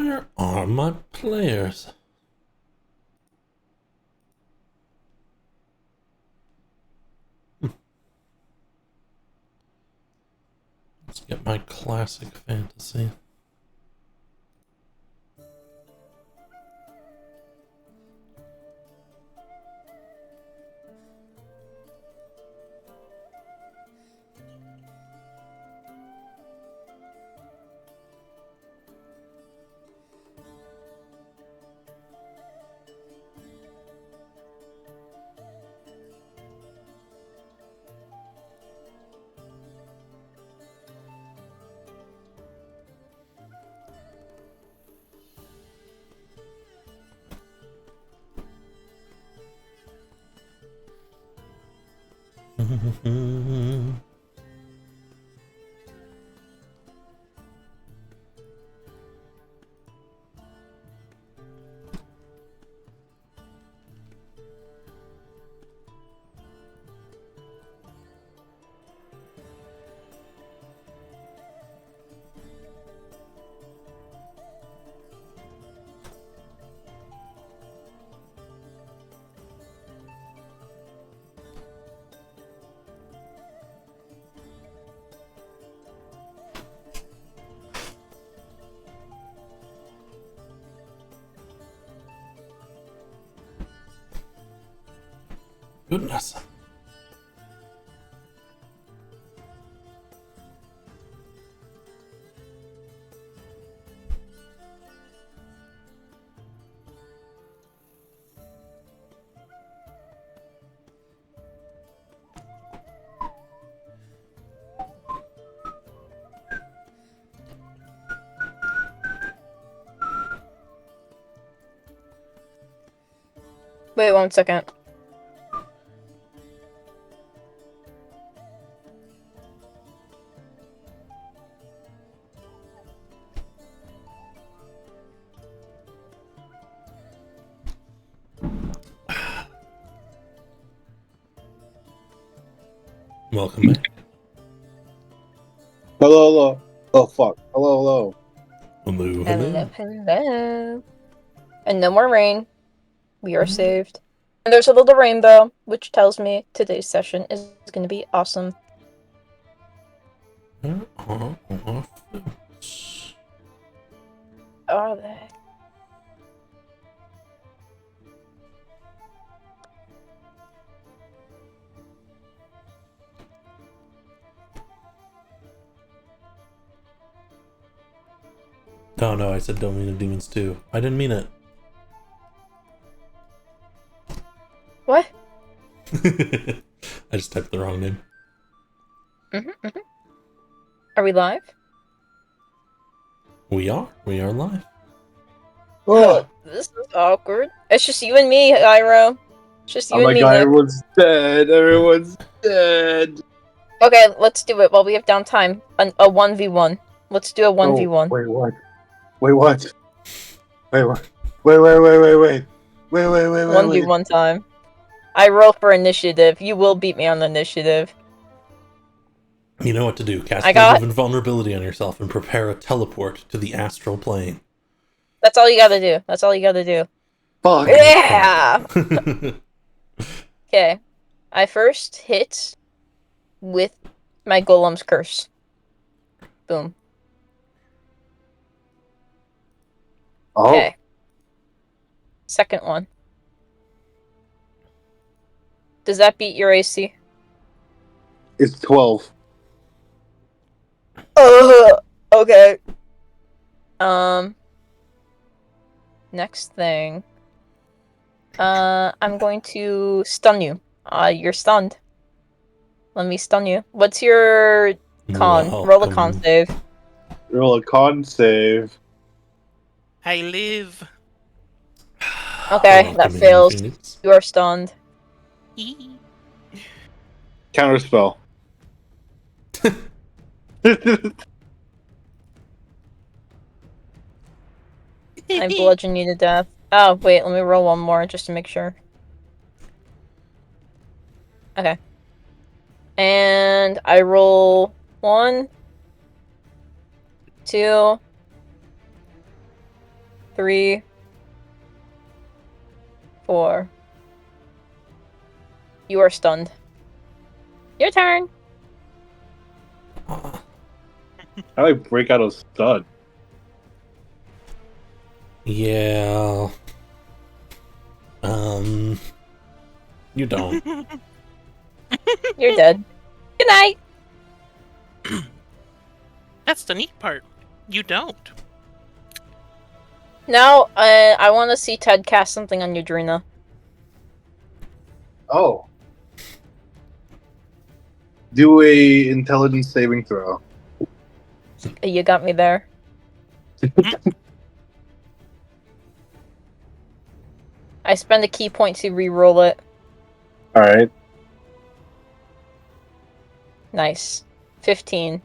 Where are my players? Let's get my classic fantasy. Goodness. Wait 1 second. Welcome back. Hello, hello. Oh, fuck. Hello, hello. Hello, Hello, hello. hello. And no more rain. We are saved. And there's a little rainbow, which tells me today's session is going to be awesome. Where are our folks? Are they? Oh no, I said Domain of Demons too. I didn't mean it. What? I just typed the wrong name. Are we live? We are live. Oh, This is awkward. It's just you and me, Iro. It's just you oh and my me, god, Nick. everyone's dead. Everyone's dead. Okay, let's do it while we have downtime. A 1v1. Let's do a 1v1. Oh, wait, what? Wait, what? Wait, what? Wait. 1v1 time. I roll for initiative. You will beat me on initiative. You know what to do. Cast I Grave got- of Invulnerability on yourself and prepare a teleport to the astral plane. That's all you gotta do. That's all you gotta do. Fuck. Yeah! Okay. I first hit with my Golem's Curse. Boom. Oh, Okay. Second one. Does that beat your AC? it's 12. Okay. Next thing. I'm going to stun you. You're stunned. Let me stun you. What's your con? Roll a con Welcome. save. Roll a con save. I live. Okay, that Welcome in, fails. Phoenix. You are stunned. Counterspell. I bludgeon you to death. Oh, wait, let me roll one more just to make sure. Okay. And I roll 1, 2, 3, 4. You are stunned. Your turn. Uh, How do I break out of stud? yeah. You don't. You're dead. Good night. That's the neat part. You don't. Now, I want to see Ted cast something on Yadrina. Oh. Do a intelligence saving throw. You got me there. I spend a key point to re-roll it. Alright. Nice. 15.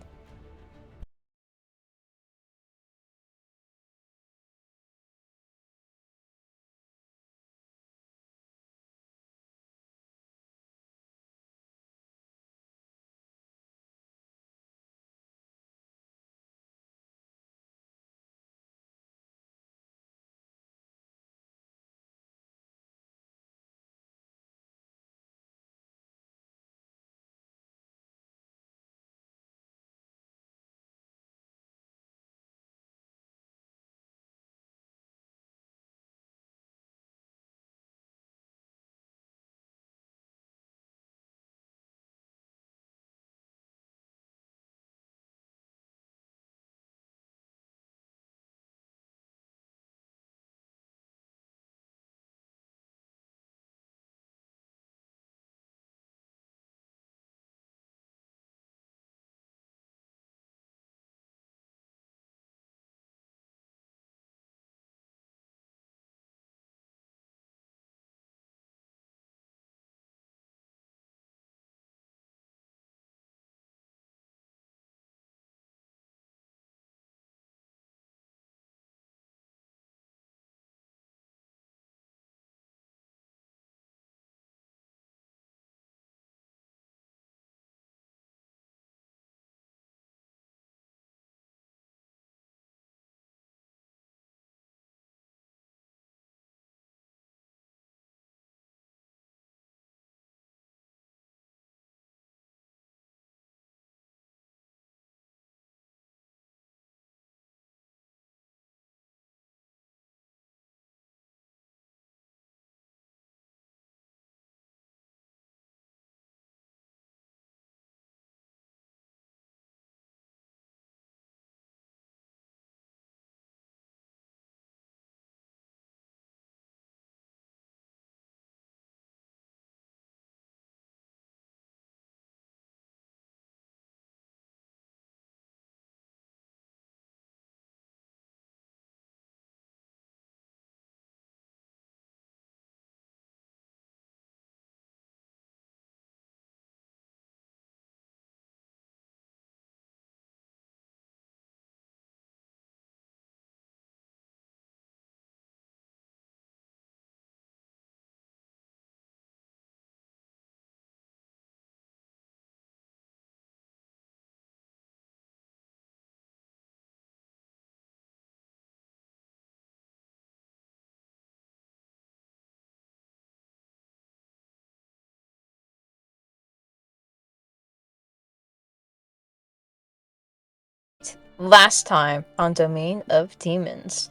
Last time on Domain of Demons.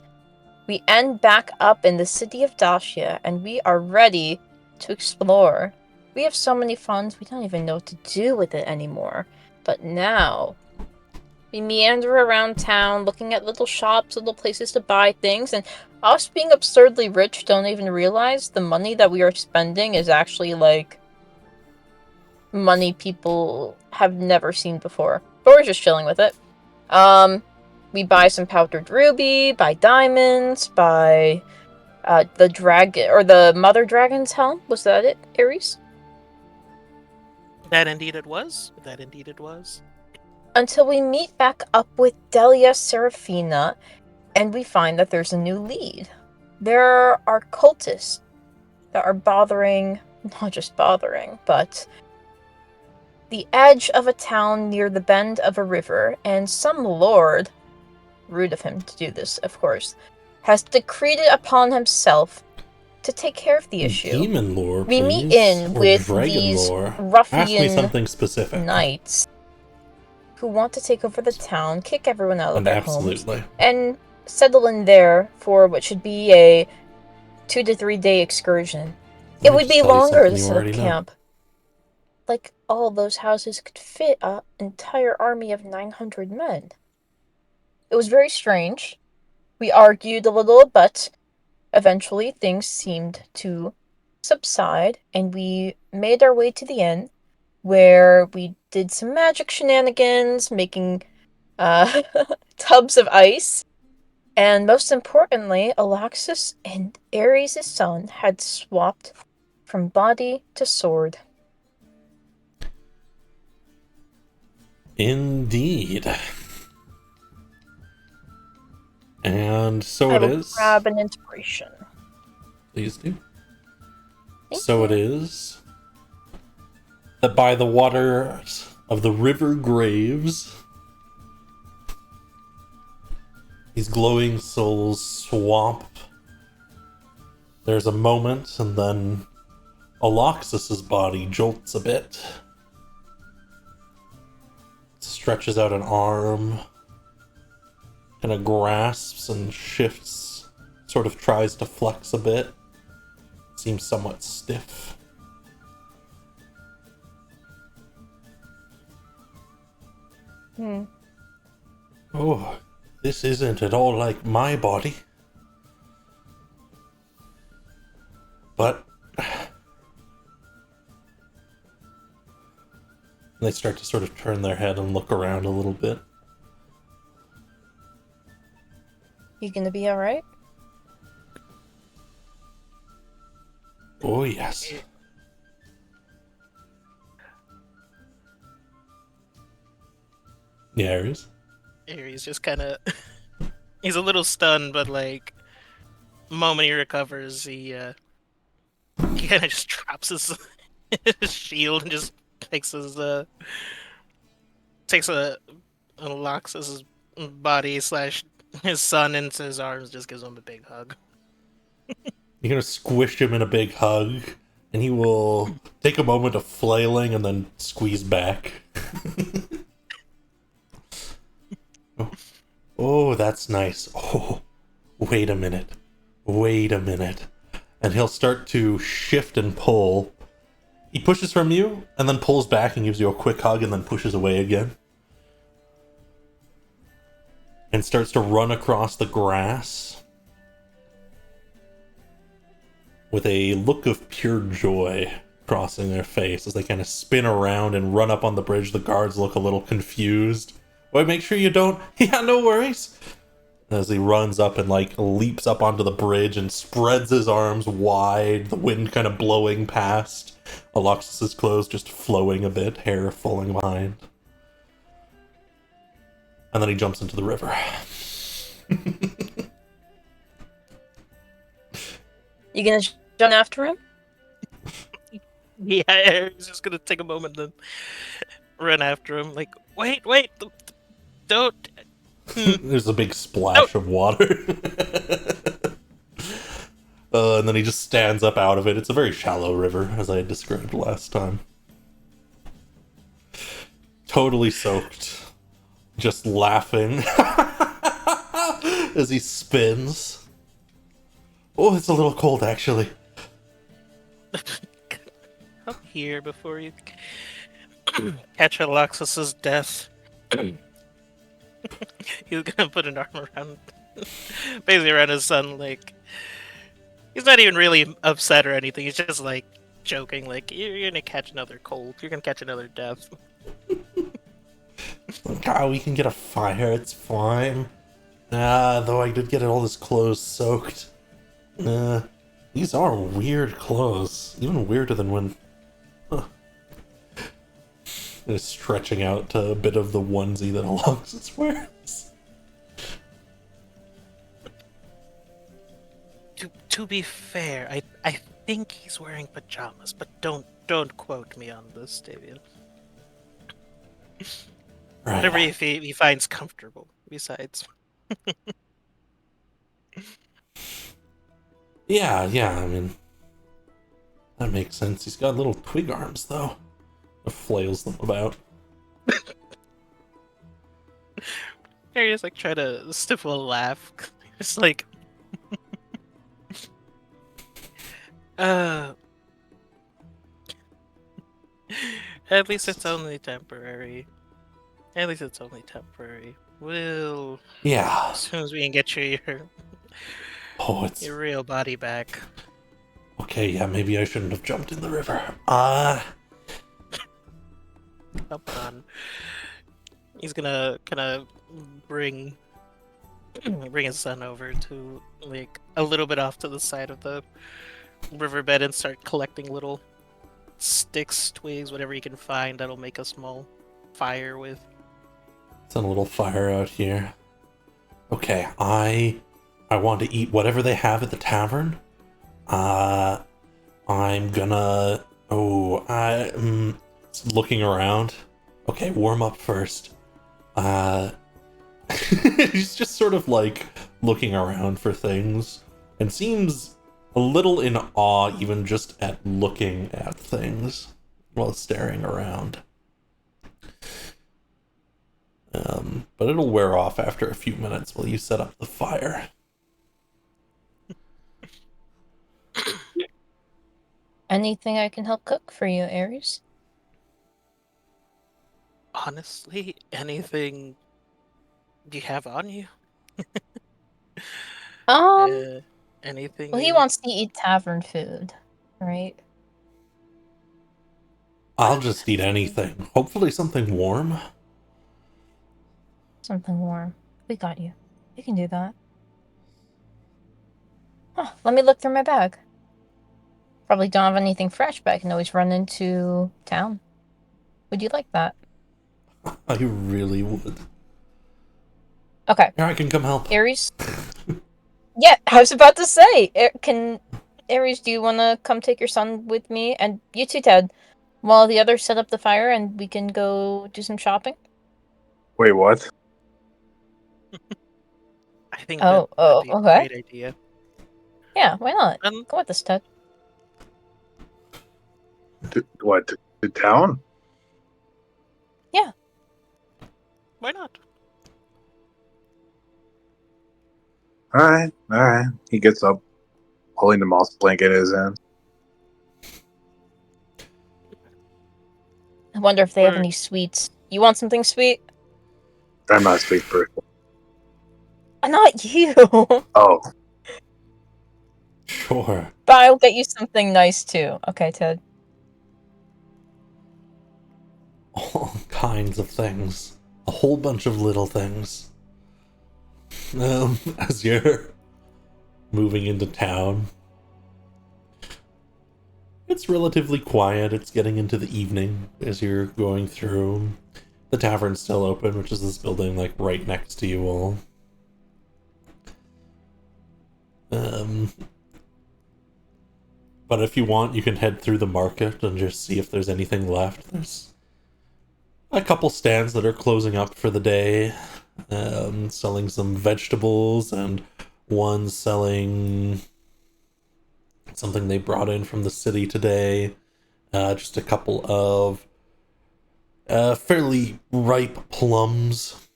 We end back up in the city of Dacia, and we are ready to explore. We have so many funds, we don't even know what to do with it anymore. But now, we meander around town, looking at little shops, little places to buy things, and us being absurdly rich don't even realize the money that we are spending is actually, like, money people have never seen before. But we're just chilling with it. We buy some powdered ruby, buy diamonds, buy the dragon or the mother dragon's helm. Was that it, Ares? That indeed it was. That indeed it was. Until we meet back up with Delia Serafina, and we find that there's a new lead. There are cultists that are bothering, not just bothering, but the edge of a town near the bend of a river, and some lord, rude of him to do this, of course, has decreed it upon himself to take care of the issue. Demon lore, We please. meet in or with dragon these lore. Ask me ruffian something specific. knights who want to take over the town, kick everyone out of And their absolutely. homes, and settle in there for what should be a 2 to 3 day excursion. Let It me would just be tell you longer something to you set up already know. camp. Like, all those houses could fit an entire army of 900 men. It was very strange. We argued a little, but eventually things seemed to subside, and we made our way to the inn, where we did some magic shenanigans, making tubs of ice. And most importantly, Alaxis and Ares' son had swapped from body to sword. Indeed. And so I it will is. grab an inspiration. Please do. Thank So you. it is that by the waters of the river Graves, these glowing souls swamp. There's a moment, and then Aloxus's body jolts a bit. Stretches out an arm, kind of grasps and shifts, sort of tries to flex a bit. Seems somewhat stiff. Oh, this isn't at all like my body. But they start to sort of turn their head and look around a little bit. You gonna be alright? Oh, yes. Yeah, Ares? Ares just kind of... He's a little stunned, but like... The moment he recovers, he kind of just drops his shield and just takes unlocks his body slash his son into his arms, just gives him a big hug. You're gonna squish him in a big hug, and he will take a moment of flailing and then squeeze back. Oh, that's nice. Oh, wait a minute. Wait a minute. And he'll start to shift and pull. He pushes from you, and then pulls back and gives you a quick hug, and then pushes away again. And starts to run across the grass with a look of pure joy crossing their face as they kind of spin around and run up on the bridge. The guards look a little confused. Wait, make sure you don't... Yeah, no worries. As he runs up and, like, leaps up onto the bridge and spreads his arms wide, the wind kind of blowing past. Aloxus's clothes just flowing a bit, hair falling behind. And then he jumps into the river. You gonna run after him? Yeah, he's just gonna take a moment to run after him. Like, wait, don't. There's a big splash of water. And then he just stands up out of it. It's a very shallow river, as I had described last time. Totally soaked. Just laughing as he spins. Oh, it's a little cold, actually. Come here before you catch Aloxus's death. He's gonna put an arm around, basically around his son. Like, he's not even really upset or anything. He's just like joking, like, you're gonna catch another cold. You're gonna catch another death. God, we can get a fire. It's fine. Though I did get all his clothes soaked. These are weird clothes. Even weirder than when... Huh. It's stretching out to a bit of the onesie that Aloxus wears. To be fair, I think he's wearing pajamas, but don't quote me on this, Davian. Right. Whatever he finds comfortable. Besides, Yeah, I mean, that makes sense. He's got little twig arms, though. It flails them about. Harry just like try to stifle a laugh. It's like, uh, at least it's only temporary. At least it's only temporary. We'll, Yeah. as soon as we can get you Oh, it's... your real body back. Okay, yeah, maybe I shouldn't have jumped in the river. Come on. He's gonna kind of bring his son over to like a little bit off to the side of the riverbed and start collecting little sticks, twigs, whatever he can find that'll make a small fire with. Send a little fire out here. Okay, I want to eat whatever they have at the tavern. I'm gonna... looking around. Okay, warm up first. He's just sort of like looking around for things and seems a little in awe even just at looking at things while staring around. But it'll wear off after a few minutes while you set up the fire. Anything I can help cook for you, Aries? Honestly, anything you have on you? Um, Anything well, he you... wants to eat tavern food, right? I'll just eat anything. Hopefully something warm. Something warm. We got you. We can do that. Huh, let me look through my bag. Probably don't have anything fresh, but I can always run into town. Would you like that? I really would. Okay. Here, I can come help. Aries? Yeah, I was about to say, Aries, do you want to come take your son with me? And you too, Ted. While the others set up the fire and we can go do some shopping? Wait, what? I think Oh, that'd be a okay. great idea. Yeah, why not? Um, Go with us, Ted. What? To town? Yeah. why not? All right. He gets up, pulling the moss blanket in his hand. I wonder if they have We're- any sweets. You want something sweet? I'm not a sweet person. Not you! Oh, Sure. But I'll get you something nice too. Okay, Ted. All kinds of things. A whole bunch of little things. As you're moving into town, it's relatively quiet. It's getting into the evening as you're going through. The tavern's still open, which is this building like right next to you all. But if you want, you can head through the market and just see if there's anything left. There's a couple stands that are closing up for the day, selling some vegetables, and one selling something they brought in from the city today. Just a couple of fairly ripe plums.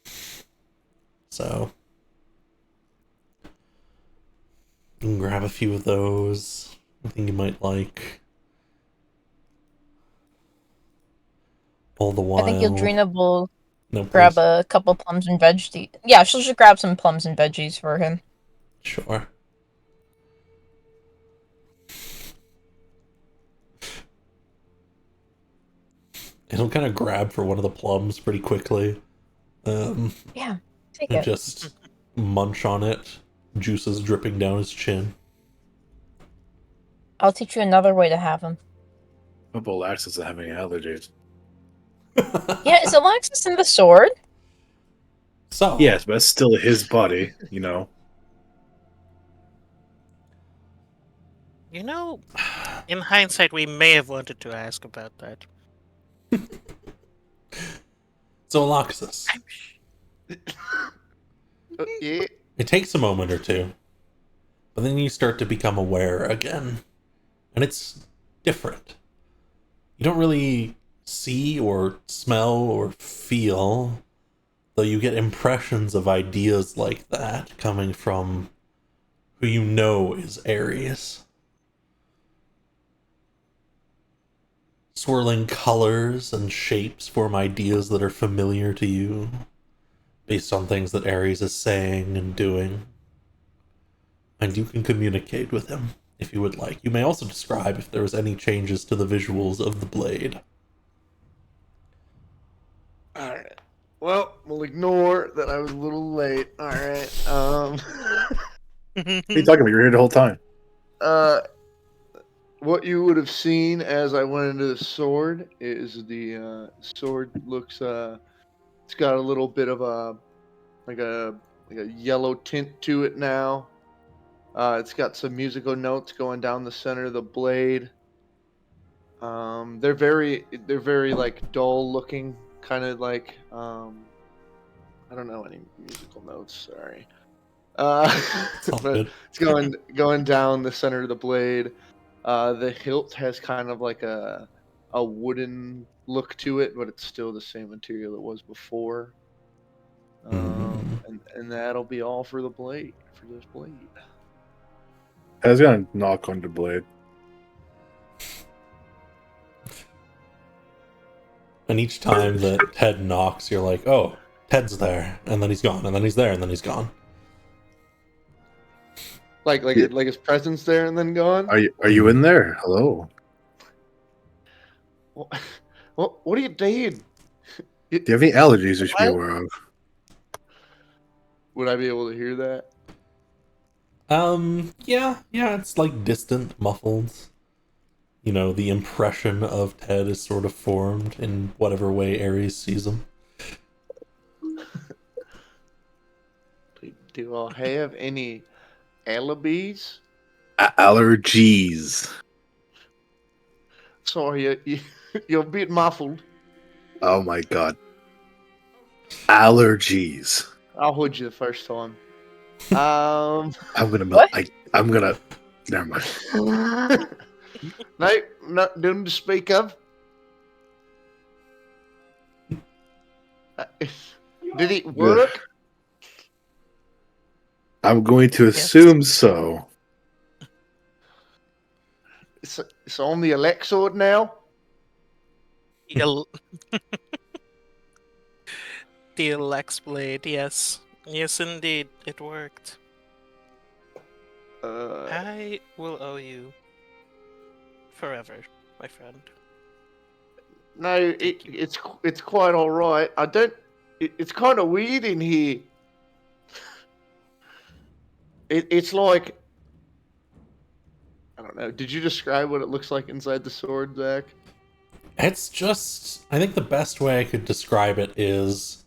So you can grab a few of those. I think you might like. All the while. I think Yildrina will No, grab please. a couple plums and veggies. Yeah, she'll just grab some plums and veggies for him. Sure. He'll kind of grab for one of the plums pretty quickly. Yeah, take And it. just munch on it, juices dripping down his chin. I'll teach you another way to have them. hope Alax doesn't have any allergies. Yeah, is Alexis in the sword? So, Yes, but it's still his body, you know. You know, in hindsight, we may have wanted to ask about that. so Alexis, Yeah. it takes a moment or two, But then you start to become aware again. And it's different. You don't really see or smell or feel, though you get impressions of ideas like that coming from who you know is Aries. Swirling colors and shapes form ideas that are familiar to you, based on things that Aries is saying and doing. And you can communicate with him if you would like. You may also describe if there was any changes to the visuals of the blade. Alright. Well, we'll ignore that I was a little late. Alright. What are you talking about? You were here the whole time. What you would have seen as I went into the sword is the sword looks it's got a little bit of a like a yellow tint to it now. It's got some musical notes going down the center of the blade. They're very like dull looking, kind of like I don't know any musical notes. Sorry. all But good. it's going down the center of the blade. The hilt has kind of like a wooden look to it, but it's still the same material it was before. And that'll be all for the blade, for this blade. I was gonna knock on the blade. And each time that Ted knocks, you're like, oh, Ted's there, and then he's gone, and then he's there, and then he's gone. Like his presence there and then gone. Are you in there? Hello. What are you doing? Do you have any allergies we should be What? aware of? Would I be able to hear that? Yeah, it's like distant, muffled. You know, the impression of Ted is sort of formed in whatever way Aries sees him. Do I have any alibis? Allergies. Sorry, you're a bit muffled. Oh my god. Allergies. I heard you the first time. I'm gonna. What? I'm gonna. Never mind. No, nothing to speak of. Did it work? I'm going to assume so. It's on the Alexord now. The Alex blade, yes. Yes, indeed, it worked. I will owe you forever, my friend. No, it's quite all right. I don't. It's kind of weird in here. It's like I don't know. Did you describe what it looks like inside the sword, Zach? It's just, I think the best way I could describe it is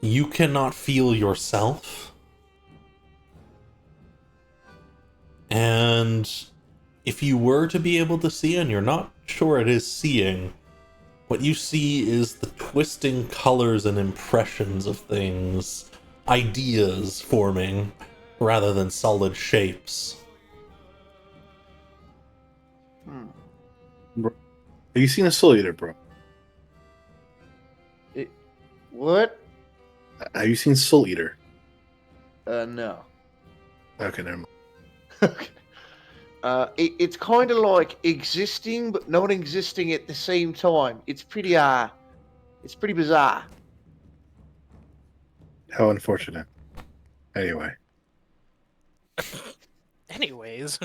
you cannot feel yourself. And if you were to be able to see, and you're not sure it is seeing, what you see is the twisting colors and impressions of things, ideas forming, rather than solid shapes. Have you seen a Soul Eater, bro? What? Have you seen Soul Eater? No. Okay, never mind. Okay. It's kind of like existing, but not existing at the same time. It's pretty bizarre. How unfortunate. Anyway. Anyways,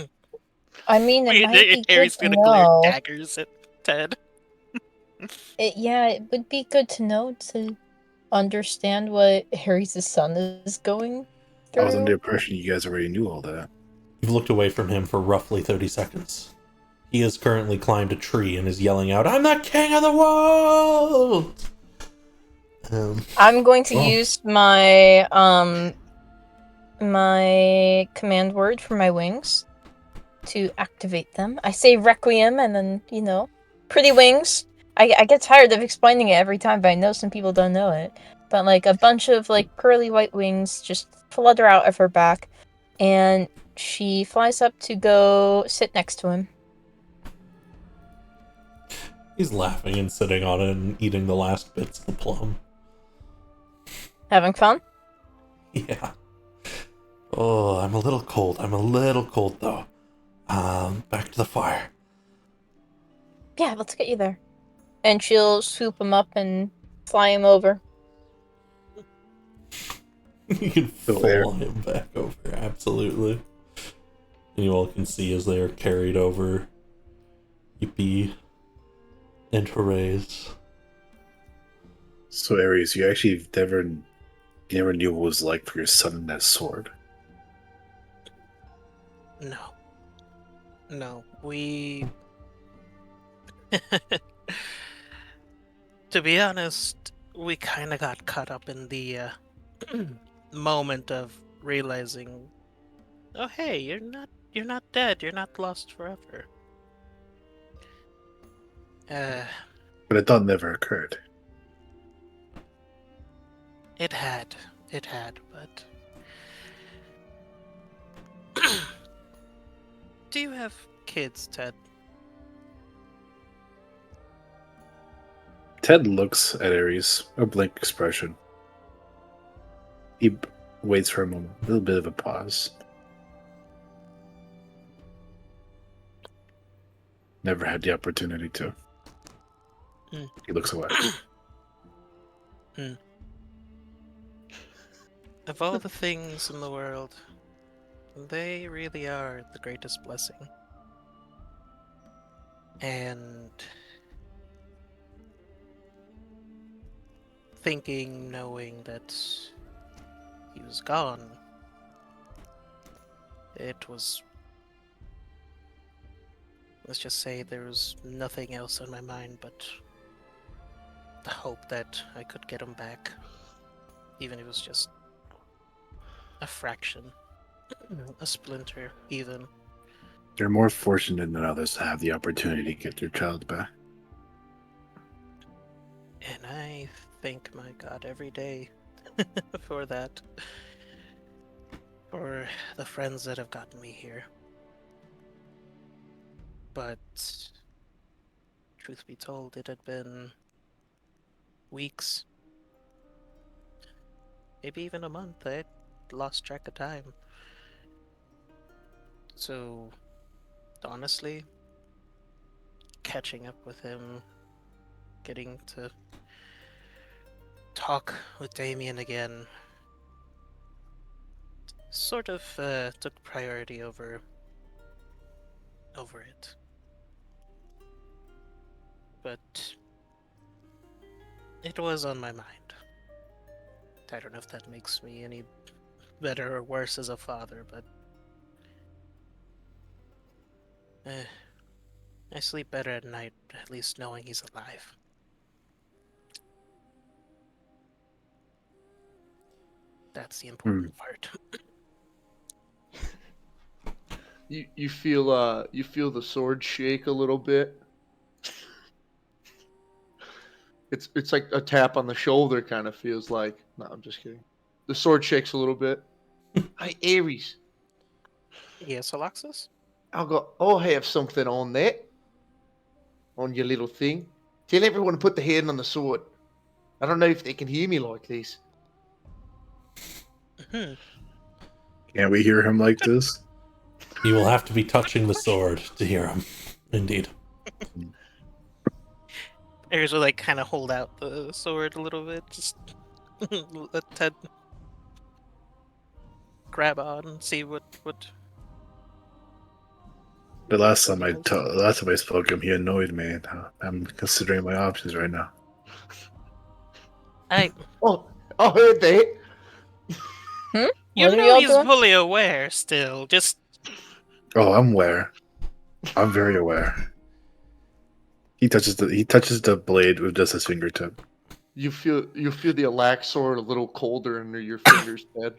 I mean, it might be good Harry's to gonna glare know. daggers at Ted. It would be good to know to understand what Harry's son is going through. I was under the impression you guys already knew all that. You've looked away from him for roughly 30 seconds. He has currently climbed a tree and is yelling out, "I'm the king of the world!" I'm going to use my my command word for my wings to activate them. I say Requiem and then, pretty wings. I get tired of explaining it every time, but I know some people don't know it. But like a bunch of like pearly white wings just flutter out of her back. And she flies up to go sit next to him. He's laughing and sitting on it and eating the last bits of the plum. Having fun? Yeah. Oh, I'm a little cold. Though. Back to the fire. Yeah, let's get you there. And she'll swoop him up and fly him over. You can there. fly him back over, absolutely. And you all can see as they are carried over Yippee and Therese. So Ares, you actually never knew what it was like for your son in that sword. No, we. To be honest, we kind of got caught up in the moment of realizing, oh hey, you're not dead, you're not lost forever. But I thought it never occurred. It had, but do you have kids, Ted? Ted looks at Ares, a blank expression. He waits for a moment, a little bit of a pause. Never had the opportunity to. He looks away. Of all the things in the world, they really are the greatest blessing. And knowing that he was gone, it was, let's just say there was nothing else on my mind but the hope that I could get him back, even if it was just a fraction, a splinter even. You're more fortunate than others to have the opportunity to get your child back. And I thank my God every day for that. For the friends that have gotten me here. But, truth be told, it had been weeks. Maybe even a month. I lost track of time. So, honestly, catching up with him, getting to talk with Damien again, sort of took priority over it. But it was on my mind. I don't know if that makes me any better or worse as a father, but I sleep better at night, at least knowing he's alive. That's the important part. You feel the sword shake a little bit. It's like a tap on the shoulder kind of feels like. No, I'm just kidding. The sword shakes a little bit. Hey Ares, Yes, Alexis? I'll have something on that. On your little thing. Tell everyone to put the hand on the sword. I don't know if they can hear me like this. Can't we hear him like this? You will have to be touching the sword to hear him. Indeed. Ares will like kind of hold out the sword a little bit, just let Ted grab on and see what. The last time I spoke to him, he annoyed me. And I'm considering my options right now. Oh, I heard that. You What are know y'all he's doing? fully aware still. Just Oh, I'm aware. I'm very aware. He touches the blade with just his fingertip. You feel the Alax sword a little colder under your fingers, Ted.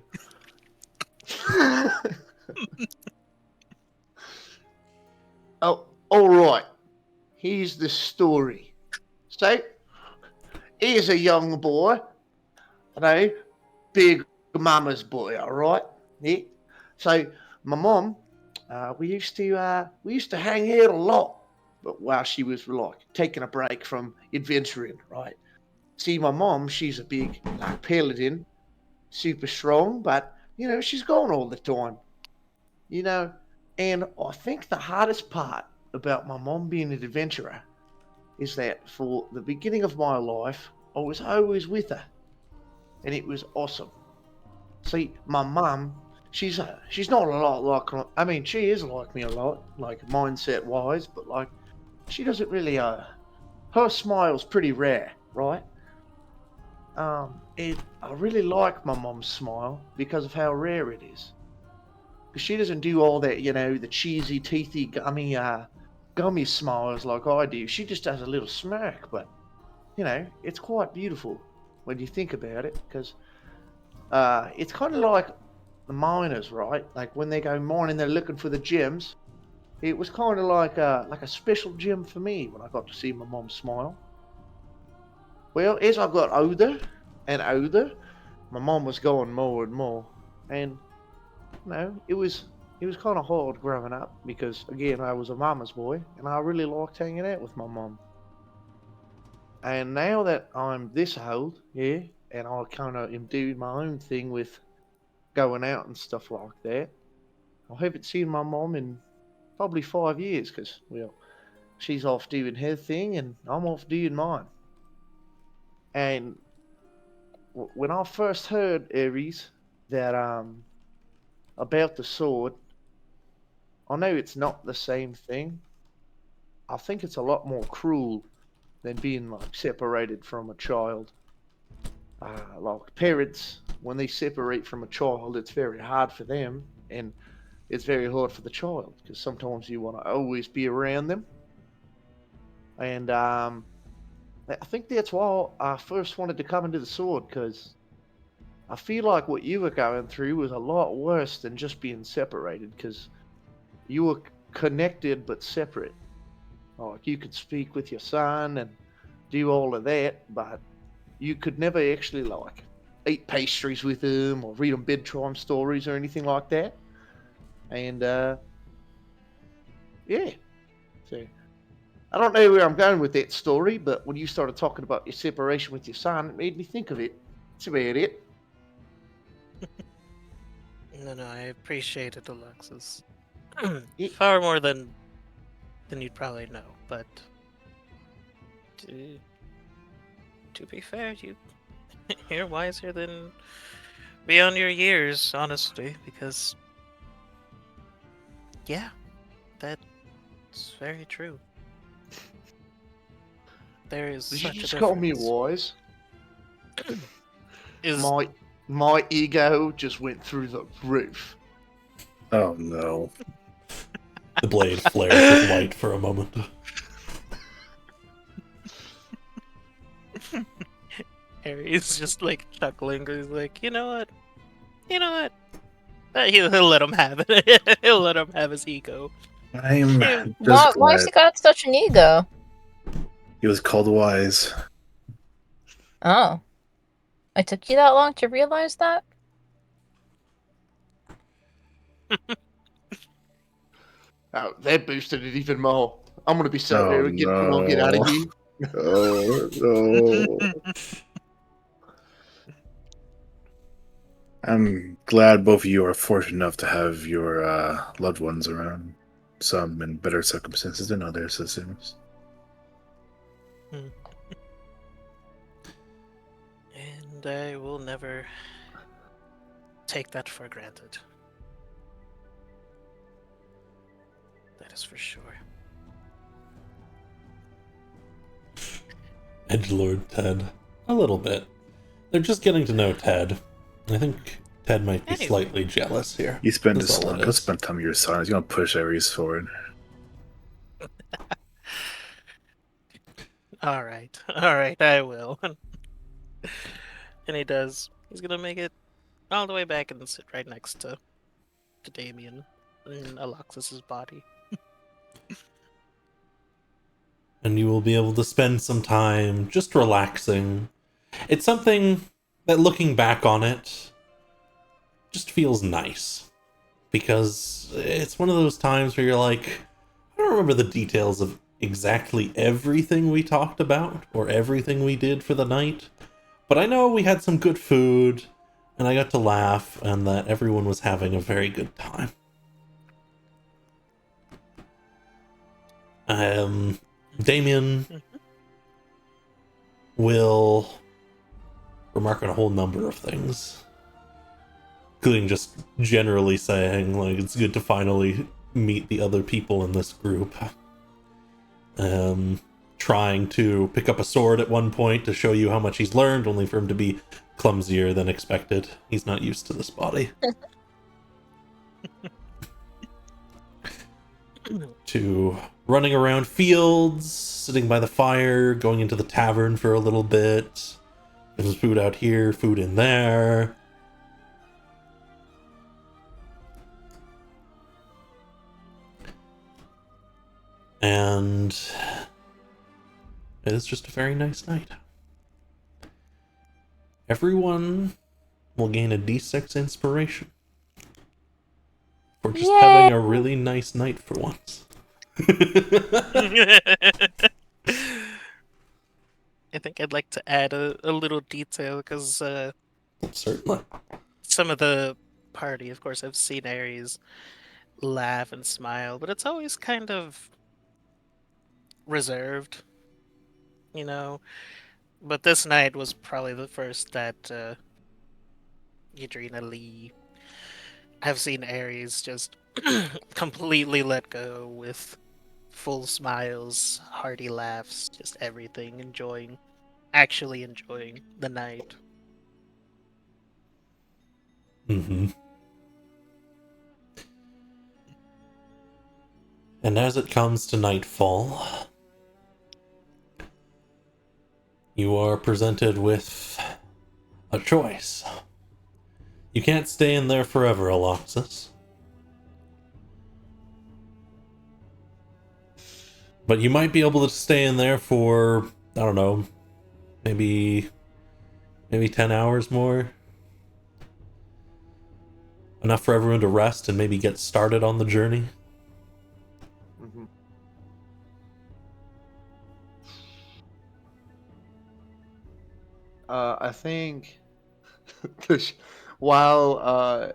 Oh, all right. Here's the story. So, here's a young boy, big mama's boy. All right. Yeah. So my mom, we used to hang out a lot, but while she was like taking a break from adventuring, right? See, my mom, she's a big like paladin, super strong, but she's gone all the time, you know. And I think the hardest part about my mom being an adventurer is that for the beginning of my life, I was always with her, and it was awesome. See, my mum, she's not a lot like. I mean, she is like me a lot, like mindset wise, but like she doesn't really. Her smile's pretty rare, right? I really like my mum's smile because of how rare it is. Because she doesn't do all that, the cheesy, teethy, gummy smiles like I do. She just does a little smirk, but it's quite beautiful when you think about it. Because it's kind of like the miners, right? Like when they go mining, they're looking for the gems. It was kind of like a special gem for me when I got to see my mum smile. Well, as I got older and older, my mum was going more and more, and it was kind of hard growing up because again I was a mama's boy and I really liked hanging out with my mum. And now that I'm this old, yeah, and I kind of am doing my own thing with going out and stuff like that, I haven't seen my mum in probably 5 years because she's off doing her thing and I'm off doing mine. And when I first heard Aries that about the sword, I know it's not the same thing. I think it's a lot more cruel than being like separated from a child. Like parents, when they separate from a child, it's very hard for them, and it's very hard for the child because sometimes you want to always be around them. And I think that's why I first wanted to come into the sword because I feel like what you were going through was a lot worse than just being separated because you were connected but separate. Like you could speak with your son and do all of that, but you could never actually like eat pastries with him or read him bedtime stories or anything like that. And yeah, so I don't know where I'm going with that story, but when you started talking about your separation with your son, it made me think of it. That's about it. No, I appreciate it, Alexis. Yeah. Far more than you'd probably know, but to be fair, you're wiser than beyond your years, honestly, because yeah, that's very true. There is Did you such a just call me difference. wise? Is My ego just went through the roof. Oh no. The blade flares with light for a moment. Harry's just like chuckling. He's like, you know what? He'll let him have it. He'll let him have his ego. I'm Him. just Why's glad he got such an ego? he was called wise. Oh. It took you that long to realize that? Oh, that boosted it even more. I'm gonna be so Oh arrogant when I get out of no. here. Oh no. I'm glad both of you are fortunate enough to have your loved ones around. Some in better circumstances than others, it seems. And I will never take that for granted. That is for sure. Edgelord Ted. A little bit. They're just getting to know Ted. I think Ted might be Anyway. slightly jealous here. You spend That's this all long. it Let's is. spend time with your son. He's gonna push Ares forward. All right, I will. And he does. He's gonna make it all the way back and sit right next to Damien in Alexis's body. And you will be able to spend some time just relaxing. It's something that, looking back on it, just feels nice. because it's one of those times where you're like, I don't remember the details of exactly everything we talked about or everything we did for the night, but I know we had some good food, and I got to laugh, and that everyone was having a very good time. Damien will remark on a whole number of things, including just generally saying, like, it's good to finally meet the other people in this group. Trying to pick up a sword at one point to show you how much he's learned, only for him to be clumsier than expected. He's not used to this body. To running around fields, sitting by the fire, going into the tavern for a little bit. There's food out here, food in there. And it is just a very nice night. Everyone will gain a D6 inspiration for just having a really nice night for once. I think I'd like to add a little detail because Certainly. some of the party, of course, I've seen Ares laugh and smile, but it's always kind of reserved, you know. But this night was probably the first that Adrena Lee have seen Ares just completely let go with full smiles, hearty laughs, just everything, actually enjoying the night. Mm-hmm. And as it comes to nightfall, you are presented with a choice. You can't stay in there forever, Aloxus. But you might be able to stay in there for, I don't know, maybe 10 hours more. Enough for everyone to rest and maybe get started on the journey. Mhm. I think while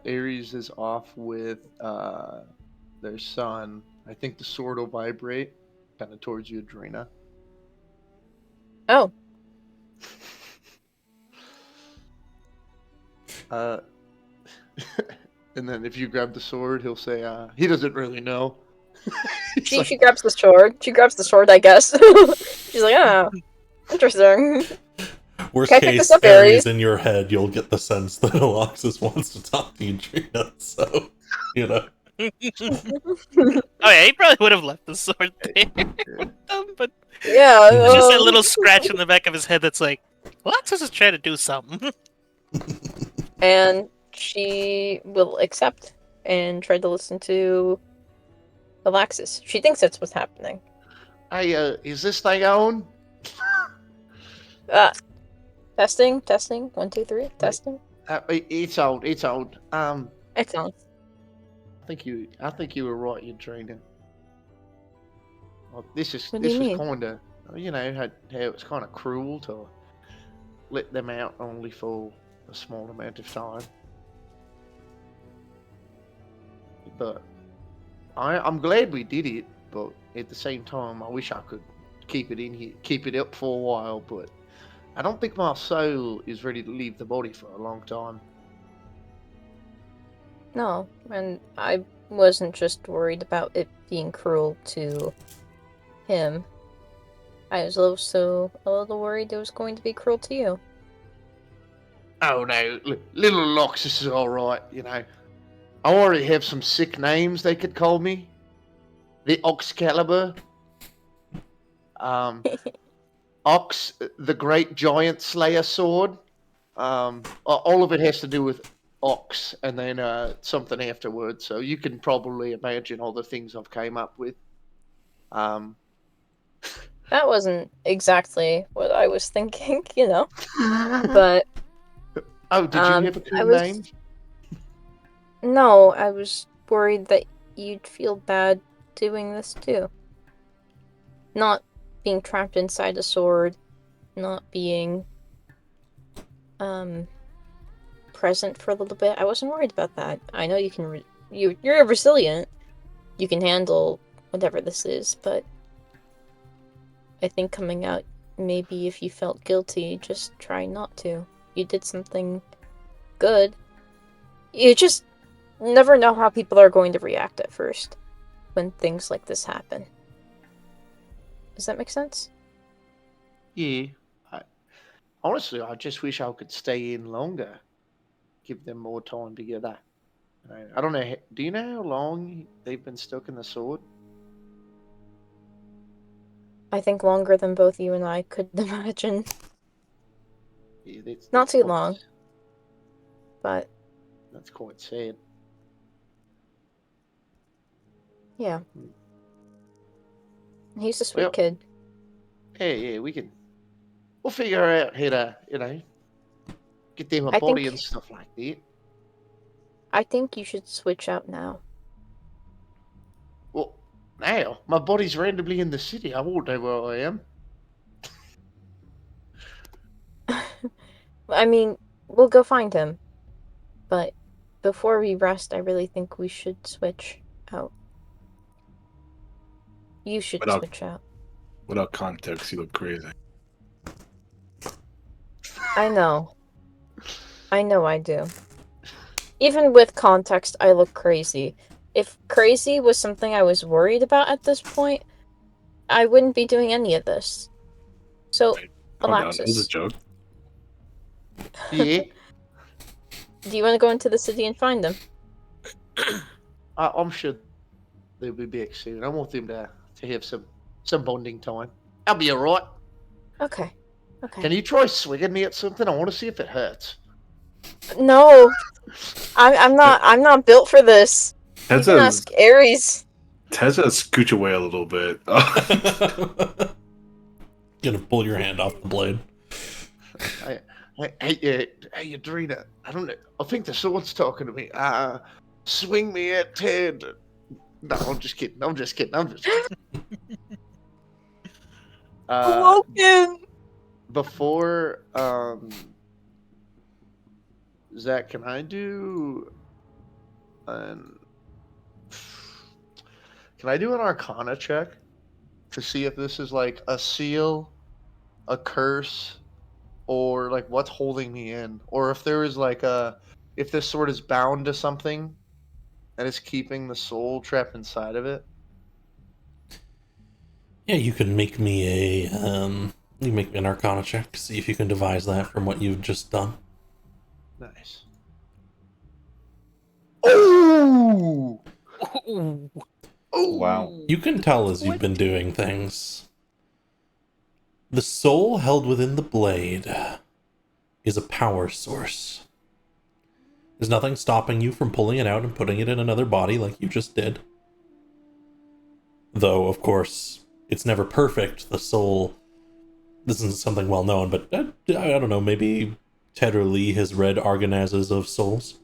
Ares is off with their son, I think the sword will vibrate kind of towards you, Adrena. Oh, Uh, and then if you grab the sword, he'll say, he doesn't really know. He's she like, she grabs the sword. She grabs the sword, I guess. She's like, oh, interesting. Worst Can I pick case, this up, Ares, Ares? in your head, you'll get the sense that Aloxus wants to talk to you, Trina, so, you know. Oh yeah, he probably would have left the sword there with them, but Yeah. there's just that little scratch in the back of his head that's like, Alexis is trying to do something. And she will accept and try to listen to Alexis. She thinks that's what's happening. hey, is this thing on? Testing. 1, 2, 3. Testing. It's on. It's on. It's on. I think you were right, Adrena. Well, this What do you was mean? kind of, how it's kind of cruel to let them out only for a small amount of time. But I'm glad we did it. But at the same time, I wish I could keep it up for a while. But I don't think my soul is ready to leave the body for a long time. No, and I wasn't just worried about it being cruel to him. I was also a little worried it was going to be cruel to you. Oh no, little Loxus is all right. I already have some sick names they could call me. The Oxcalibur. Ox, the Great Giant Slayer Sword. All of it has to do with Ox, and then something afterwards. So you can probably imagine all the things I've came up with. That wasn't exactly what I was thinking, But Oh, did you have a I cool was name? no, I was worried that you'd feel bad doing this too. Not being trapped inside a sword, not being present for a little bit. I wasn't worried about that. I know you can you're resilient. You can handle whatever this is, but I think coming out, maybe if you felt guilty, just try not to. You did something good. You just never know how people are going to react at first when things like this happen. Does that make sense? Yeah. Honestly, I just wish I could stay in longer. Give them more time together. I don't know. Do you know how long they've been stuck in the sword? I think longer than both you and I could imagine. Yeah, Not too long, but That's quite sad. yeah. He's a sweet Well, kid. yeah, we'll figure out how to, get them a I body think- and stuff like that. I think you should switch out now. Well, now my body's randomly in the city. I won't know where I am. I mean, we'll go find him. But before we rest, I really think we should switch out. You should Without- switch out. Without context, you look crazy. I know. I know I do. Even with context, I look crazy. If crazy was something I was worried about at this point, I wouldn't be doing any of this. So, Calm down. It was a Alexis, joke. Yeah, do you want to go into the city and find them? I'm sure they'll be back soon. I want them to have some bonding time. I'll be alright. Okay. Okay. Can you try swinging me at something? I want to see if it hurts. No, I'm not built for this. You Ted's can a ask Ares. scooch away a little bit. Gonna pull your hand off the blade. Hey, Adrena, I don't know. I think the sword's talking to me. Swing me at Ted. No, I'm just kidding. Awoken. Before, Zach, can I do an Arcana check to see if this is like a seal, a curse, or like what's holding me in, or if there is like if this sword is bound to something that is keeping the soul trapped inside of it? Yeah, you can make me an Arcana check, see if you can devise that from what you've just done. Nice. Oh! Ooh. Oh! Wow. You can tell as you've been doing things. The soul held within the blade is a power source. There's nothing stopping you from pulling it out and putting it in another body like you just did. Though, of course, it's never perfect. The soul... This isn't something well known, but I don't know, maybe Ted or Lee has read Argonazes of Souls.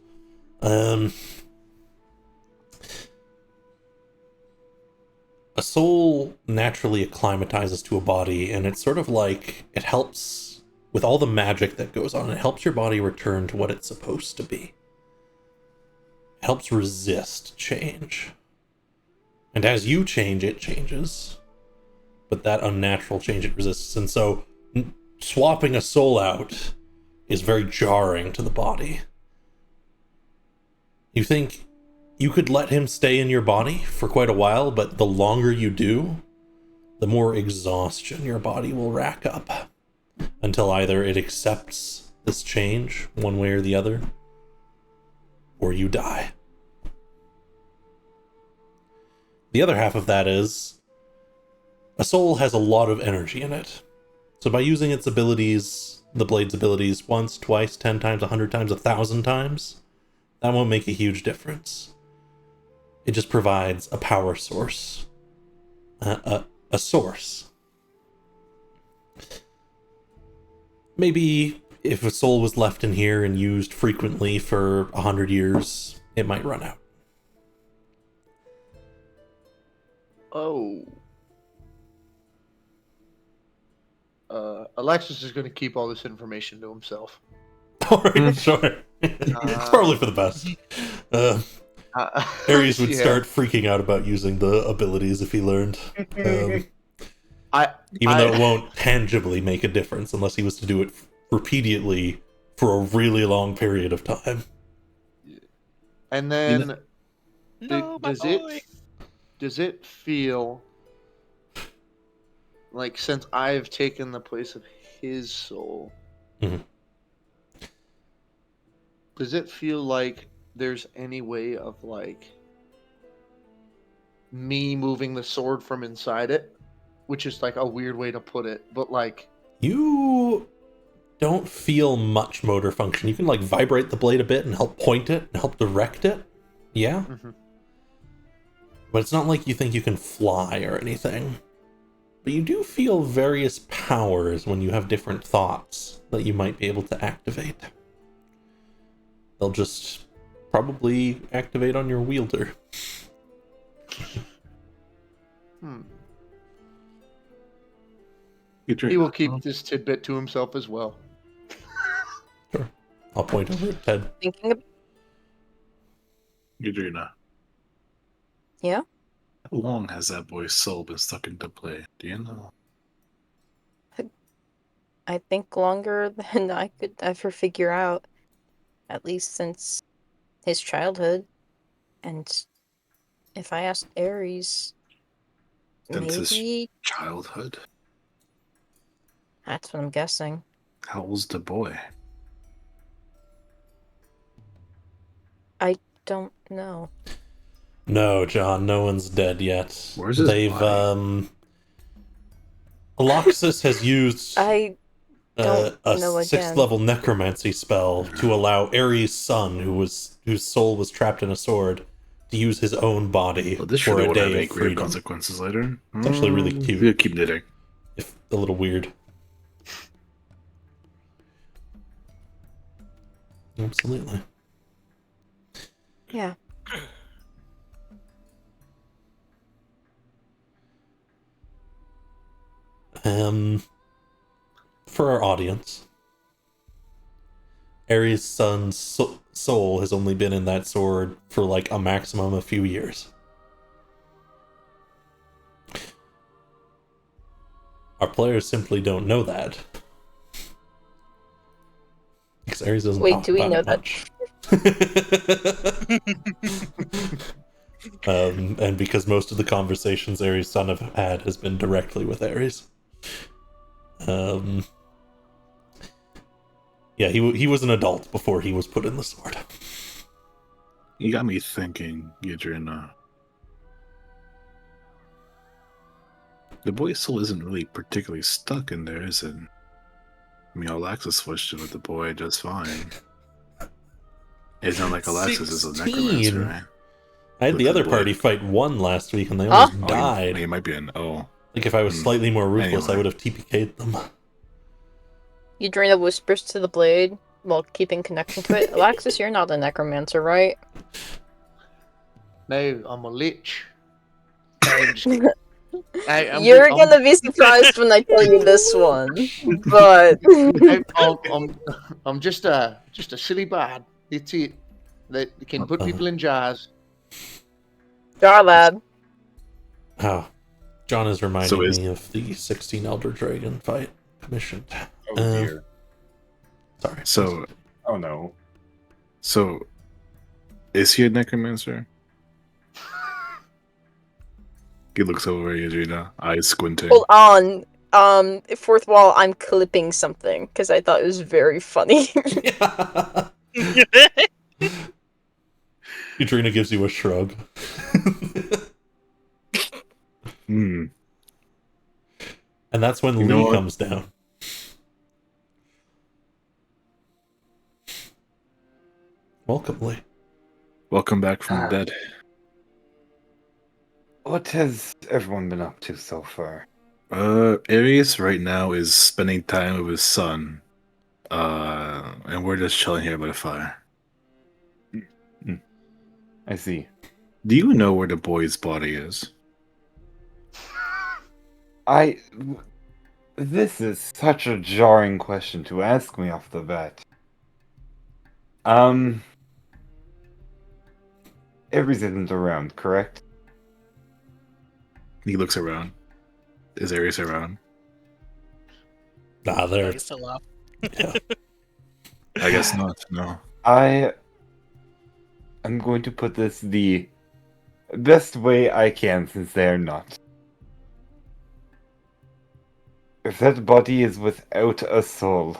A soul naturally acclimatizes to a body, and it's sort of like it helps with all the magic that goes on. It helps your body return to what it's supposed to be. It helps resist change. And as you change, it changes. But that unnatural change it resists. And so swapping a soul out is very jarring to the body. You think you could let him stay in your body for quite a while, but the longer you do, the more exhaustion your body will rack up until either it accepts this change one way or the other, or you die. The other half of that is a soul has a lot of energy in it. So by using its abilities, the blade's abilities, once, twice, 10 times, 100 times, 1,000 times, that won't make a huge difference. It just provides a power source. A source. Maybe if a soul was left in here and used frequently for 100 years, it might run out. Oh. Alexis is going to keep all this information to himself. Alright, sure. It's probably for the best. Ares would yeah. start freaking out about using the abilities if he learned. Even though it won't tangibly make a difference unless he was to do it repeatedly for a really long period of time. And then, No, my boy. does it feel like, since I've taken the place of his soul, Mhm. does it feel like there's any way of, like, me moving the sword from inside it? Which is, like, a weird way to put it, but, like... You don't feel much motor function. You can, like, vibrate the blade a bit and help point it and help direct it. Yeah? Mm-hmm. But it's not like you think you can fly or anything. But you do feel various powers when you have different thoughts that you might be able to activate. They'll just probably activate on your wielder. He will keep this tidbit to himself as well. Sure. I'll point over at Ted. Thinking of... Yadrina, Yeah? how long has that boy's soul been stuck into play? Do you know? I think longer than I could ever figure out. At least since his childhood. And if I asked Ares, Since his maybe childhood? that's what I'm guessing. How old's the boy? I don't know. No, John, no one's dead yet. Where's his body? Aloxus has used I don't a know again. 6th level necromancy spell to allow Ares' son, whose soul was trapped in a sword, to use his own body Well, this for should a have day great of freedom. consequences later. It's actually really cute. We'll keep knitting. If a little weird. Absolutely. Yeah. For our audience, Ares' son's soul has only been in that sword for like a maximum of a few years. Our players simply don't know that. Because Ares doesn't talk do we about know it much. And because most of the conversations Ares' son have had has been directly with Ares. Yeah, he was an adult before he was put in the sword. You got me thinking, Yadrina. The boy's soul isn't really particularly stuck in there, is it? I mean, Alexis switched it with the boy just fine. It's not like Alexis is a necromancer, right? I had Look the at other the party blade. fight one last week and they almost Oh, died. he might be an Like if I was slightly more ruthless, Anyway. I would have TPK'd them. Yadrina whispers to the blade while keeping connection to it. Alexis, you're not a necromancer, right? No, I'm a lich. You're gonna be surprised when I tell you this one, but I'm just a silly bard. It's it. That can put people in jars. Jar lad. Oh, John is reminding So me of the 16 Elder Dragon fight commissioned. Oh dear. Sorry. So, Oh no. so, is he a necromancer? He looks over at Yadrina, eyes squinting. Hold on. Fourth wall, I'm clipping something because I thought it was very funny. Katrina gives you a shrug. Hmm. And that's when You know Lee what? comes down. Welcome, Lee. Welcome back from the dead. What has everyone been up to so far? Ares right now is spending time with his son. And we're just chilling here by the fire. I see. Do you know where the boy's body is? This is such a jarring question to ask me off the bat. Ares isn't around, correct? He looks around. Is Ares around? Nah, No, they're he's still off. yeah. I guess not. No. I'm going to put this the best way I can since they are not. If that body is without a soul,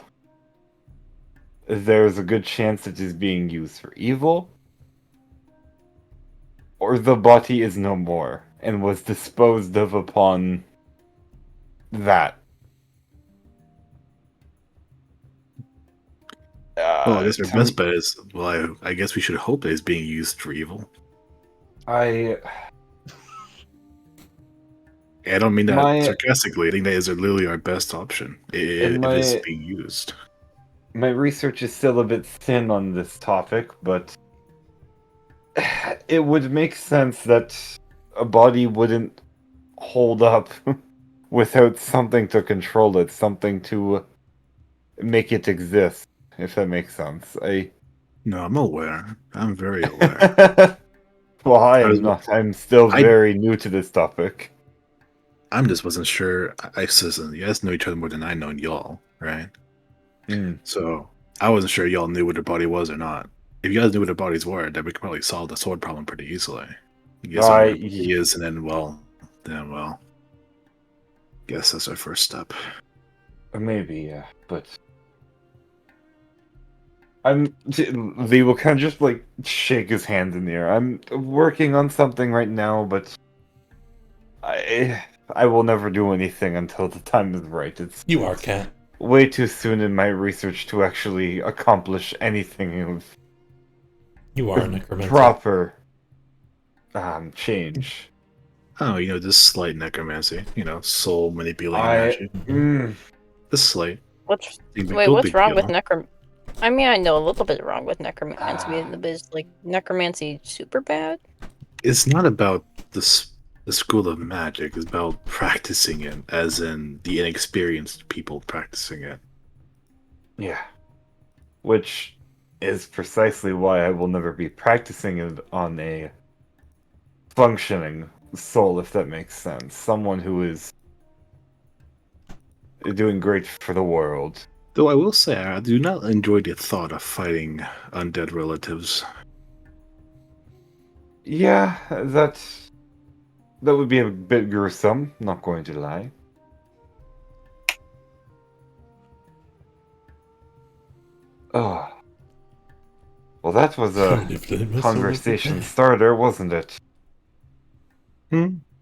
there's a good chance it is being used for evil, or the body is no more and was disposed of upon that. Well, I guess our Tell best me- bet is, well, I guess we should hope that it's being used for evil. I I don't mean that My- sarcastically. I think that is literally our best option if it's being used. my research is still a bit thin on this topic, but it would make sense that a body wouldn't hold up without something to control it, something to make it exist, if that makes sense. No, I'm aware. I'm very aware. Well, I I was- am not. I'm still I- very new to this topic. I'm just wasn't sure. Listen, you guys know each other more than I know y'all, right? Mm. So I wasn't sure y'all knew what the body was or not. If you guys knew what the bodies were, then we could probably solve the sword problem pretty easily. You guys know where the body is, and then well, guess that's our first step. Maybe, yeah, but Lee will kind of just like shake his hand in the air. I'm working on something right now, but I will never do anything until the time is right. You are Cat. Way too soon in my research to actually accomplish anything of You are a necromancer. proper change. Oh, this slight necromancy, soul manipulating magic. This slight. What's No what's big wrong with deal. necrom? I mean, I know a little bit wrong with necromancy, but is like necromancy super bad? It's not about the school of magic. It's about practicing it, as in the inexperienced people practicing it. Yeah. Which is precisely why I will never be practicing it on a functioning soul, if that makes sense. Someone who is doing great for the world. Though I will say, I do not enjoy the thought of fighting undead relatives. Yeah, that would be a bit gruesome, not going to lie. Oh. Well, that was a If they miss conversation over the starter, wasn't it?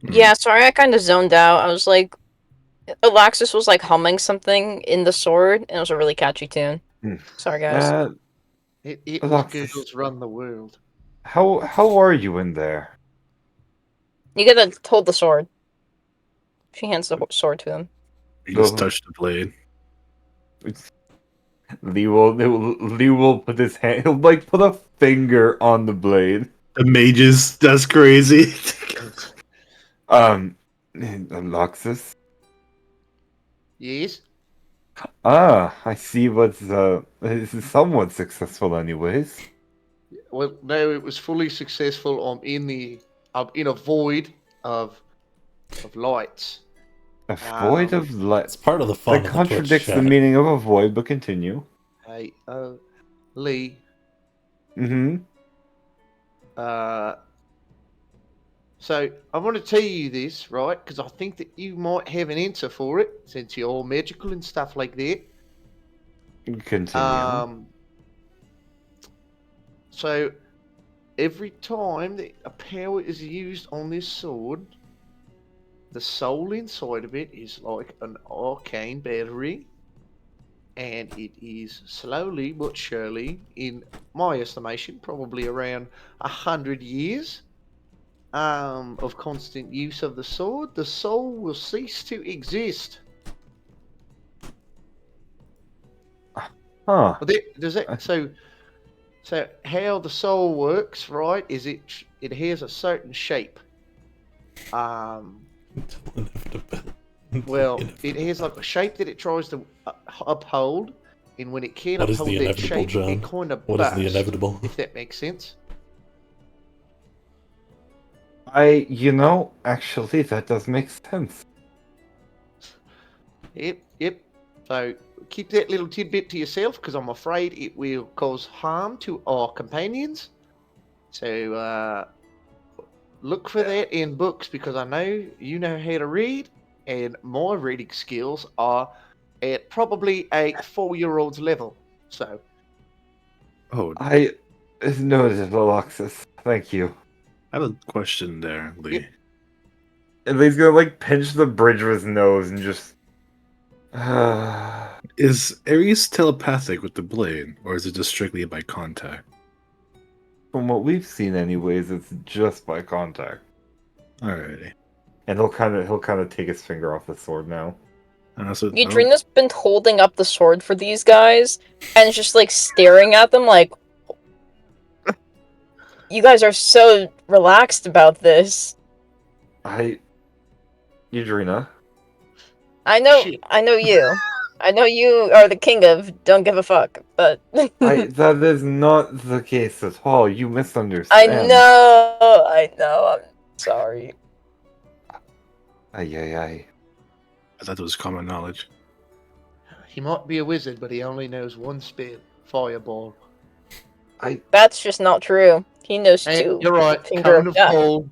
Yeah, sorry, I kind of zoned out. I was like, Alexis was like humming something in the sword, and it was a really catchy tune. Hmm. Sorry, guys. It was Alexis. Girls Run the World. How are you in there? You gotta hold the sword. She hands the sword to him. You just Oh. touched the blade. Lee will put his hand. He'll like put a finger on the blade. The mages, that's crazy. Alexis. Yes. Ah, I see. This is somewhat successful, anyways. Well, no, it was fully successful. I'm in a void of lights. A void of light. It's part of the fun That of the Twitch contradicts the chat. meaning of a void, but continue. Hey, Lee. Mm-hmm. So I want to tell you this, right? Because I think that you might have an answer for it, since you're all magical and stuff like that. Continue. So every time that a power is used on this sword, the soul inside of it is like an arcane battery, and it is slowly but surely, in my estimation, probably around 100 years of constant use of the sword, the soul will cease to exist. Huh. Does that so how the soul works, right? Is it has a certain shape. Until inevitability. Well, it has like a shape that it tries to uphold, and when it can't What is the uphold that inevitable, shape, John? it kind of What is the bursts, inevitable? if that makes sense. Actually, that does make sense. Yep. So keep that little tidbit to yourself, because I'm afraid it will cause harm to our companions. So look for that in books, because I know you know how to read, and my reading skills are at probably a 4-year-old's level. So Oh, I noted, Alexis. Thank you. I have a question there, Lee. Yep. And he's gonna like pinch the bridge of his nose and just. Is Ares telepathic with the blade, or is it just strictly by contact? From what we've seen, anyways, it's just by contact. Alrighty. And he'll kind of take his finger off the sword now. Eudrina's been holding up the sword for these guys, and just like staring at them like, you guys are so relaxed about this. Eudrina. I know Shit. you. I know you are the king of don't give a fuck, but That is not the case at all. You I misunderstand. know, I'm sorry. Ay. I thought it was common knowledge. He might be a wizard, but he only knows one spell: fireball. That's just not true. He knows Hey, two. you're right. Finger Cone of of death. cold.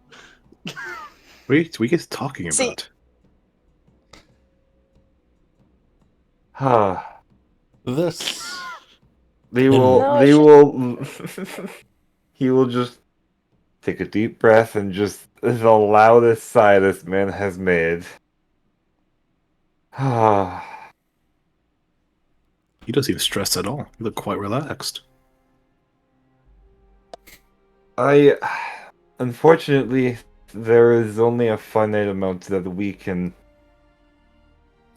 Wait, we get talking See- about. This. They And- will. No, They it's will. He will just take a deep breath and just the loudest sigh this man has made. You don't seem stressed at all. You look quite relaxed. Unfortunately, there is only a finite amount that we can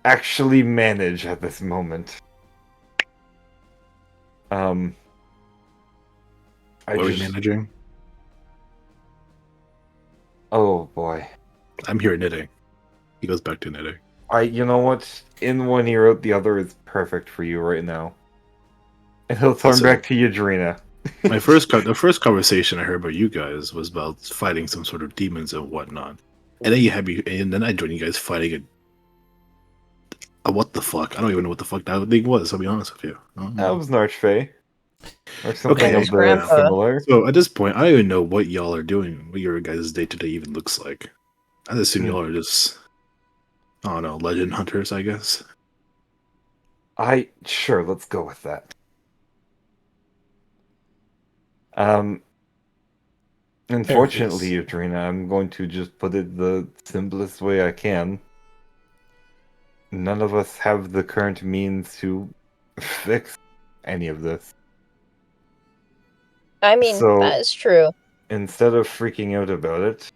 actually manage at this moment. What are we managing? Oh boy. I'm here knitting. He goes back to knitting. You know what? In one ear, out the other is perfect for you right now. And he'll turn Listen. back to Eudrina. The first conversation I heard about you guys was about fighting some sort of demons and whatnot. And then and then I joined you guys fighting a what the fuck? I don't even know what the fuck that thing was, I'll be honest with you. That was an archfey. Or something Okay. of the Grandpa. similar. So at this point, I don't even know what y'all are doing, what your guys' day to day even looks like. I assume y'all are just, I don't know, legend hunters, I guess. Sure, let's go with that. Unfortunately, Eudrina, I'm going to just put it the simplest way I can. None of us have the current means to fix any of this. I mean, So- that is true. Instead of freaking out about it,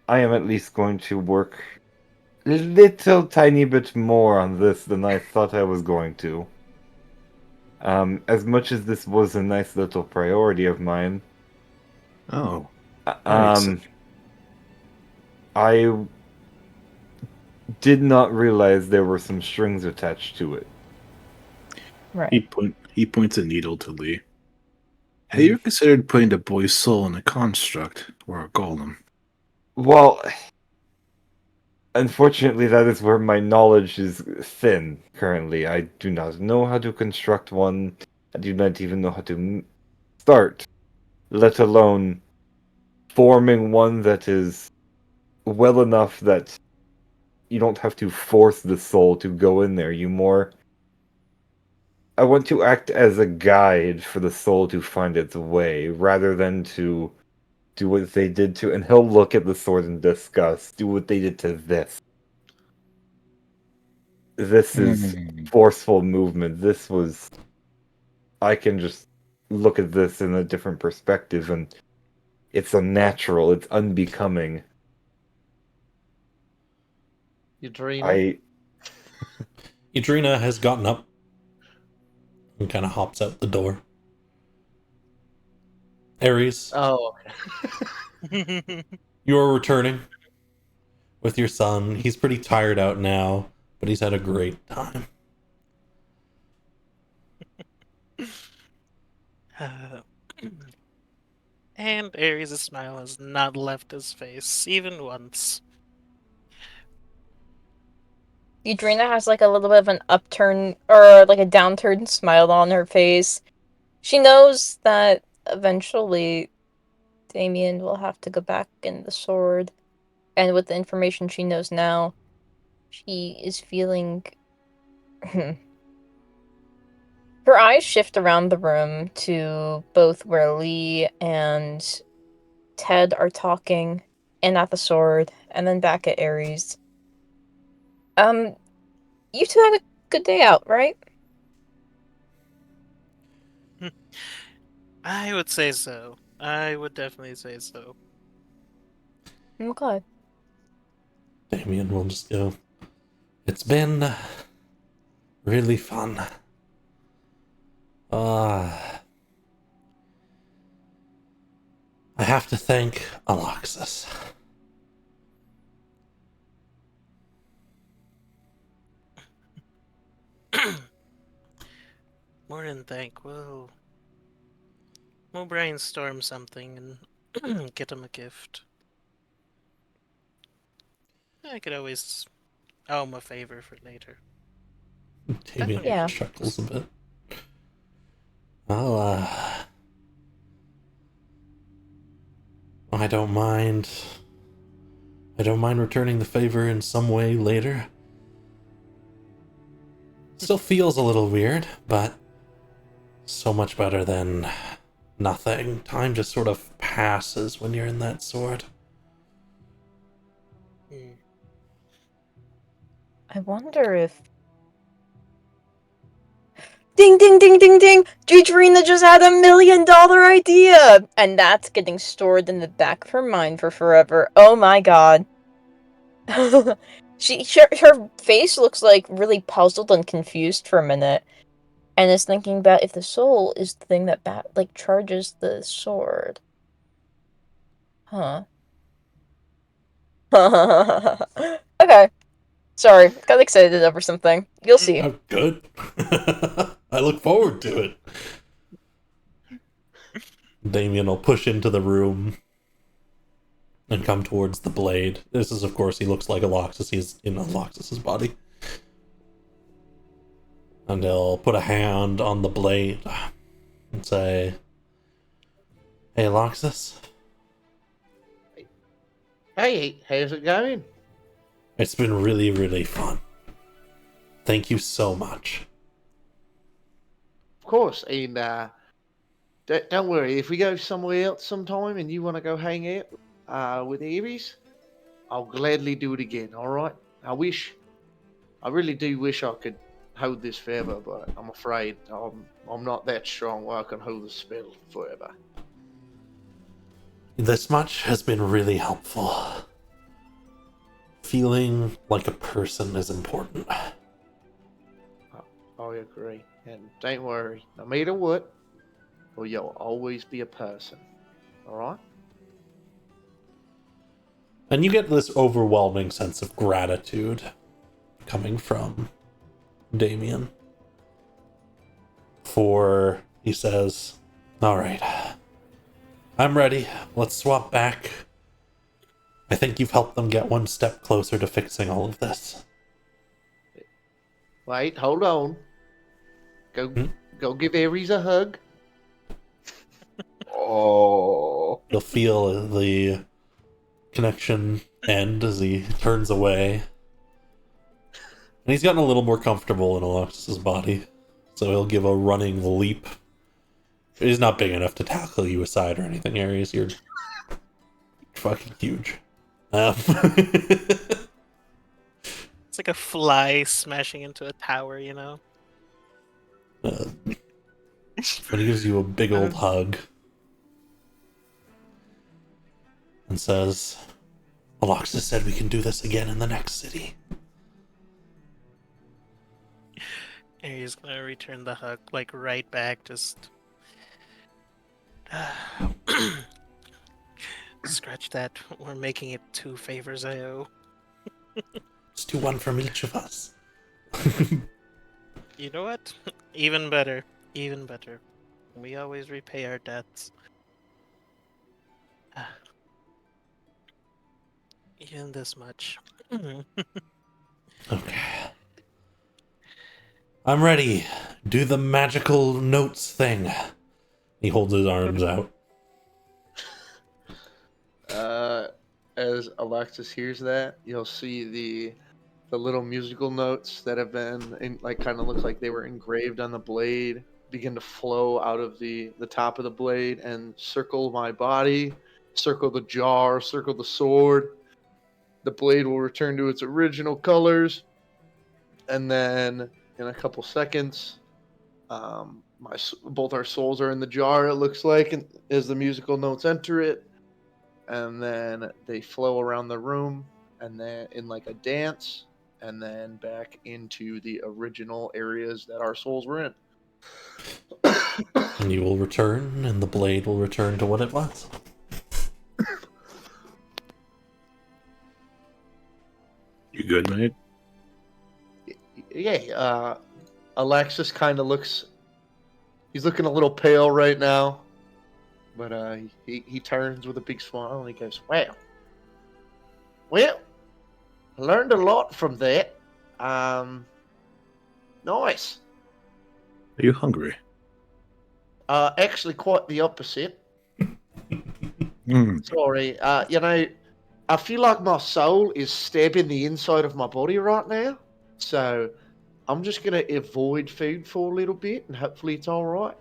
I am at least going to work a little tiny bit more on this than I thought I was going to. As much as this was a nice little priority of mine, Oh. Nice. I did not realize there were some strings attached to it. Right. He points a needle to Lee. Have you ever considered putting the boy's soul in a construct or a golem? Well, unfortunately, that is where my knowledge is thin currently. I do not know how to construct one. I do not even know how to start, let alone forming one that is well enough that you don't have to force the soul to go in there. I want to act as a guide for the soul to find its way, rather than to do what they did to, and he'll look at the sword in disgust, do what they did to this. This is forceful movement. I can just look at this in a different perspective, and it's unnatural, it's unbecoming. Eudrina? Eudrina has gotten up and kind of hops out the door. Ares, Oh. you are returning. with your son. He's pretty tired out now, but he's had a great time. Uh, and Ares' smile has not left his face even once. Eudrina has like a little bit of an upturn or like a downturned smile on her face. She knows that eventually Damien will have to go back in the sword, and with the information she knows now, she is feeling. Her eyes shift around the room to both where Lee and Ted are talking, and at the sword, and then back at Ares. You two had a good day out, right? I would say so. I would definitely say so. Okay. Damien will just go, "It's been really fun. I have to thank Aloxus. More than thank. We'll brainstorm something and get him a gift. I could always owe him a favor for later. Damien Yeah. chuckles a bit. Well, I don't mind. I don't mind returning the favor in some way later. Still feels a little weird, but so much better than nothing. Time just sort of passes when you're in that sword. I wonder if. Ding ding ding ding ding! Treacherina just had $1 million idea! And that's getting stored in the back of her mind for forever. Oh my god. Her face looks like really puzzled and confused for a minute. And is thinking about if the soul is the thing that charges the sword. Huh. Okay. Sorry, got excited over something. You'll see. Oh, good. I look forward to it. Damien will push into the room and come towards the blade. This is, of course, he looks like Aloxus. He's in Aloxus's body. And he'll put a hand on the blade and say, "Hey, Aloxus, Hey, how's it going? it's been really, really fun. Thank you so much." Of course, and don't worry. If we go somewhere else sometime and you want to go hang out with Aries, I'll gladly do it again. All right. I really do wish I could hold this forever, but I'm afraid I'm not that strong where I can hold the spell forever. This much has been really helpful. Feeling like a person is important. I agree. And don't worry, no matter what, well, you'll always be a person. All right. And you get this overwhelming sense of gratitude coming from Damien. For, he says, "Alright, I'm ready. Let's swap back. I think you've helped them get one step closer to fixing all of this." Wait, hold on. Go give Aries a hug. Oh. You'll feel the connection end as he turns away. And he's gotten a little more comfortable in Aloxus's body, so he'll give a running leap. He's not big enough to tackle you aside or anything, Aries. You're fucking huge. It's like a fly smashing into a tower, you know? But he gives you a big old hug and says, "Aloxus said we can do this again in the next city." And he's gonna return the hug, like, right back, just... Scratch that. We're making it 2 favors I owe. Just do one from each of us. You know what? Even better. Even better. We always repay our debts. Even this much. Okay. I'm ready. Do the magical notes thing. He holds his arms out. As Alexis hears that, you'll see the little musical notes that have been kind of looks like they were engraved on the blade begin to flow out of the top of the blade and circle my body, circle the jar, circle the sword. The blade will return to its original colors, and then in a couple seconds, both our souls are in the jar. It looks like, and as the musical notes enter it, and then they flow around the room, and then in like a dance, and then back into the original areas that our souls were in. And you will return, and the blade will return to what it was. You good, mate? Yeah, Alexis kind of looks. He's looking a little pale right now, but he turns with a big smile and he goes, "Well, I learned a lot from that. Nice. Are you hungry? Actually, quite the opposite. Mm. Sorry. I feel like my soul is stabbing the inside of my body right now, so I'm just gonna avoid food for a little bit, and hopefully it's all right."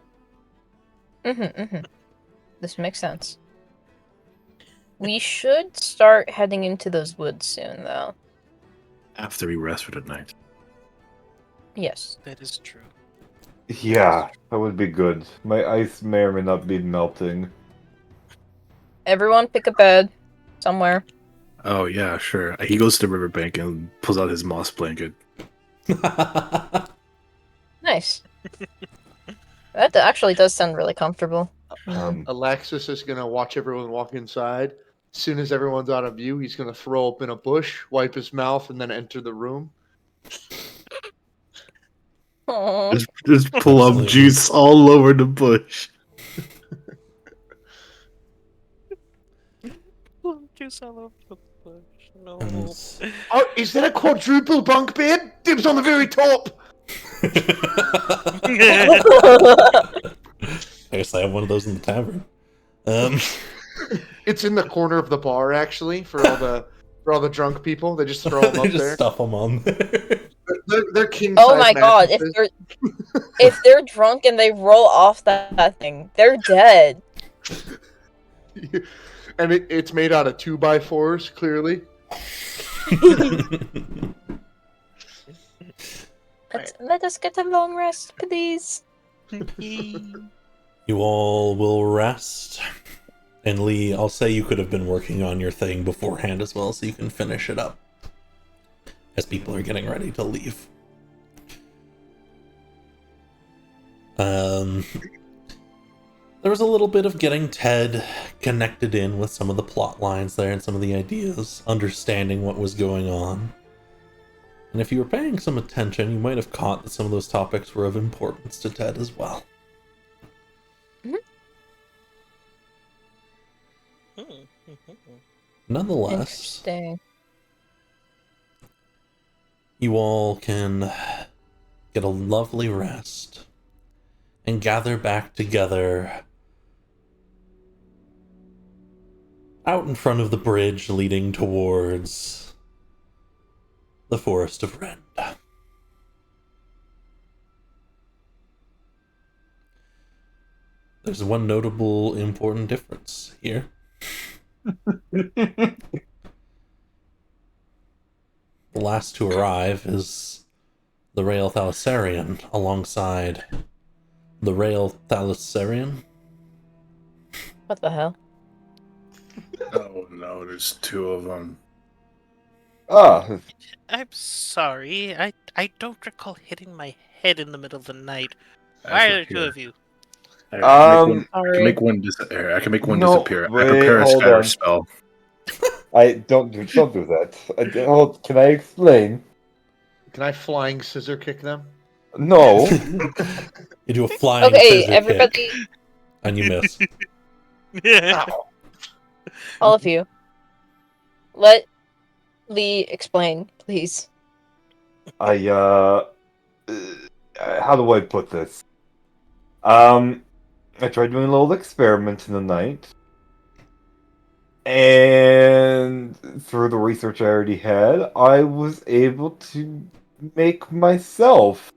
This makes sense. We should start heading into those woods soon, though. After we rest for the night. Yes. That is true. Yeah, that would be good. My ice may or may not be melting. Everyone pick a bed somewhere. Oh yeah, sure. He goes to the riverbank and pulls out his moss blanket. Nice. That actually does sound really comfortable. Alexis is gonna watch everyone walk inside. As soon as everyone's out of view, he's gonna throw open a bush, wipe his mouth, and then enter the room. Aww. Just pull up Absolutely. juice all over the bush. Juice all over the bush. No. Oh, is that a quadruple bunk bed? Dibs on the very top. I guess I have one of those in the tavern. It's in the corner of the bar, actually, for all the drunk people. They just throw them they up just there. stuff them on there. They're king. Oh my god! If they're drunk and they roll off that thing, they're dead. And it's made out of 2x4s, clearly. Let us get a long rest, please. You all will rest. And Lee, I'll say you could have been working on your thing beforehand as well, so you can finish it up as people are getting ready to leave. There was a little bit of getting Ted connected in with some of the plot lines there and some of the ideas, understanding what was going on. And if you were paying some attention, you might have caught that some of those topics were of importance to Ted as well. Nonetheless, Interesting. you all can get a lovely rest and gather back together out in front of the bridge leading towards the Forest of Rend. There's one notable important difference here. The last to arrive is the Rail Thalassarian alongside the Rail Thalassarian. What the hell? Oh no, there's two of them. Ah, I'm sorry. I don't recall hitting my head in the middle of the night. Why are there two of you? I can make one Sorry. disappear. I can make one No, disappear. I wait, prepare a hold scatter on. spell. I don't do that. Can I explain? Can I flying scissor kick them? No. You do a flying Okay, scissor everybody, kick, and you miss. Ow. all of you, let Lee explain, please. How do I put this? I tried doing a little experiment in the night, and through the research I already had, I was able to make myself.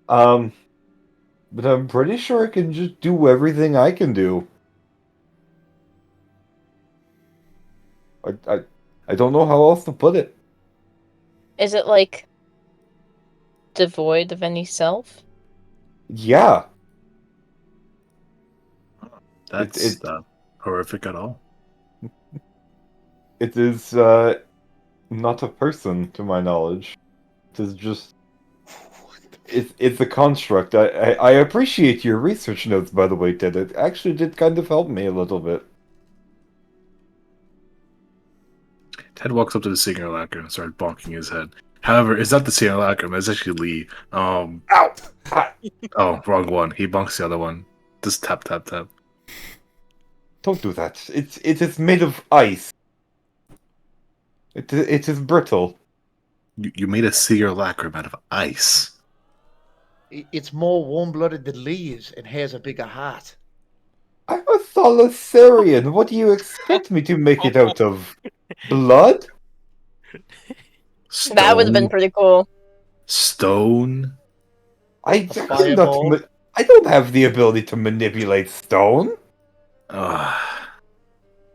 But I'm pretty sure I can just do everything I can do. I don't know how else to put it. Is it like devoid of any self? Yeah, That's not horrific at all. it is not a person to my knowledge. It is just it's a construct. I appreciate your research notes, by the way, Ted. It actually did kind of help me a little bit. Ted walks up to the singer lacquer and starts bonking his head. However, it's not the singer lacquer, it's actually Lee. Ow! Oh, wrong one. He bonks the other one. Just tap, tap, tap. Don't do that. It is made of ice. It is brittle. You made a singer lacquer out of ice. It's more warm-blooded than Lee is and has a bigger heart. I'm a Thalassarian. What do you expect me to make it out of? Blood? Stone. That would have been pretty cool. Stone. I fireball? I don't have the ability to manipulate stone.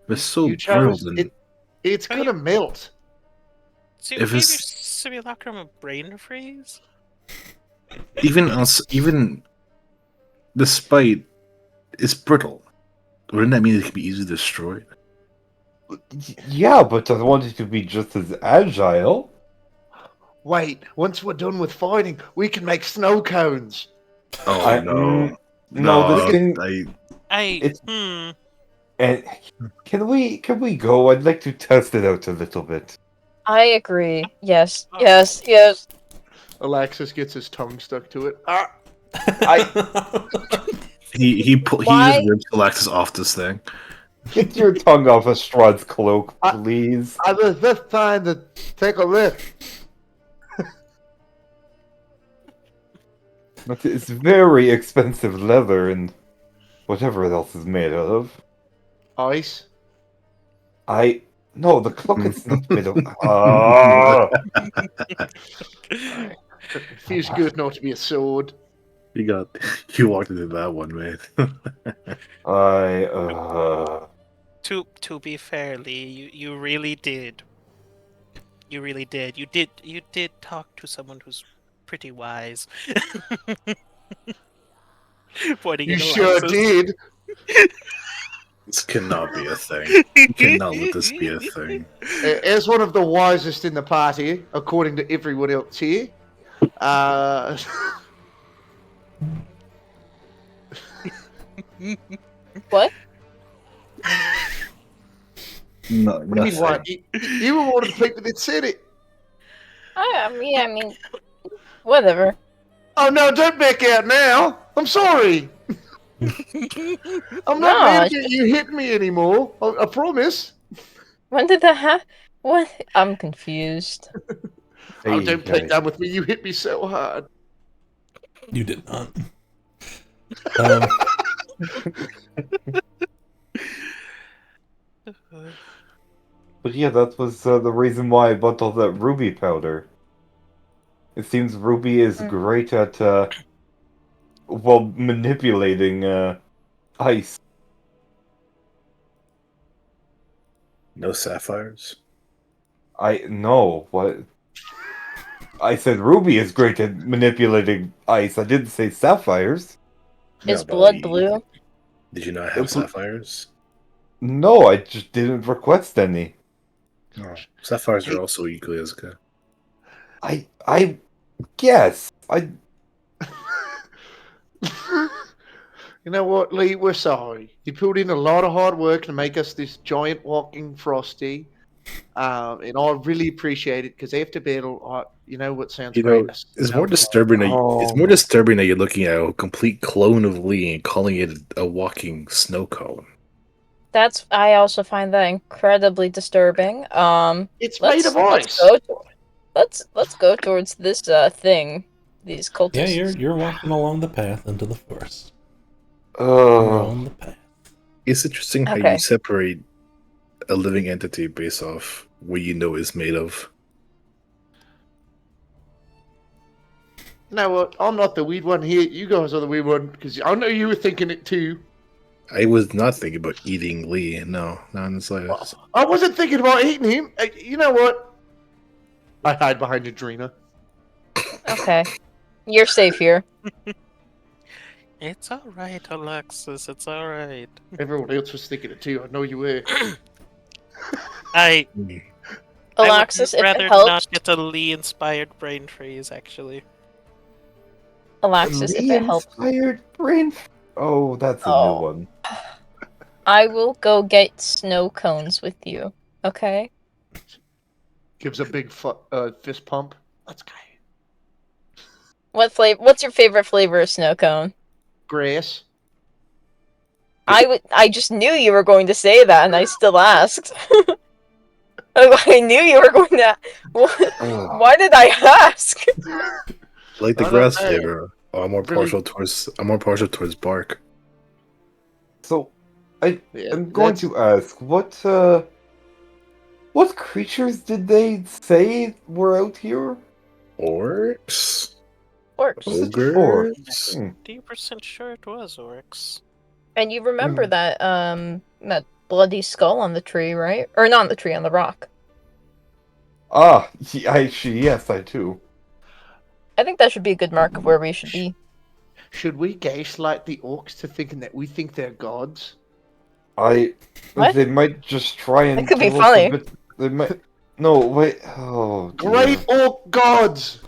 It's so You chose brittle. it. It's Are gonna melt. So If you gave your it's- simulacrum a brain freeze? Even despite it's brittle, wouldn't that mean it can be easily destroyed? Yeah, but I want it to be just as agile. Wait, once we're done with fighting, we can make snow cones. Oh no! No, this thing. It's- And can we go? I'd like to test it out a little bit. I agree. Yes, yes, yes. Alexis gets his tongue stuck to it. Ah! He Why? just rips Alexis off this thing. Get your tongue off of Strahd's cloak, I- please. I was just trying to take a lift. But it's very expensive leather and whatever else is made out of. Ice. No, the cloak is not made of. Ah! It feels good not to be a sword. You walked into that one, man. To be fair, Lee, you really did. You really did. You did talk to someone who's pretty wise. Pointing You at sure Alexis. did. This cannot be a thing. You cannot let this be a thing. As one of the wisest in the party, according to everyone else here, What? No, what do you mean, what? You were one of the people that said it. I mean, whatever. Oh no, don't back out now. I'm sorry. I'm not No, mad it's that you hit me anymore. I promise. When did that happen? What? I'm confused. Oh, don't play down with me. You hit me so hard. You did not. But yeah, that was the reason why I bought all that ruby powder. It seems ruby is great at, manipulating ice. No sapphires. No, what? I said ruby is great at manipulating ice. I didn't say sapphires. Is No, blood blue? Did you not have sapphires? No, I just didn't request any. No. Sapphires are also equally as good. I guess. You know what, Lee? We're sorry. You put in a lot of hard work to make us this giant walking frosty. And I really appreciate it because after battle, you know what sounds You great? know, it's more Oh, disturbing that you're looking at a complete clone of Lee and calling it a walking snow cone. I also find that incredibly disturbing. It's made of let's ice. go let's go towards this thing. These cultists. Yeah, you're walking along the path into the forest. You're on the path. It's interesting how Okay. you separate a living entity based off what you know is made of. You know what? I'm not the weird one here. You guys are the weird one because I know you were thinking it too. I was not thinking about eating Lee. No, not in the slightest. I wasn't thinking about eating him. You know what? I hide behind Adrena. Okay. You're safe here. It's alright, Alexis. It's alright. Everyone else was thinking it too. I know you were. I Alexis, would if rather it helps, not get a Lee-inspired brain freeze, actually. Alexis, if it helps, inspired brain. Oh, that's a new Oh. one. I will go get snow cones with you. Okay? Gives a big fist pump. Let's go. What's your favorite flavor of snow cone? Grass. I just knew you were going to say that, and I still asked. I knew you were going to. Why did I ask? I like the I grass don't know. flavor. Oh, I'm more Really- partial towards bark. So, Yeah, I'm going that's- to ask, what creatures did they say were out here? Orcs? Orcs. Was it Ogres? orcs? 50% sure it was orcs. And you remember that bloody skull on the tree, right? Or not on the tree, on the rock. Ah, yes, I do. I think that should be a good mark of where we should be. Should we gaslight the orcs to thinking that we think they're gods? What? They might just try and That could be kill us funny. a bit. They might. No, wait. Oh, dear. Great orc gods!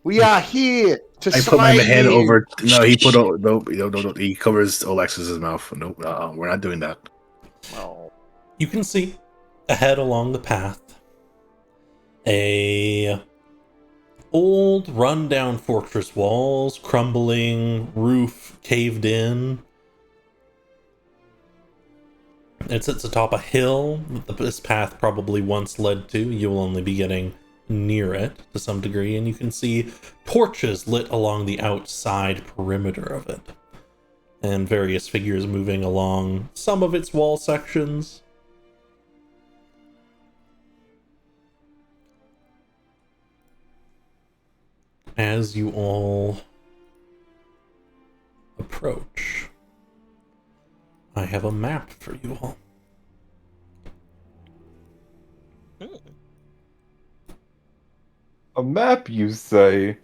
We are here to I put my slay hand you. over. No, he put. No. He covers Alexis's mouth. No, we're not doing that. Oh. You can see ahead along the path a old rundown fortress walls, crumbling roof caved in. It sits atop a hill that this path probably once led to. You will only be getting near it to some degree, and you can see torches lit along the outside perimeter of it, and various figures moving along some of its wall sections. As you all approach, I have a map for you all. A map, you say?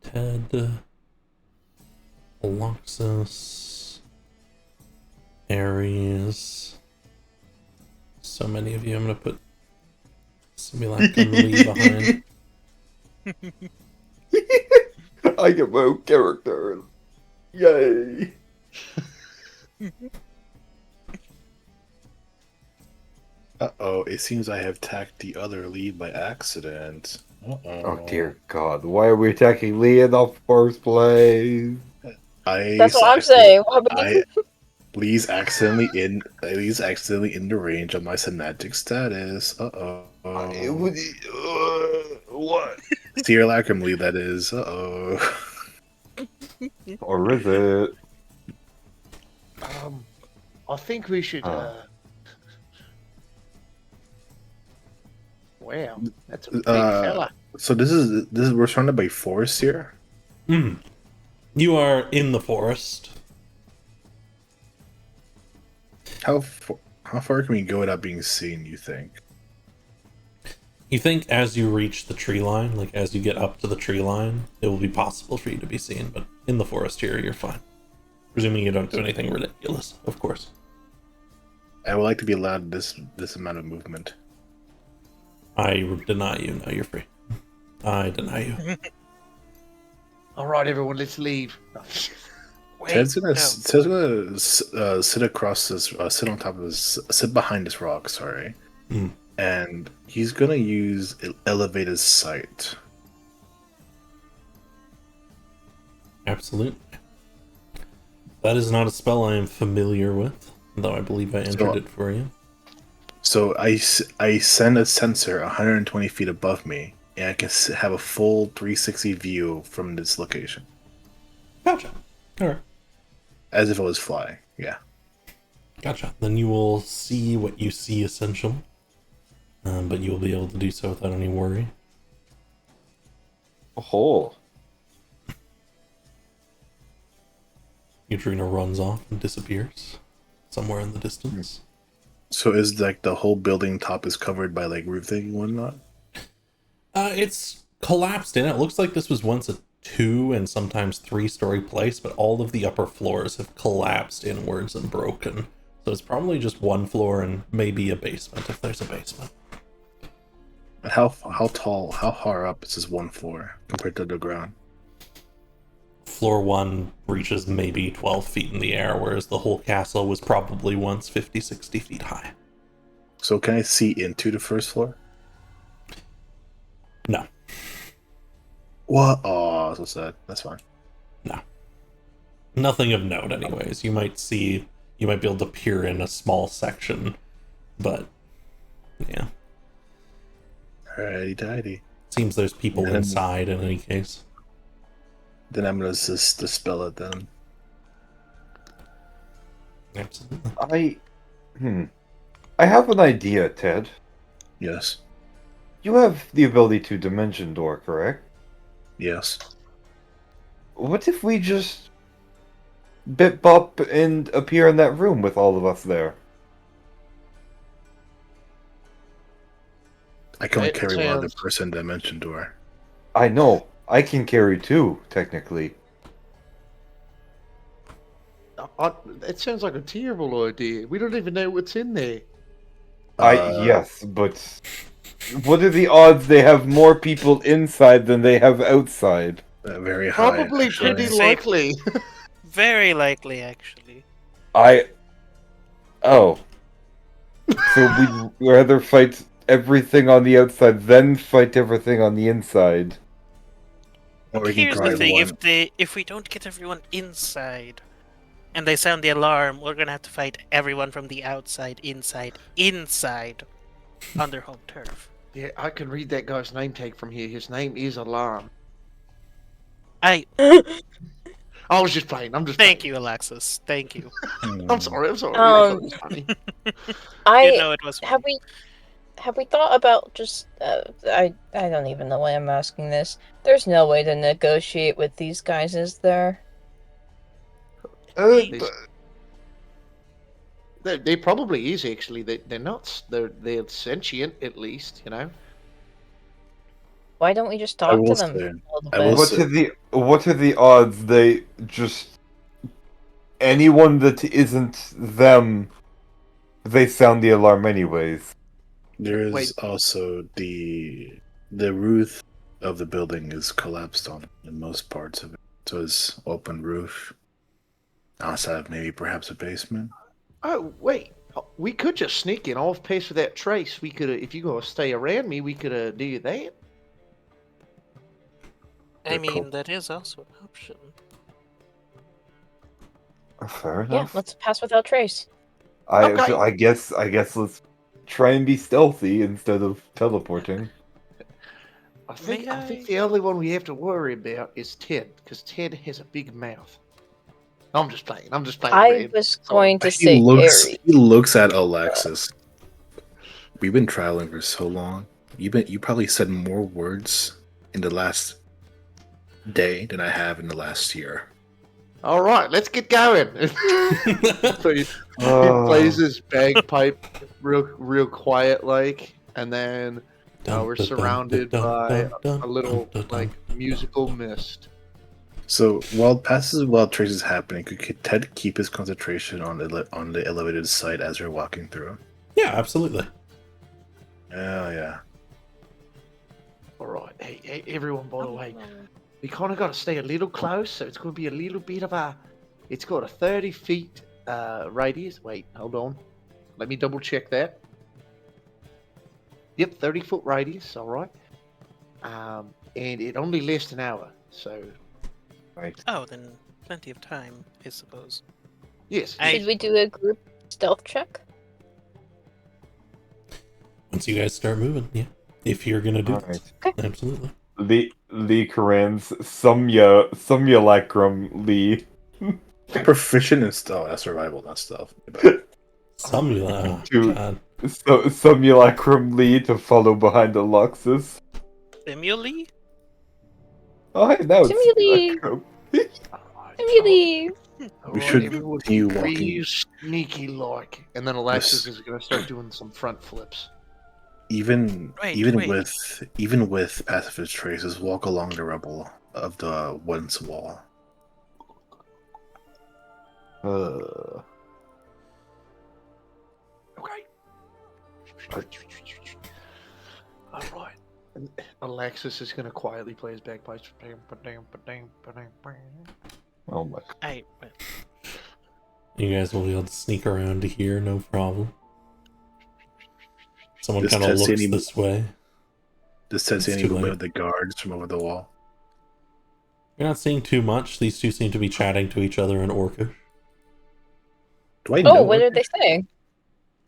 Ted, Alexis, Ares. So many of you. I'm gonna put Simulac and Lee behind. I get my own character. Yay! Uh-oh, it seems I have attacked the other lead by accident. Oh dear God! Why are we attacking Lee in the first place? That's what I'm saying. Lee's accidentally in the range of my semantic status. What? Steer Lacrimley, that is. Or is it? I think we should. Wow, that's a big fella. So this is we're surrounded by forests here. You are in the forest. How far can we go without being seen, you think? You think as you reach the tree line, like as you get up to the tree line, it will be possible for you to be seen, but in the forest here, you're fine. Presuming you don't do anything ridiculous, of course. I would like to be allowed this amount of movement. I deny you. No, you're free. I deny you. All right, everyone, let's leave. Wait, Ted's gonna, no. Ted's gonna sit across this, sit on top of this, sit behind this rock. Sorry, Mm. and he's gonna use elevated sight. Absolutely. That is not a spell I am familiar with, though I believe I entered it for you. So I send a sensor 120 feet above me, and I can have a full 360 view from this location, Gotcha. Alright. as if I was flying. Yeah. Gotcha. Then you will see what you see, essentially. But you will be able to do so without any worry. Oh. Neutrino runs off and disappears somewhere in the distance. So is like the whole building top is covered by like roofing and whatnot? It's collapsed in. It looks like this was once a 2 and sometimes 3-story place, but all of the upper floors have collapsed inwards and broken. So it's probably just one floor and maybe a basement, if there's a basement. And how tall, how far up is this one floor compared to the ground? Floor 1 reaches maybe 12 feet in the air, whereas the whole castle was probably once 50, 60 feet high. So can I see into the first floor? No. What? Oh, so sad. That's fine. No. Nothing of note, anyways. You might be able to peer in a small section, but yeah. Alrighty tidy. Seems there's people Then- inside in any case. Then I'm gonna just dispel it then. Absolutely. I have an idea, Ted. Yes. You have the ability to dimension door, correct? Yes. What if we just bip bop and appear in that room with all of us there? I can only It carry one other sounds- person dimension door. I know. I can carry two, technically. It sounds like a terrible idea. We don't even know what's in there. Yes, but what are the odds they have more people inside than they have outside? Very high. Probably actually. pretty Safe. likely. Very likely, actually. Oh. So we'd rather fight everything on the outside than fight everything on the inside. Or we can Here's try the thing: one. if we don't get everyone inside, and they sound the alarm, we're gonna have to fight everyone from the outside, inside, on their home turf. Yeah, I can read that guy's name tag from here. His name is Alarm. I I was just playing. I'm just thank playing. you, Alexis. Thank you. I'm sorry. I thought it was funny. You know it was. Have we thought about just I don't even know why I'm asking this. There's no way to negotiate with these guys, is there? They probably is actually. They're not. They're sentient at least. You know. Why don't we just I talk to will them say- a little I will bit? What are the odds they just anyone that isn't them they sound the alarm anyways? There is Wait. also the roof of the building is collapsed on in most parts of it. So it's open roof. Outside of maybe perhaps a basement. Oh wait, we could just sneak in off pace with that trace. We could, if you gonna stay around me, we could do that. I They're cool. mean, that is also an option. Fair Yeah, enough. let's pass without trace. Okay. I guess let's try and be stealthy instead of teleporting. I think May I- the only one we have to worry about is Ted, because Ted has a big mouth. I'm just playing. I man. was going to He say Aries. looks at Alexis. We've been traveling for so long. You probably said more words in the last day than I have in the last year. All right, let's get going. So he plays his bagpipe real quiet like, and then we're surrounded by a little like musical mist. So while Trace is happening, could Ted keep his concentration on the elevated site as we're walking through? Yeah, absolutely. Oh yeah. All right, hey everyone. By the way, we kind of got to stay a little close, so it's going to be a little bit of a. It's got a 30 feet radius. Wait, hold on. Let me double check that. Yep, 30-foot radius. All right. And it only lasts an hour, so Right. Oh, then plenty of time, I suppose. yes. I- Should we do a group stealth check? Once you guys start moving, yeah. If you're gonna do Alright. it. Absolutely. Lee Coran's Simulacrum Lee. Proficient in stealth. That's survival, not stealth. Simula. Two. God. So Simulacrum Lee to follow behind Alexis. Stimuli? Oh, hey, now it's Simuli! Simulacrum. Emily! We should everyone continue be walking. real sneaky like. And then Alexis is going to start doing some front flips. Even Wait. with pacifist traces, walk along the rubble of the once wall. Okay. All right. And Alexis is going to quietly play his bagpipes. Oh my. You guys will be able to sneak around to here, no problem. Someone This kind of test looks any- this way. This says It's any too movement late. of the guards from over the wall. You're not seeing too much. These two seem to be chatting to each other in Orcish. Do I know? Oh, what are they Orcish? saying?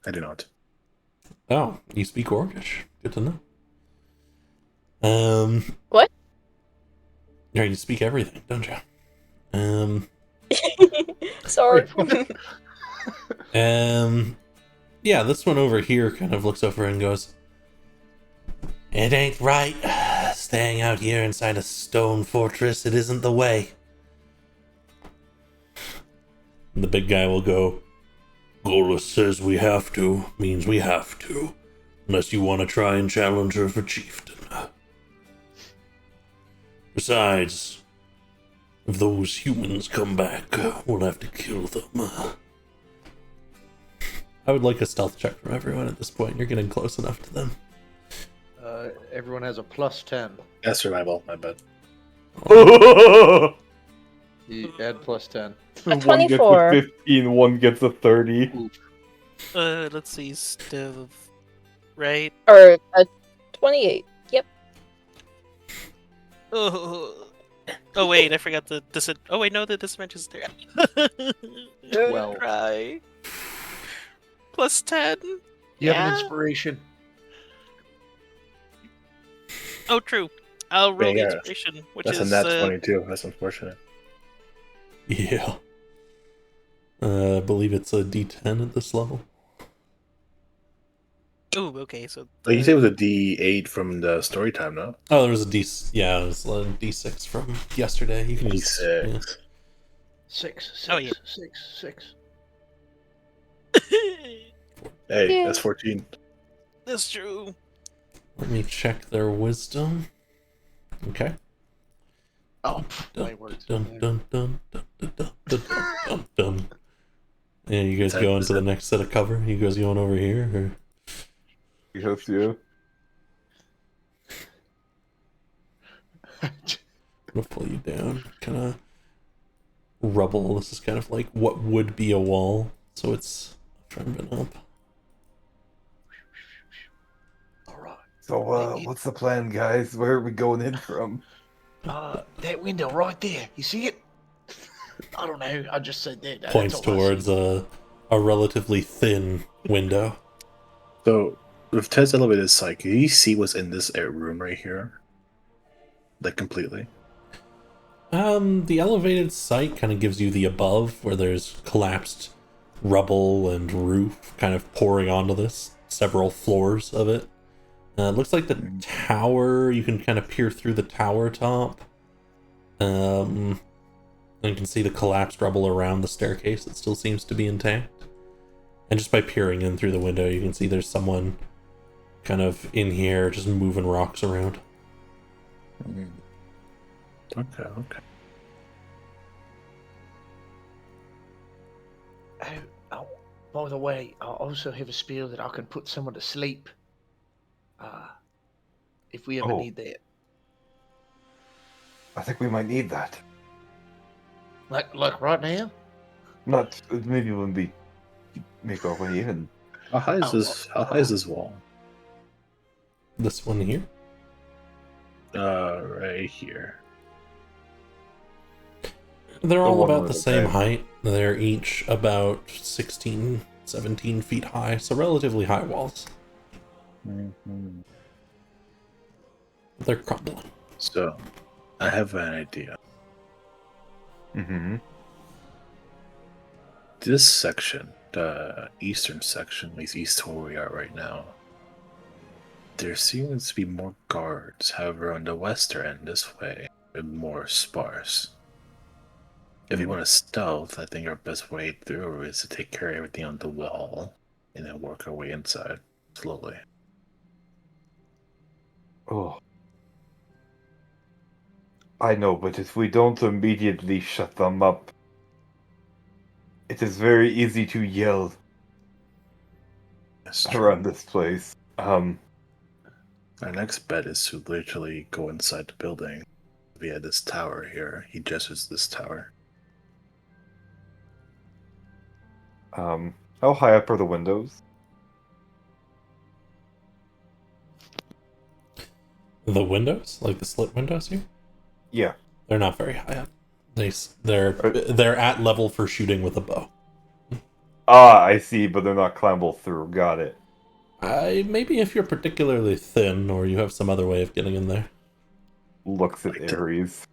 I do not. Oh, you speak Orcish. Good to know. What? Yeah, you speak everything, don't you? Sorry. Yeah, this one over here kind of looks over and goes, "It ain't right. Staying out here inside a stone fortress, it isn't the way." And the big guy will go, "Gola says we have to, means we have to. Unless you want to try and challenge her for chieftain. Besides, if those humans come back, we'll have to kill them." I would like a stealth check from everyone at this point. You're getting close enough to them. Everyone has a plus 10. That's survival, I bet. You add plus 10. One 24. gets a 15, one gets a 30. Let's see, stealth. Right? Or 28. Yep. Oh, wait, I forgot the oh wait, no, the disadvantage is there. 12. Try. Plus 10. You have an Yeah. inspiration. Oh, true. I'll roll the Yeah, inspiration, which That's is a nat 22. That's unfortunate. Yeah. I believe it's a D10 at this level. oh, okay. So Oh, you said it was a D8 from the story time, no? Oh, there was a yeah, it was a D6 from yesterday. You can just D6. yeah. 6. Oh, yeah. 6. Hey, Yeah. that's 14. That's true. Let me check their wisdom. Okay. Oh, Dun, my words. dun, dun, dun, dun, dun, dun, dun, dun, dun. Yeah, you guys going to the next set of cover? You guys going over here? Or? Yes, yeah. I'm gonna pull you down. Kind of rubble. This is kind of like what would be a wall. So it's trimmed up. All right. So, what's the plan, guys? Where are we going in from? That window right there. You see it? I don't know. I just said that. That's Points all I towards see. a relatively thin window. So, with Ted's elevated sight, can you see what's in this room right here? Like, completely? The elevated sight kind of gives you the above, where there's collapsed rubble and roof kind of pouring onto this, several floors of it. It looks like the tower, you can kind of peer through the tower top. And you can see the collapsed rubble around the staircase that still seems to be intact. And just by peering in through the window, you can see there's someone kind of in here just moving rocks around. Okay. Oh, by the way, I also have a spell that I can put someone to sleep. If we ever Oh. need that. I think we might need that. Like right now? Not maybe when we make our way in. How high is Oh, this? How high is this wall? This one here. Right here. They're The all one about with the the same bed. height. They're each about 16, 17 feet high, so relatively high walls. Mm-hmm. They're crumbling. So, I have an idea. Mm-hmm. This section, the eastern section, at least east to where we are right now, there seems to be more guards. However, on the western end, this way, they're more sparse. If you want to stealth, I think our best way through is to take care of everything on the wall and then work our way inside slowly. Oh. I know, but if we don't immediately shut them up, it is very easy to yell That's true. around this place. Our next bet is to literally go inside the building via this tower here. He gestures this tower. How high up are the windows? The windows, like the slit windows here, Yeah. they're not very high up. They're at level for shooting with a bow. Ah, I see, but they're not climbable through. Got it. Maybe if you're particularly thin, or you have some other way of getting in there. Looks at Like to- Ares.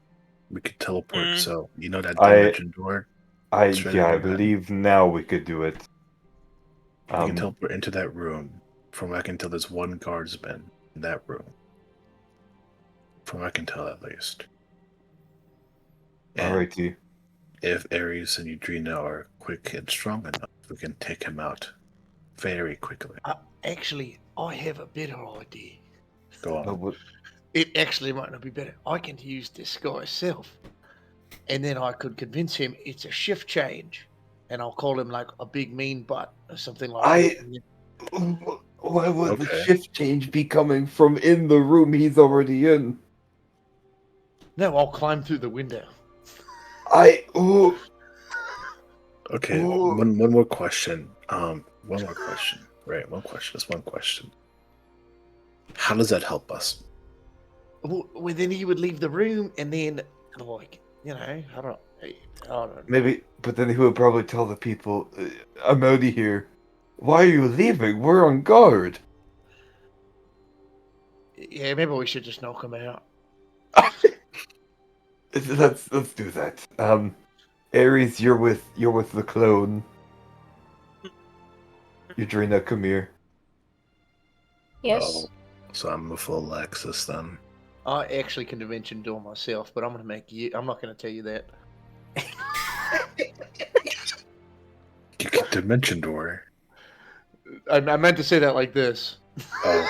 We could teleport, Mm. so you know that I- dimension door? I Let's try to yeah, I do that. believe now we could do it. We can teleport into that room. From what I can tell, there's one guardsman in that room. From what I can tell, at least. And Alrighty. if Ares and Eudrina are quick and strong enough, we can take him out very quickly. Actually, I have a better idea. Go on. Oh, what- It actually might not be better. I can use disguise self, and then I could convince him it's a shift change, and I'll call him like a big mean butt or something like I- that. Why would the Okay. shift change be coming from in the room he's already in? No, I'll climb through the window. Ooh, Okay, Ooh. one more question. One more question. Right, one question. Just one question. How does that help us? Well, then he would leave the room, and then like I don't know. maybe, but then he would probably tell the people, I'm out of here. Why are you leaving? We're on guard. Yeah, maybe we should just knock him out. Let's do that. Ares, you're with the clone. Eudrina, come here. Yes. Oh, so I'm a full Lexus then. I actually can dimension door myself, but I'm gonna make you. I'm not gonna tell you that. You can dimension door. I meant to say that like this. Oh,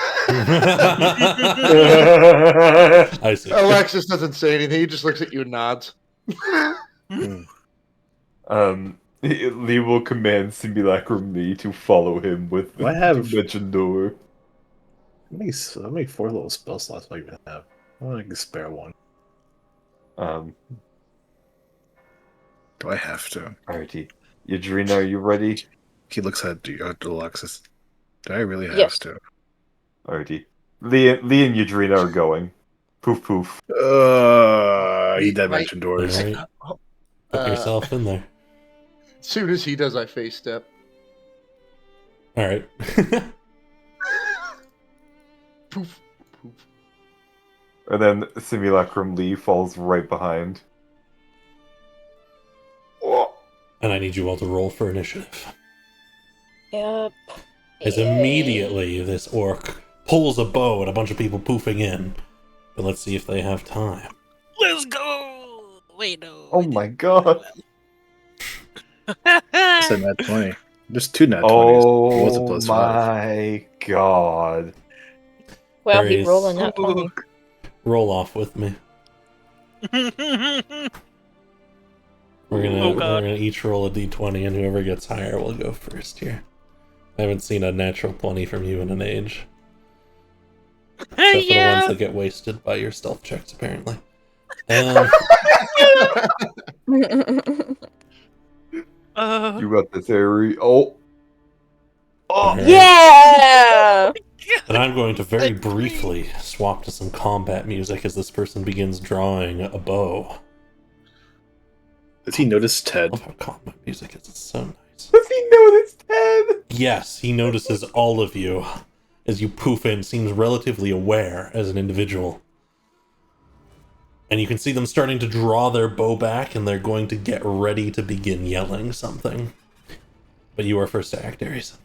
I see. Alexis doesn't say anything. He just looks at you and nods. Lee will command Simulacrum Me to follow him with the I have- dimension door. how many 4 little spell slots do I even have? I want to spare one. Do I have to? Alrighty. Eudrina, are you ready? He looks at Alexis. Do I really have Yes. to? Alrighty. Lee and Eudrina are going. Poof poof. He dimension doors. Alright. Put yourself in there. As soon as he does, I face step. Alright. Poof, poof. And then Simulacrum Lee falls right behind. Oh, And I need you all to roll for initiative. Yep. As immediately this orc pulls a bow and a bunch of people poofing in. But let's see if they have time. Let's go! Wait, no. oh my god. It's a nat 20. There's 2 nat 20s. What was it Oh plus 5? my god. Well, he Aries. rolled a nat 20. Roll off with me. We're gonna each roll a d20, and whoever gets higher will go first here. I haven't seen a natural 20 from you in an age. Except for the ones that get wasted by your stealth checks, apparently. Um, You got this, Harry. Oh. Alright. Yeah! and I'm going to very Agree. briefly swap to some combat music as this person begins drawing a bow. Does he notice I Ted? love how combat music is. It's so nice. Does he notice Ted? Yes, he notices all of you as you poof in, seems relatively aware as an individual. And you can see them starting to draw their bow back, and they're going to get ready to begin yelling something. But you are first to act, Ares.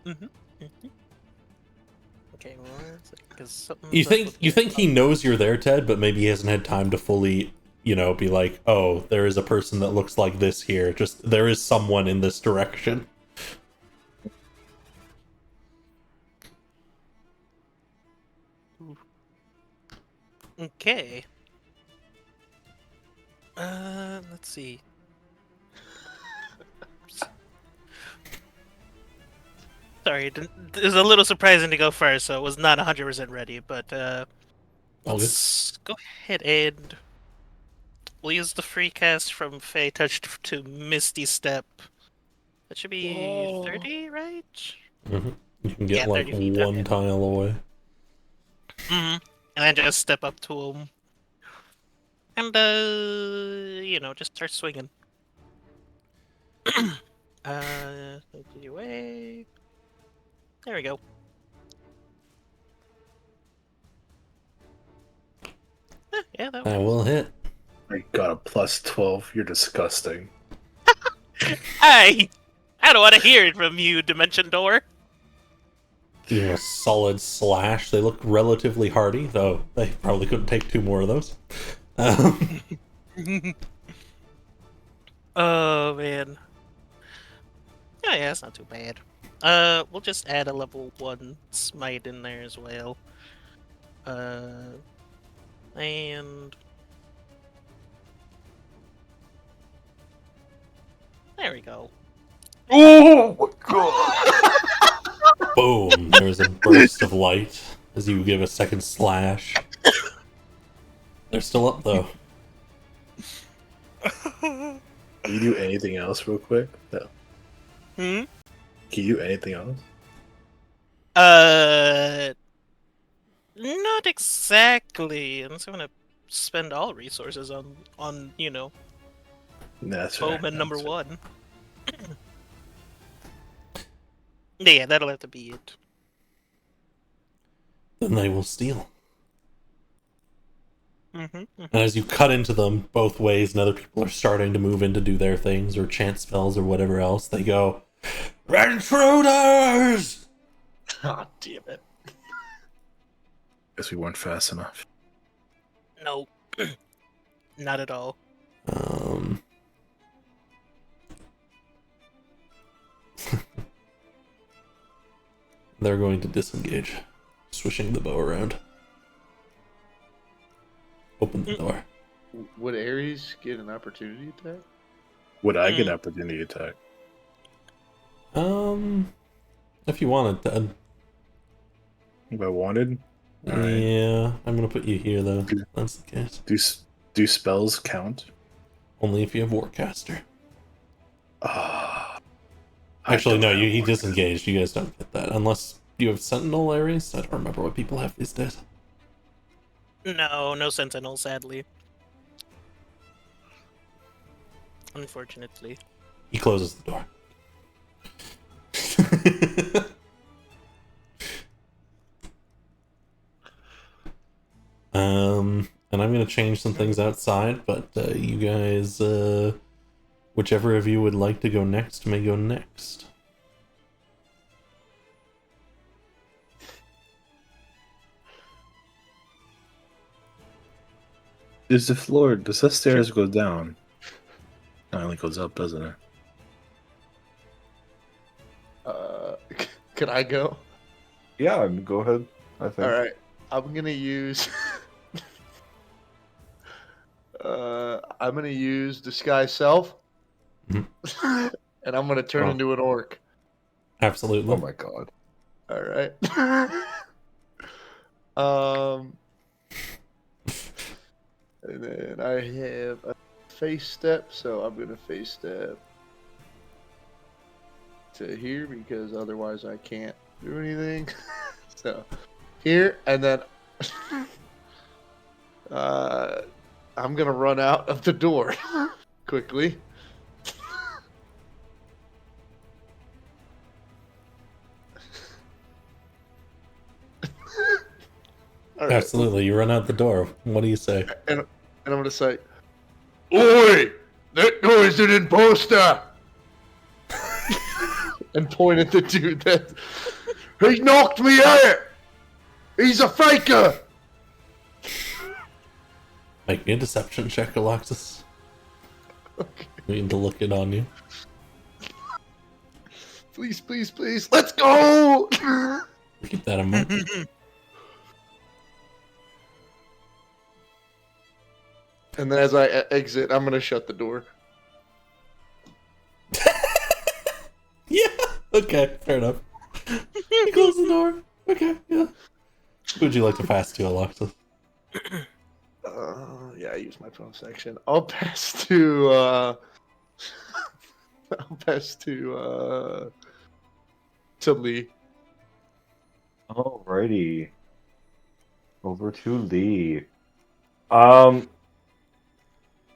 Okay, well, because something. You think he knows you're there, Ted, but maybe he hasn't had time to fully, be like, oh, there is a person that looks like this here. Just, there is someone in this direction. Okay. Let's see. Sorry, it was a little surprising to go first, so it was not 100% ready. But let's go ahead and we'll use the free cast from Fey Touch to Misty Step. That should be 30, right? Mm-hmm. You can get 30 feet, one okay. tile away. And then just step up to him. And, just start swinging. Away. There we go. Yeah, that I works. will hit. I got a plus 12. You're disgusting. I don't want to hear it from you, Dimension Door. Give him a solid slash. They look relatively hardy, though they probably couldn't take two more of those. Oh, man. Oh, yeah, it's not too bad. We'll just add a level 1 smite in there as well. And... there we go. Oh my god! Boom! There's a burst of light as you give a second slash. They're still up, though. Can you do anything else real quick? No. Hmm? Can you do anything else? Not exactly. Unless I'm gonna spend all resources on Nah, that's fair. Bowman number That's fair. 1. Yeah, that'll have to be it. Then they will steal. Mm-hmm. And as you cut into them both ways, and other people are starting to move in to do their things, or chant spells, or whatever else, they go, "Intruders!" Ah, damn it. Guess we weren't fast enough. No, not at all. They're going to disengage, swishing the bow around. Open the door. Would Ares get an opportunity attack? Would I get an opportunity attack? If you wanted, Ted. If I wanted? Alright. Yeah, I'm gonna put you here though. If that's the case. Do spells count? Only if you have Warcaster. Ah. Actually, no, he disengaged. You guys don't get that. Unless you have Sentinel Ares. I don't remember what people have these days. No Sentinel, sadly. Unfortunately. He closes the door. And I'm gonna change some things outside, but you guys, whichever of you would like to go next may go next. Does the stairs go down? No, it only goes up, doesn't it? Can I go? Yeah, go ahead. I think. All right. I'm gonna use. I'm gonna use disguise self, Mhm. and I'm gonna turn into an orc. Absolutely. Oh my god. All right. And then I have a face step, so I'm gonna face step to here because otherwise I can't do anything. So here, and then I'm gonna run out of the door quickly. All right. Absolutely, you run out the door. What do you say? And I'm gonna say, "Oi, that guy's an imposter!" And point at the dude that he knocked me out. He's a faker. Make me a deception check, Alexis. Okay. We need to look it on you. Please, please, please, let's go. Keep that in mind. And then as I exit, I'm gonna shut the door. Yeah. Okay. Fair enough. You close the door. Okay. Yeah. Who would you like to pass to, Alexis? Yeah, I use my bonus action. I'll pass to. I'll pass to Lee. Alrighty. Over to Lee.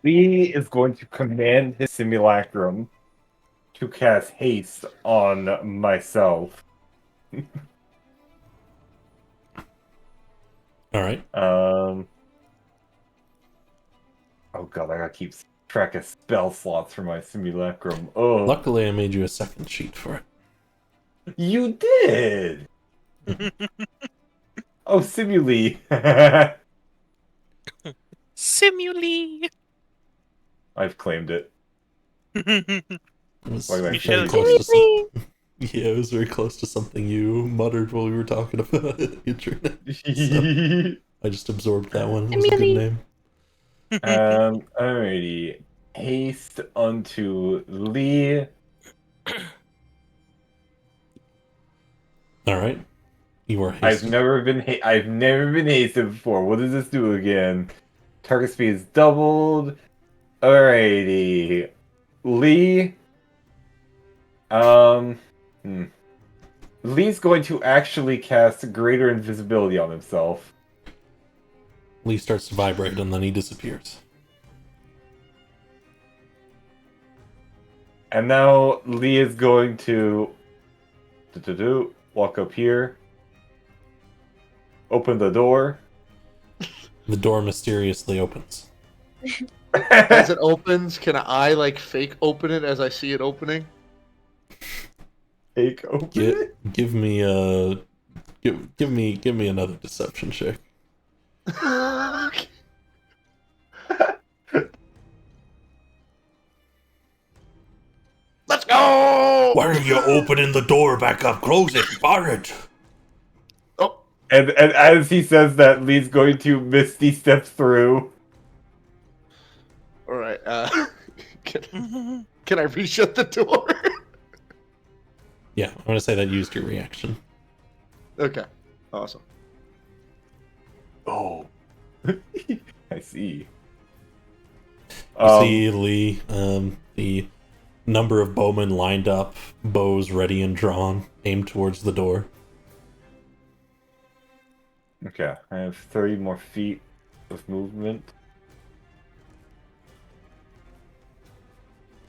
Lee is going to command his simulacrum to cast haste on myself. Alright. Oh god, I gotta keep track of spell slots for my simulacrum. Oh, Luckily, I made you a second sheet for it. you did! Oh, Simuli! Simuli. I've claimed it. It was Why do I very say close to yeah, it was very close to something you muttered while we were talking about it. So, I just absorbed that one. It was a good name. Alrighty. Haste unto Lee. Alright. You are I've hasted. never been hasted before. What does this do again? Target speed is doubled. Alrighty. Lee. Lee's going to actually cast greater invisibility on himself. Lee starts to vibrate and then he disappears. And now Lee is going to walk up here. Open the door. The door mysteriously opens. As it opens, can I like fake open it as I see it opening? Take open it? Give me a give me another deception check. Okay. Let's go! Why are you opening the door back up? Close it, bar it. Oh, And as he says that, Lee's going to misty step through. all right. Can I reshut the door? Yeah, I'm gonna say that used your reaction. Okay, awesome. Oh. I see. You see Lee, the number of bowmen lined up, bows ready and drawn, aimed towards the door. Okay, I have 30 more feet of movement.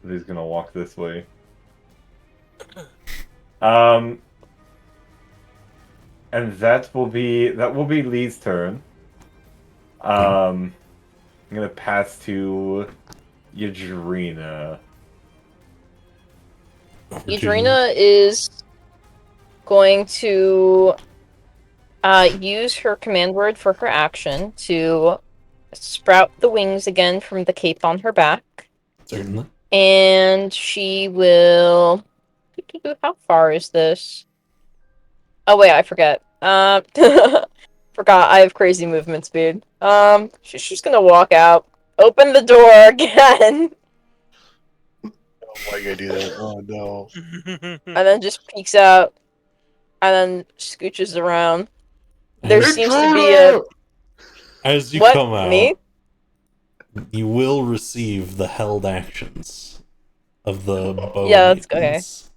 He's gonna walk this way. And that will be Lee's turn. I'm gonna pass to Yadrina. Yadrina is going to use her command word for her action to sprout the wings again from the cape on her back. Certainly. And she will... How far is this? Oh wait, I forget. Forgot I have crazy movement speed. She's just gonna walk out, open the door again, Oh, why you gotta do that? Oh no. and then just peeks out, and then scooches around. There As- seems to be a... As you What? come out, Me? You will receive the held actions of the bow Yeah, that's okay. maintenance.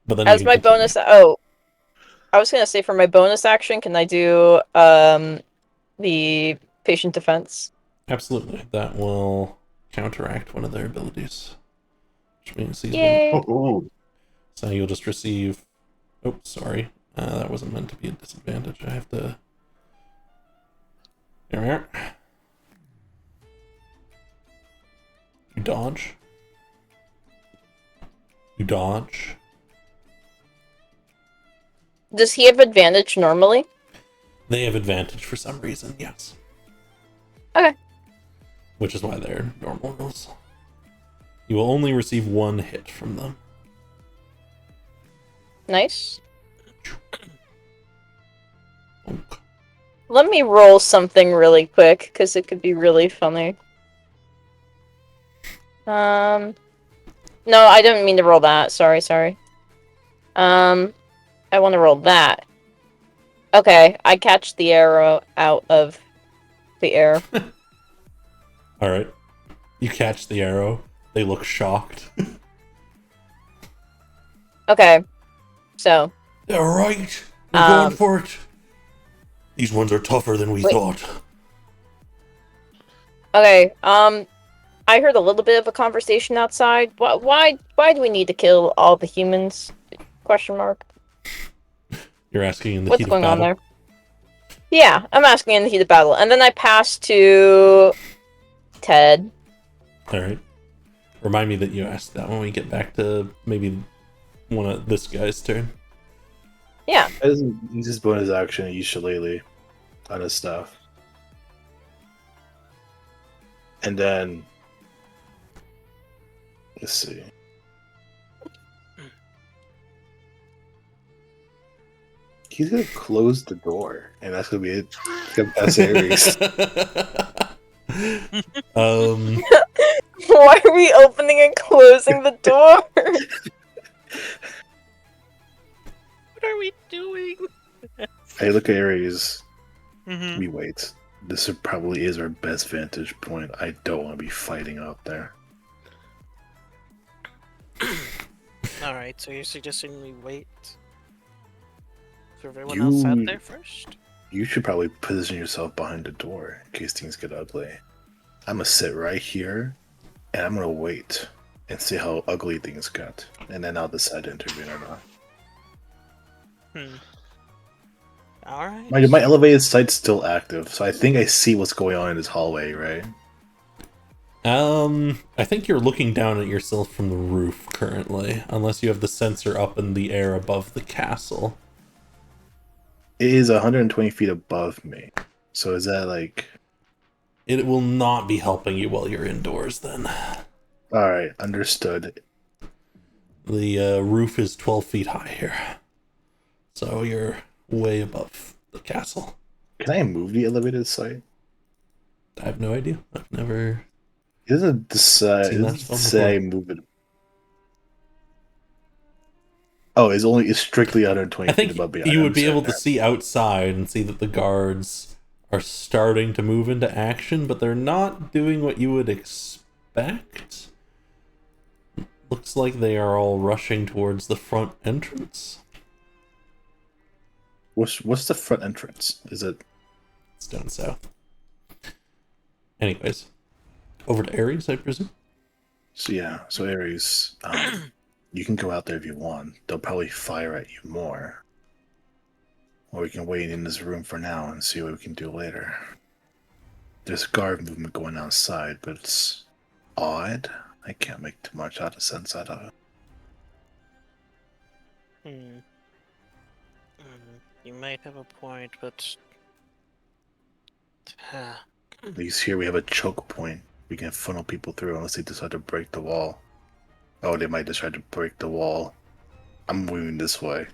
But then As you my can continue. bonus, I was gonna say for my bonus action, can I do the patient defense? Absolutely. That will counteract one of their abilities. Which means these Yay! Oh, So you'll just receive... Oh, sorry. That wasn't meant to be a disadvantage. I have to... Here we are. You dodge. You dodge. Does he have advantage normally? They have advantage for some reason, yes. Okay. Which is why they're normal rolls. You will only receive one hit from them. Nice. Okay. Let me roll something really quick, because it could be really funny. No, I didn't mean to roll that. Sorry. I want to roll that. Okay, I catch the arrow out of the air. Alright. You catch the arrow. They look shocked. Okay, so... Alright. We're going for it. These ones are tougher than we Wait. thought. Okay, I heard a little bit of a conversation outside. Why do we need to kill all the humans? Question mark. You're asking in the What's heat of going on battle. there? Yeah, I'm asking in the heat of battle. And then I pass to... Ted. Alright. Remind me that you asked that when we get back to maybe one of this guy's turn. Yeah. Use his bonus action to use Shillelagh on his stuff. And then... Let's see. He's gonna close the door, and that's gonna be it. He's gonna pass Ares. Why are we opening and closing the door? What are we doing? Hey, look at Ares. Mm-hmm. We wait. This probably is our best vantage point. I don't want to be fighting out there. Alright, so you're suggesting we wait for everyone else out there first? You should probably position yourself behind the door in case things get ugly. I'm gonna sit right here, and I'm gonna wait and see how ugly things get, and then I'll decide to intervene or not. Alright. My elevated sight's still active, so I think I see what's going on in this hallway, right? I think you're looking down at yourself from the roof currently, unless you have the sensor up in the air above the castle. It is 120 feet above me, so is that like... It will not be helping you while you're indoors then. Alright, understood. The roof is 12 feet high here. So you're way above the castle. Can I move the elevated sight? I have no idea. I've never... It doesn't decide. Seen It that doesn't spell say move it. Oh, it's strictly 120 I think feet above me. you I would be able to understand see outside and see that the guards are starting to move into action, but they're not doing what you would expect. Looks like they are all rushing towards the front entrance. that. What's the front entrance? Is it? It's down south. Anyways, over to Ares, I presume. So yeah. So Ares, you can go out there if you want. They'll probably fire at you more. Or we can wait in this room for now and see what we can do later. There's guard movement going outside, but it's odd. I can't make too much out of sense out of it. You might have a point, but... At least here we have a choke point. We can funnel people through unless they decide to break the wall. Oh, they might decide to break the wall. I'm moving this way.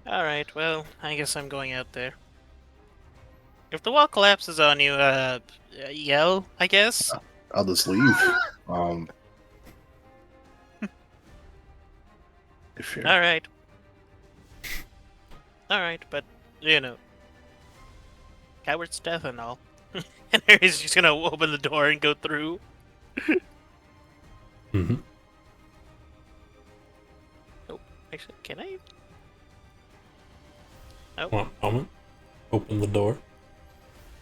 Alright, well, I guess I'm going out there. If the wall collapses on you, yell, I guess? I'll just leave. If you're... Alright. Alright, but, you know. coward's death and all. And Harry's just gonna open the door and go through. Mm-hmm. Oh, actually, can I? One moment. Open the door.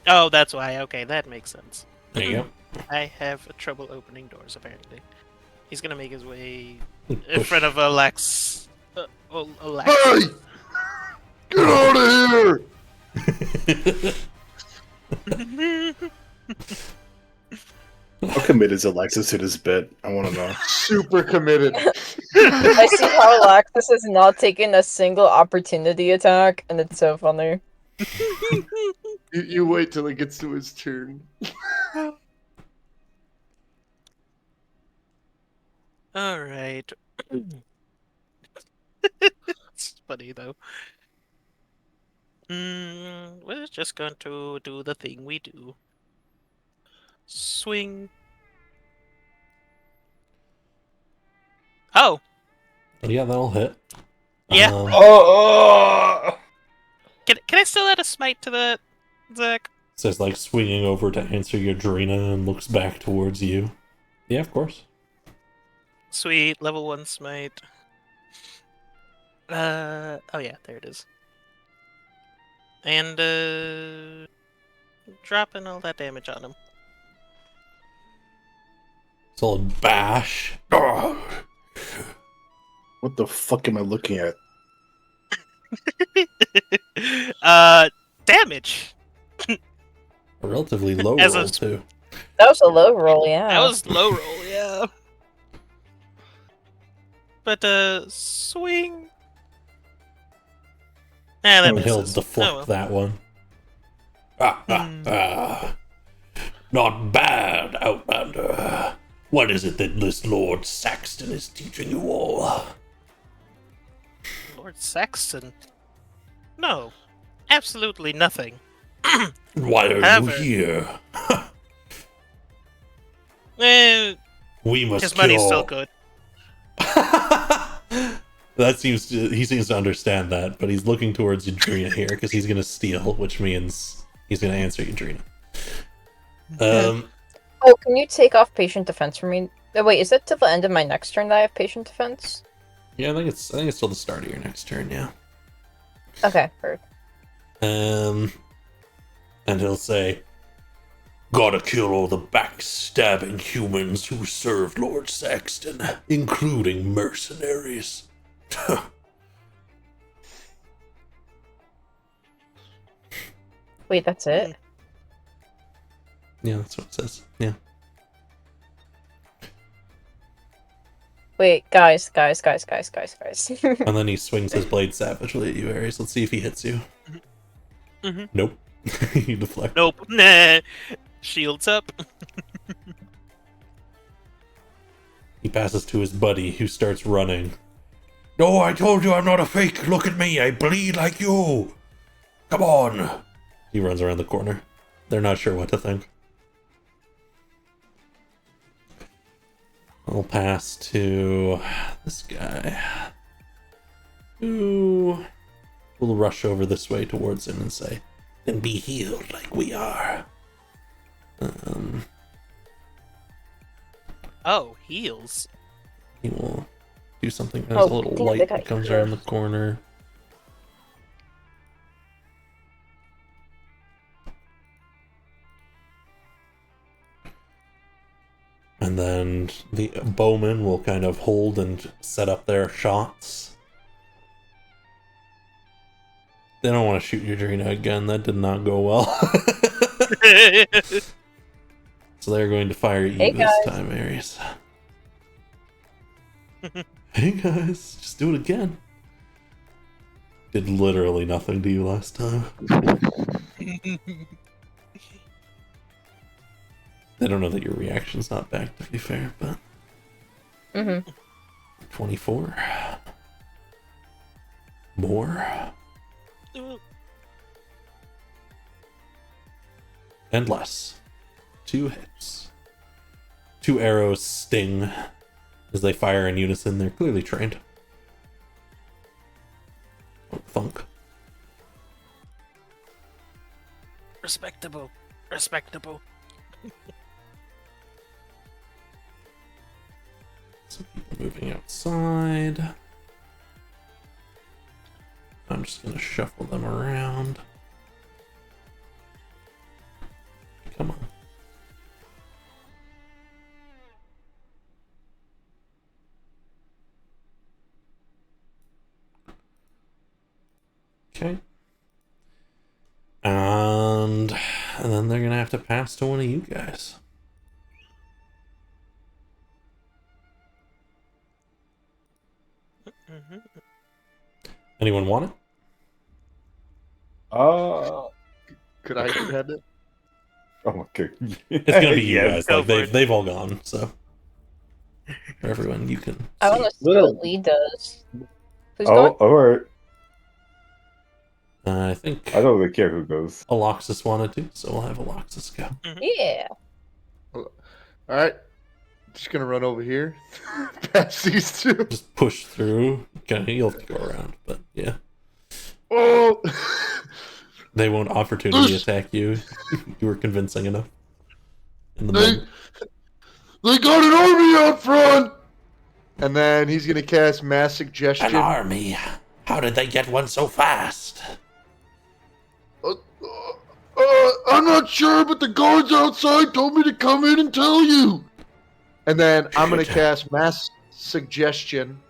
Oh, that's why. Okay, that makes sense. There you I have trouble opening doors, apparently. He's gonna make his way go. in front of Alex. Alex. Hey! Get out of here! How committed is Alexis to this bit? I want to know. Super committed. I see how Alexis has not taken a single opportunity attack, and it's so funny. You wait till it gets to his turn. All right. It's funny though. We're just going to do the thing we do. Swing. Oh, Yeah, that'll hit. Yeah. Oh! can I still add a smite to that, Zach? Says like swinging over to answer Yadrina and looks back towards you. Yeah, of course. Sweet, level 1 smite. Oh yeah, there it is. And dropping all that damage on him. Solid bash. What the fuck am I looking at? Damage. A relatively low As roll a- too. That was a low roll, yeah. That was low roll, yeah. But swing. That And he'll misses. deflect Oh, well. that one. Not bad, Outlander. What is it that this Lord Saxton is teaching you all? Lord Saxton. No, absolutely nothing. Why are However- you here? Eh, We must his kill. money's still good. He seems to understand that, but he's looking towards Yadrina here because he's gonna steal, which means he's gonna answer Yadrina. Oh, can you take off patient defense for me? Oh, wait, is that till the end of my next turn that I have patient defense? Yeah, I think it's till the start of your next turn. Yeah. Okay, perfect. And he'll say, "Gotta kill all the backstabbing humans who served Lord Saxton, including mercenaries." Wait, that's it? Yeah, that's what it says. Yeah. Wait, guys. And then he swings his blade savagely at you, Ares. Let's see if he hits you. Mhm. Nope. You deflect. Nope. Nah. Shields up. He passes to his buddy, who starts running. "No, I told you I'm not a fake. Look at me. I bleed like you. Come on." He runs around the corner. They're not sure what to think. I'll pass to this guy, who will rush over this way towards him and say, "Then be healed like we are." Oh, heals. He will do something. There's Oh, a little damn, light they that got comes healed. around the corner. And then the bowmen will kind of hold and set up their shots. They don't want to shoot Yadrina again. That did not go well. So they're going to fire at you Hey, this guys. time, Ares. Hey guys, just do it again. Did literally nothing to you last time. They don't know that your reaction's not back, to be fair, but... Mm-hmm. 24. More. And less. 2 hits. 2 arrows sting as they fire in unison. They're clearly trained. Thunk. Respectable. Respectable. Some people moving outside. I'm just gonna shuffle them around. Come on. Okay. And then they're gonna have to pass to one of you guys. Anyone want it? Could I grab it? Oh, okay. It's gonna be you Yes. guys. Like Go for it. they've all gone. So for everyone, you can. I want to see Well- what Lee does. Who's Oh, going? alright. I think I don't really care who goes. Aloxis wanted to, so we'll have Aloxis go. Yeah. All right. Just gonna run over here, past these two. Just push through. Okay, you'll have to go around, but yeah, Oh, they won't opportunity attack you. You were convincing enough. In the moment. they got an army out front. And then he's gonna cast Mass Suggestion. An army. How did they get one so fast? I'm not sure, but the guards outside told me to come in and tell you. And then I'm going to cast Mass Suggestion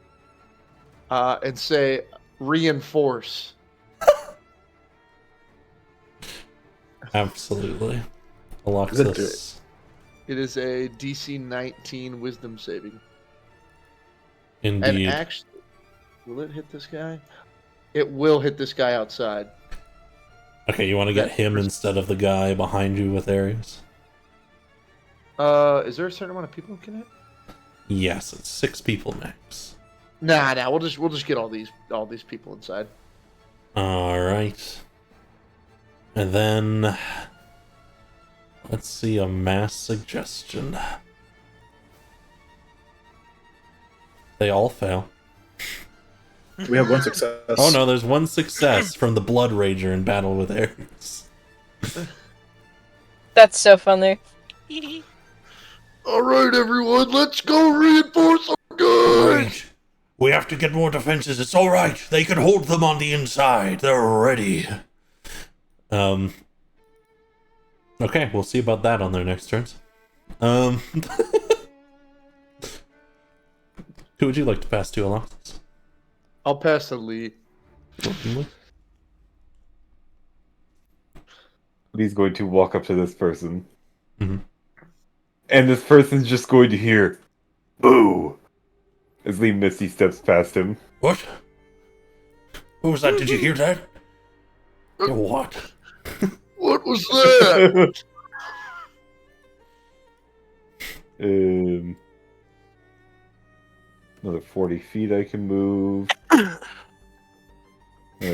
and say reinforce. Absolutely. Does it do Aloxis. It is a DC 19 Wisdom saving. Indeed. And actually, will it hit this guy? It will hit this guy outside. Okay, you want to get him instead of the guy behind you with Ares? Is there a certain amount of people who can hit? Yes, it's 6 people max. Nah, we'll just get all these people inside. Alright. And then let's see a Mass Suggestion. They all fail. We have one success. Oh no, there's one success from the Blood Rager in battle with Ares. That's so funny. All right, everyone, let's go reinforce our guys. Right. We have to get more defenses. It's all right. They can hold them on the inside. They're ready. Okay, we'll see about that on their next turns. Who would you like to pass to, Aloxis? I'll pass to Lee. Lee's going to walk up to this person. Mhm. And this person's just going to hear, boo! As Lee Misty steps past him. What? What was that? Did you hear that? What? What was that? Another 40 feet I can move. I'm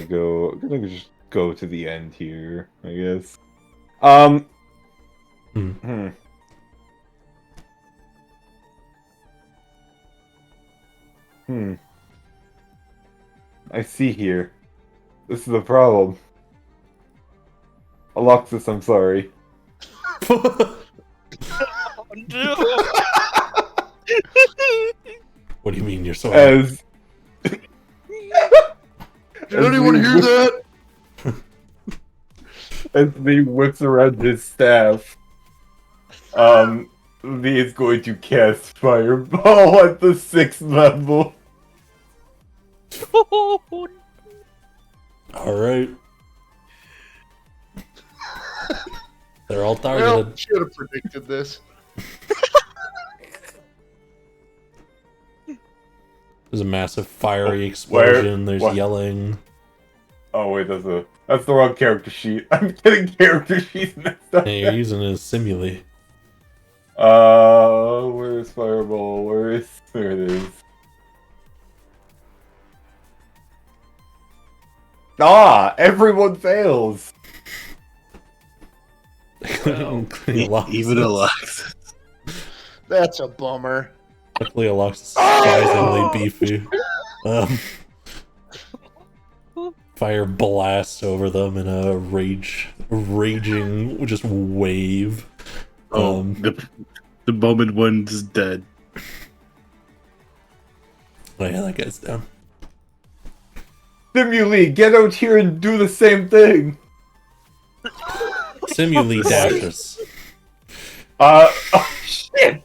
gonna just go to the end here, I guess. I see here. This is the problem. Aloxis, I'm sorry. Oh, no. What do you mean you're sorry? As Did anyone hear that? as Lee whips around his staff, Lee is going to cast Fireball at the 6th level. Alright. They're all Well, targeted. should have predicted this. There's a massive fiery explosion. There's What? yelling. Oh wait, that's the wrong character sheet. I'm getting character sheets mixed up. Hey, you're using it as simile. Where's Fireball? There it is. Everyone fails. Including Aloxis. Even Alex. That's a bummer. Luckily, Aloxis is surprisingly beefy. Fire blasts over them in a raging, just wave. Oh, the moment one's dead. Oh yeah, that guy's down. Simuli, get out here and do the same thing. Simuli dashes. Oh shit!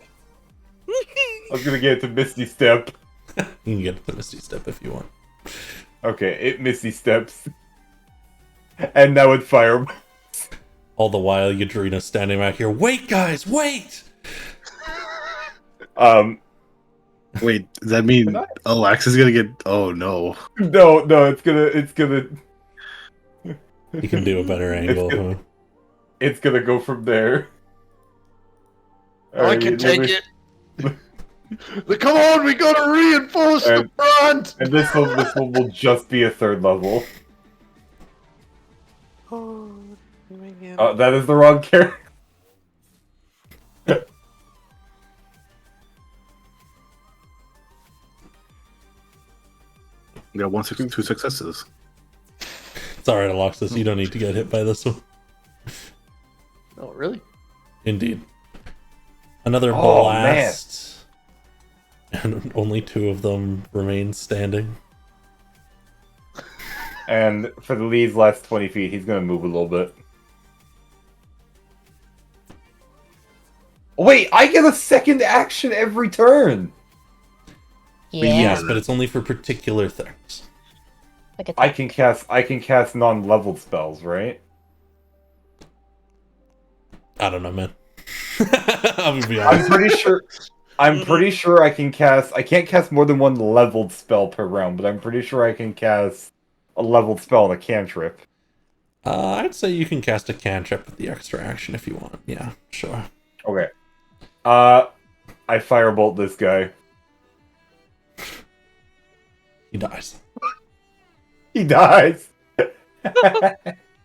I was gonna get it to Misty Step. You can get the Misty Step if you want. Okay, it Misty Steps. And now it fire. All the while, Yadrina's standing back here. Wait, guys, wait! Wait, does that mean Alex is gonna get? Oh no! No, it's gonna. You can do a better angle, huh? It's gonna go from there. I can take it. Come on, we gotta reinforce the front. And this one will just be a 3rd level. Oh, man. That is the wrong character. We got 162 successes. It's alright, Aloxus. You don't need to get hit by this one. Oh, really? Indeed. Another Oh, blast. And only 2 of them remain standing. And for the lead's last 20 feet, he's gonna move a little bit. Wait, I get a second action every turn! Yeah. Yes, but it's only for particular things. Look at I that. can cast non-leveled spells, right? I don't know, man. I'm gonna be honest. I'm pretty sure I can cast. I can't cast more than 1 leveled spell per round, but I'm pretty sure I can cast a leveled spell on a cantrip. I'd say you can cast a cantrip with the extra action if you want. Yeah, sure. Okay. I firebolt this guy. He dies. He dies.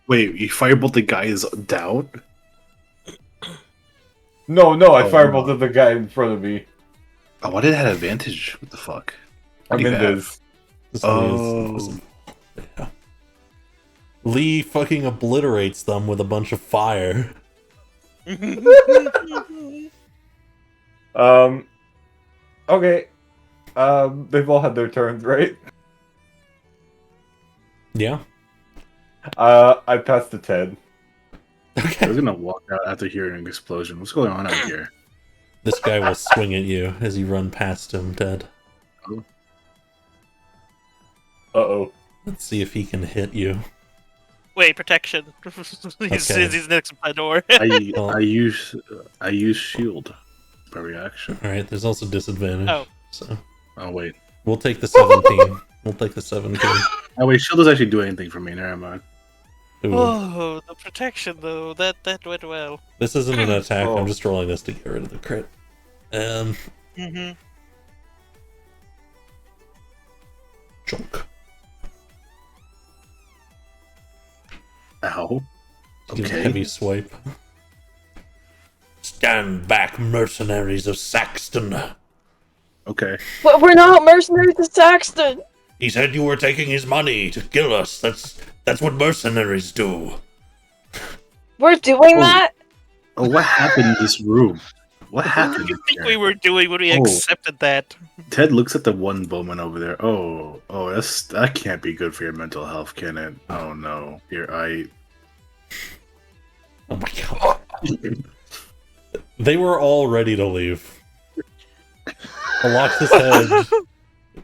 Wait, you firebolt the guy is down? No, I Oh, firebolted the guy in front of me. Oh, why did it have advantage? What the fuck? I'm You in have- this. This Oh. is yeah. Lee fucking obliterates them with a bunch of fire. Okay. They've all had their turns, right? Yeah. I passed to Ted. I Okay. was gonna walk out after hearing an explosion. What's going on out here? This guy will swing at you as you run past him, Ted. Uh-oh. Let's see if he can hit you. Wait, protection. Okay. He's next to my door. I use shield by reaction. Alright, there's also disadvantage. Oh. So Oh wait. we'll take the 17. We'll take the 17. Oh wait, shield doesn't actually do anything for me. Never mind. Ooh. Oh, the protection though. That went well. This isn't an attack, Oh. I'm just rolling this to get rid of the crit. Mm-hmm. Chunk. Ow. Okay. Heavy swipe. Stand back, mercenaries of Saxton. Okay. But we're not mercenaries to Saxton. He said you were taking his money to kill us. That's what mercenaries do. We're doing Oh. that. Oh, what happened in this room? What happened? What do you think here? we were doing when we Oh. accepted that? Ted looks at the one bowman over there. Oh, that can't be good for your mental health, can it? Oh no, Oh my god. They were all ready to leave. Aloxus had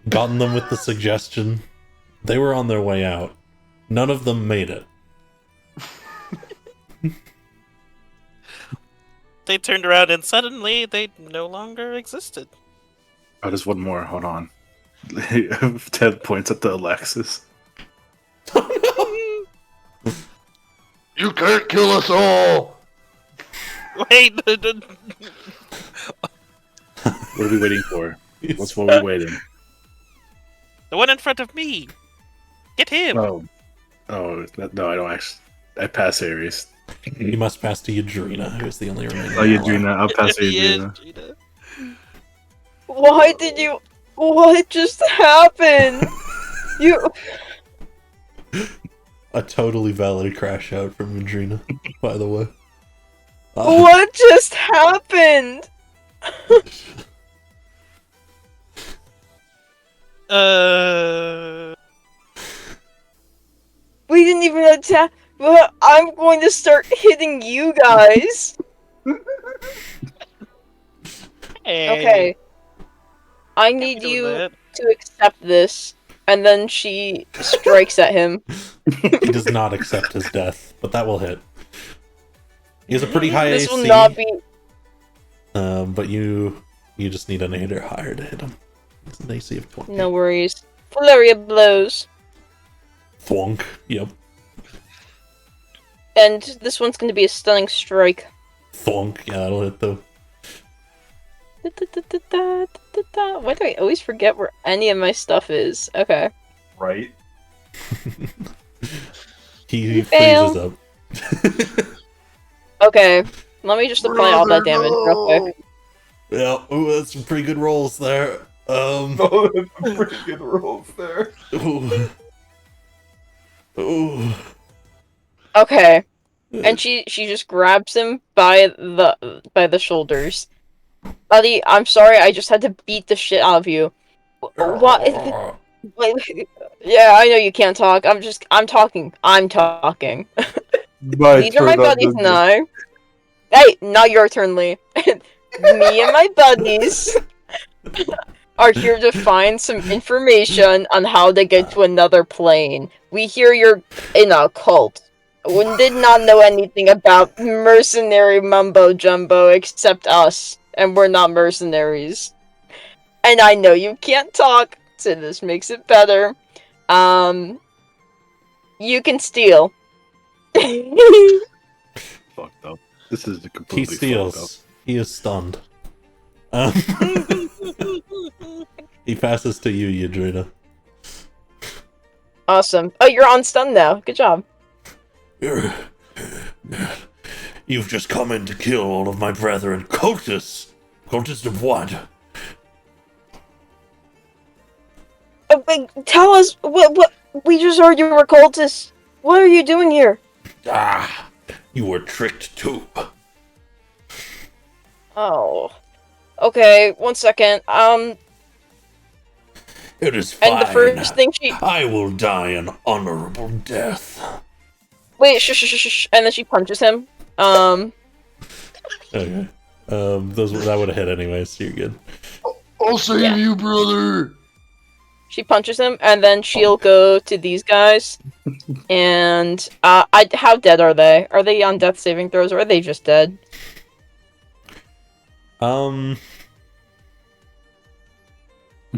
gotten them with the suggestion. They were on their way out. None of them made it. They turned around and suddenly they no longer existed. Oh, there's one more. Hold on. Ted points at the Alexis. You can't kill us all. Wait, What are we waiting for? What are we waiting? the one in front of me. Get him. No, I don't actually. I pass Ares. You must pass to Yadrina, who's the only remaining. Oh, Yadrina. I'll pass Yeah, Yadrina. Gina. Why did you? What just happened? You. A totally valid crash out from Madrina, by the way. What just happened? We didn't even attack. Well, I'm going to start hitting you guys. Okay. I need doing you that. to accept this. And then she strikes at him. He does not accept his death, but that will hit. He has a pretty high This AC. will not be. But you just need an 8 or higher to hit him. It's an AC of 20. No worries. Flurry of blows. Thwonk. Yep. And this one's going to be a stunning strike. Thwonk. Yeah, that'll hit though. Why do I always forget where any of my stuff is? Okay. Right? He Fail. freezes up. Okay. Let me just apply all that damage real quick. Yeah, ooh, that's some pretty good rolls there. Oh, that's some pretty good rolls there. Ooh. Ooh. Okay. And she just grabs him by the shoulders. Buddy, I'm sorry, I just had to beat the shit out of you. What? Wait, yeah, I know you can't talk. I'm talking. I'm talking. These are my buddies now. Hey, not your turn, Lee. Me and my buddies are here to find some information on how to get to another plane. We hear you're in a cult. We did not know anything about mercenary mumbo jumbo except us, and we're not mercenaries. And I know you can't talk, so this makes it better. You can steal. Fucked up. This is the He completely fucked up. steals. He is stunned. He passes to you, Yadrina. Awesome. Oh, you're on stun now. Good job. You've just come in to kill all of my brethren. Cultists! Cultists of what? Wait, tell us what we just heard you were cultists. What are you doing here? Ah, you were tricked too. Oh. Okay, 1 second. It is fine. And the first thing she I will die an honorable death. wait, shh, and then she punches him. Okay. That would have hit anyways, so you're good. I'll save you, brother. She punches him, and then she'll go to these guys. And how dead are they? Are they on death saving throws, or are they just dead?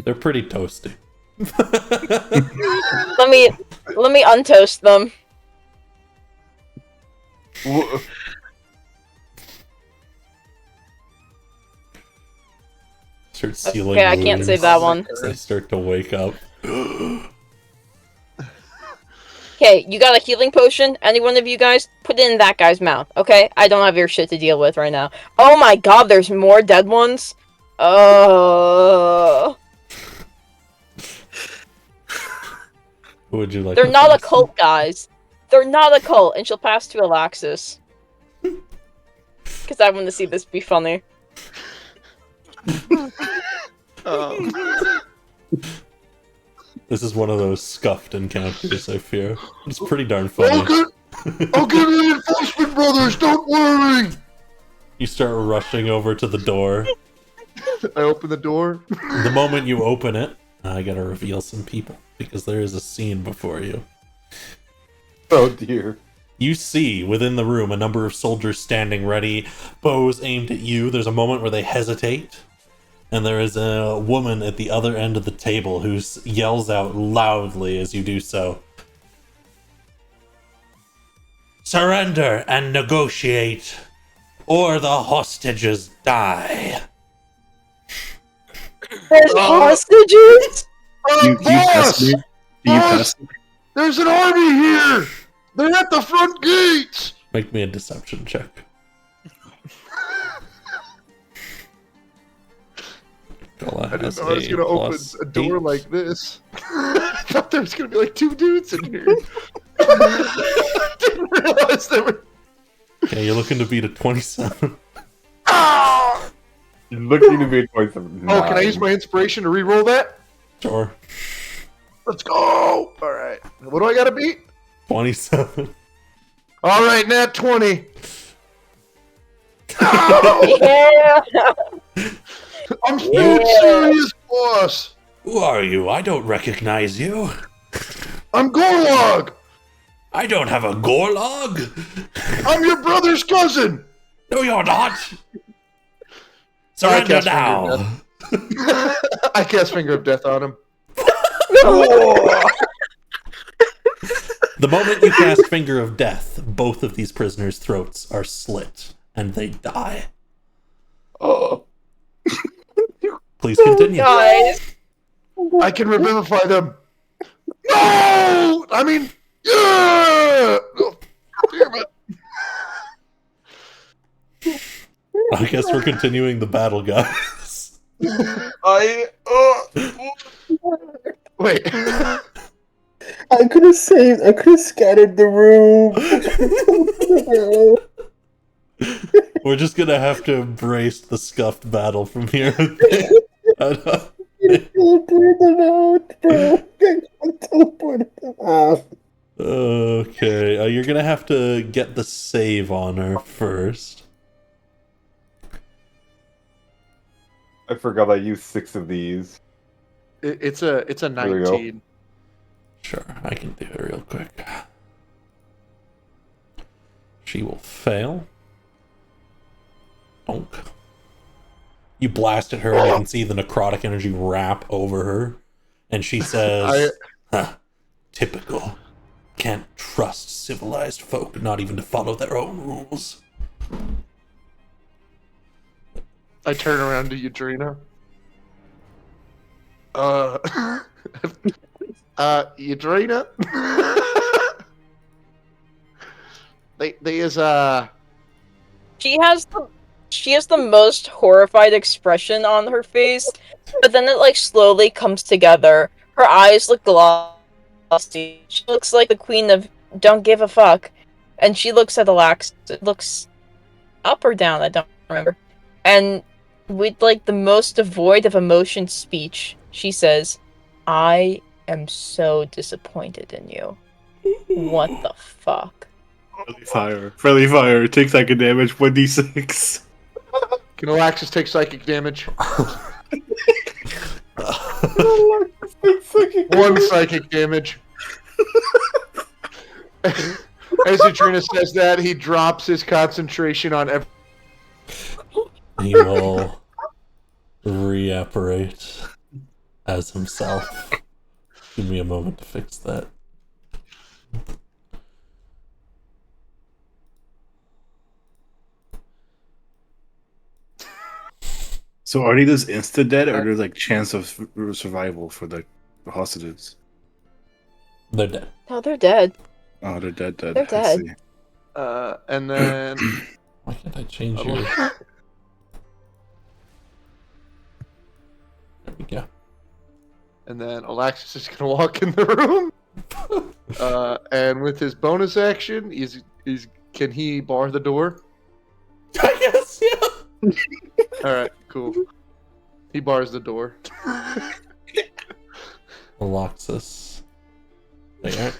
They're pretty toasty. Let me untoast them. Start sealing. Okay, I can't save that one. As they start to wake up. Okay, you got a healing potion? Any one of you guys? Put it in that guy's mouth, okay? I don't have your shit to deal with right now. Oh my god, there's more dead ones? Who would you like? They're to not a pass cult, guys. They're not a cult, and she'll pass to Alaxis. Because I want to see this be funny. This is one of those scuffed encounters, I fear. It's pretty darn funny. I'll get reinforcement, brothers. Don't worry. You start rushing over to the door. I open the door. The moment you open it, I gotta reveal some people, because there is a scene before you. Oh dear. You see, within the room, a number of soldiers standing ready, bows aimed at you. There's a moment where they hesitate. And there is a woman at the other end of the table who yells out loudly as you do so. Surrender and negotiate, or the hostages die. There's hostages? Do you pass me? Do you pass me? There's an army here. They're at the front gates. Make me a deception check. I didn't know I was going to open a door like this. thought there was gonna be like 2 dudes in here. Didn't realize there were. Okay, you're looking to beat a 27. Ah! You're looking to be a 27. Oh, can I use my inspiration to re-roll that? Sure. Let's go! Alright. What do I gotta beat? 27. Alright, nat 20. Yeah. I'm still serious, boss. Who are you? I don't recognize you. I'm Gorlog. I don't have a Gorlog. I'm your brother's cousin. No, you're not. I Surrender cast now. I cast Finger of Death on him. The moment you cast Finger of Death, both of these prisoners' throats are slit, and they die. Oh. Please continue. Guys. I can revivify them. No! I mean, yeah! Oh, damn it. I guess we're continuing the battle, guys. Wait. I could have scattered the room. We're just gonna have to embrace the scuffed battle from here. Teleport them out, bro. Teleport them out. Okay, you're gonna have to get the save on her first. I forgot I used 6 of these. It's a There we go. 19. Sure, I can do it real quick. She will fail. Donk. You blast at her and you can see the necrotic energy wrap over her. And she says, typical. Can't trust civilized folk, not even to follow their own rules. I turn around to Yadrina. Yadrina? they is, She has the most horrified expression on her face, but then it like slowly comes together. Her eyes look glossy. She looks like the queen of don't give a fuck. And she looks at Alax. It looks up or down, I don't remember. And with like the most devoid of emotion speech, she says, I am so disappointed in you. What the fuck? Friendly fire. Take psychic damage. 1d6. can Alaxis take psychic damage? 1 psychic damage. As Yadrina says that, he drops his concentration on every. He will reapparate as himself. Give me a moment to fix that. So are they just insta dead, or there's like chance of survival for the hostages? They're dead. No, they're dead. Oh, they're dead. They're I dead. see. And then. Why can't I change your... There we go. And then Alaxis is gonna walk in the room. And with his bonus action, can he bar the door? I guess, yeah. Alright, cool. He bars the door. Aloxus. There.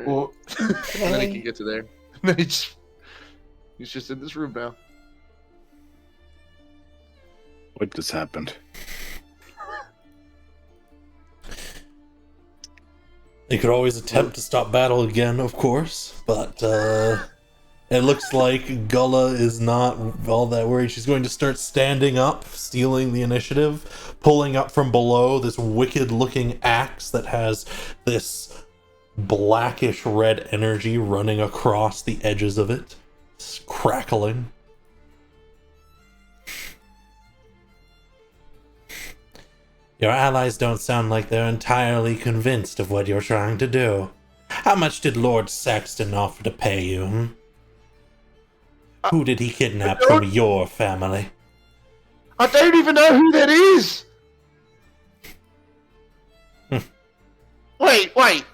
Well, and then he can get to there. And then he's just in this room now. What just happened? They could always attempt to stop battle again, of course, but it looks like Gullah is not all that worried. She's going to start standing up, stealing the initiative, pulling up from below this wicked-looking axe that has this blackish red energy running across the edges of it. It's crackling. Your allies don't sound like they're entirely convinced of what you're trying to do. How much did Lord Saxton offer to pay you, hmm? Who did he kidnap from your family? I don't even know who that is! Wait.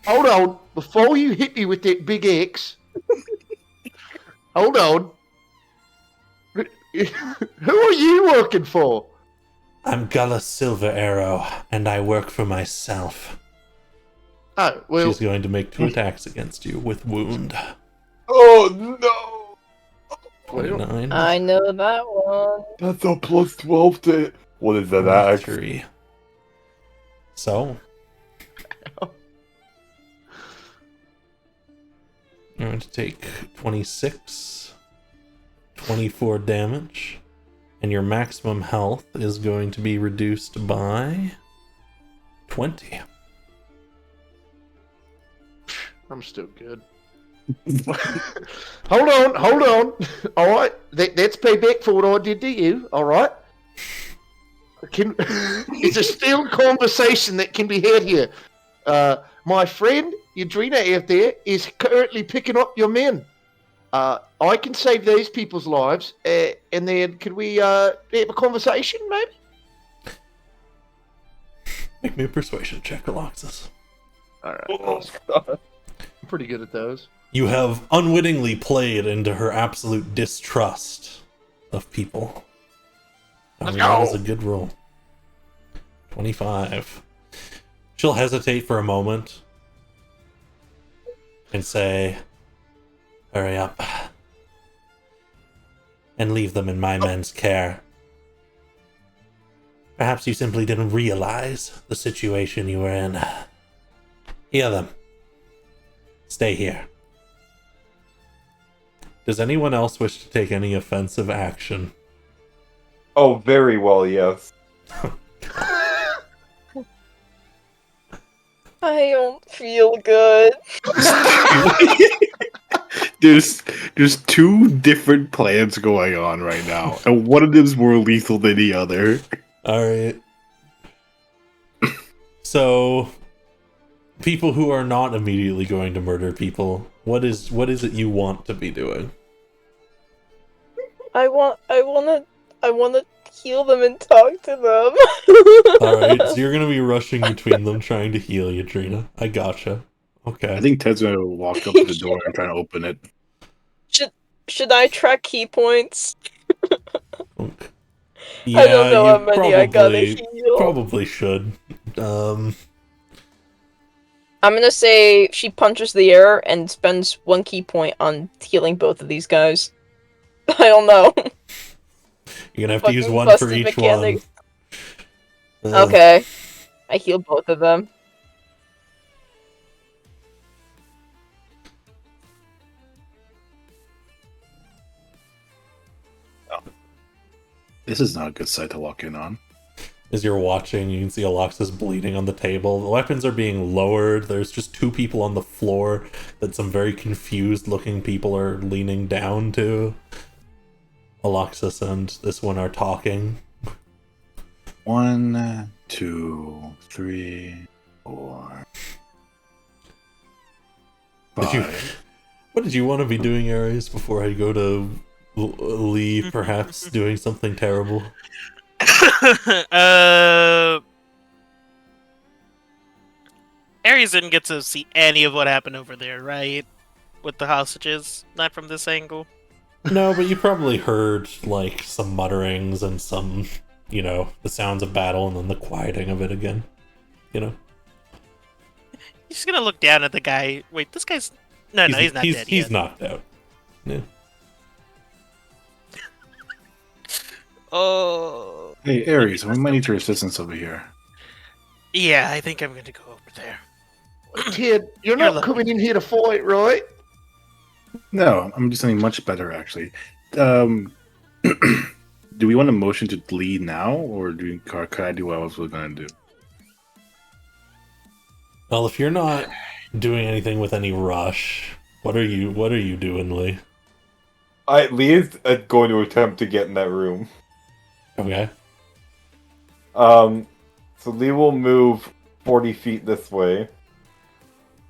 Hold on. Before you hit me with that big X, hold on. Who are you working for? I'm Gullah Silver Arrow, and I work for myself. Oh, well, She's going to make 2 attacks against you with wound. Oh no! 29. I know that one. That's a plus 12 to. What is that? Axe? 23. So. You're going to take 26, 24 damage, and your maximum health is going to be reduced by 20. I'm still good. Hold on. All right, that's payback for what I did to you. All right. It's a still conversation that can be had here. My friend Yadrina out there is currently picking up your men. I can save these people's lives, and then can we have a conversation, maybe? Make me a persuasion check, Aloxus. All right. Oh, God. I'm pretty good at those. You have unwittingly played into her absolute distrust of people. Let's That go. is a good roll. 25. She'll hesitate for a moment and say, hurry up. And leave them in my men's care. Perhaps you simply didn't realize the situation you were in. Heal them. Stay here. Does anyone else wish to take any offensive action? Oh, very well, yes. I don't feel good. There's 2 different plans going on right now, and one of them's more lethal than the other. Alright. So, people who are not immediately going to murder people, what is it you want to be doing? I wanna heal them and talk to them. Alright, so you're gonna be rushing between them trying to heal you, Trina. I gotcha. Okay. I think Ted's gonna walk up to the door and try to open it. Should I track key points? Yeah, I don't know how you many I gotta heal. probably should. I'm gonna say she punches the air and spends 1 key point on healing both of these guys. I don't know. You're gonna have to use Fucking one for busted each mechanics. one. Okay. I heal both of them. This is not a good sight to walk in on. As you're watching, you can see Aloxus bleeding on the table. The weapons are being lowered. There's just 2 people on the floor that some very confused looking people are leaning down to. Aloxus and this one are talking. 1, 2, 3, 4, Did you, 5. what did you want to be doing, Ares, before I go to leave, perhaps doing something terrible? Ares didn't get to see any of what happened over there, right? With the hostages, not from this angle. No, but you probably heard, like, some mutterings and some, the sounds of battle and then the quieting of it again. He's just gonna look down at the guy. Wait, this guy's... No, he's not dead He's yet. knocked out. Yeah. Oh... Hey, Ares, we might need your assistance over here. Yeah, I think I'm gonna go over there. Ted, you're You're not lucky. coming in here to fight, right? No, I'm just something much better, actually. Do we want a motion to lead now, or could I do what I was going to do? Well, if you're not doing anything with any rush, what are you doing, Lee? Lee is going to attempt to get in that room. Okay. So Lee will move 40 feet this way.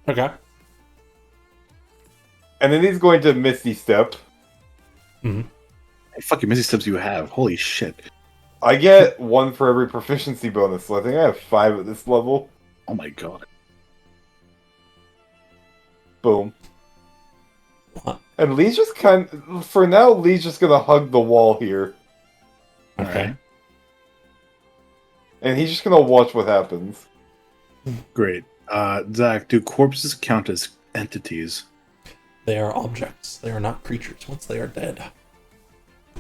Okay. And then he's going to Misty Step. Hey, fucking Misty Steps you have. Holy shit. I get 1 for every proficiency bonus, so I think I have 5 at this level. Oh my god. Boom. What? And Lee's just for now, Lee's just gonna hug the wall here. Okay. Alright. And he's just gonna watch what happens. Great. Zach, do corpses count as entities? They are objects. They are not creatures once they are dead.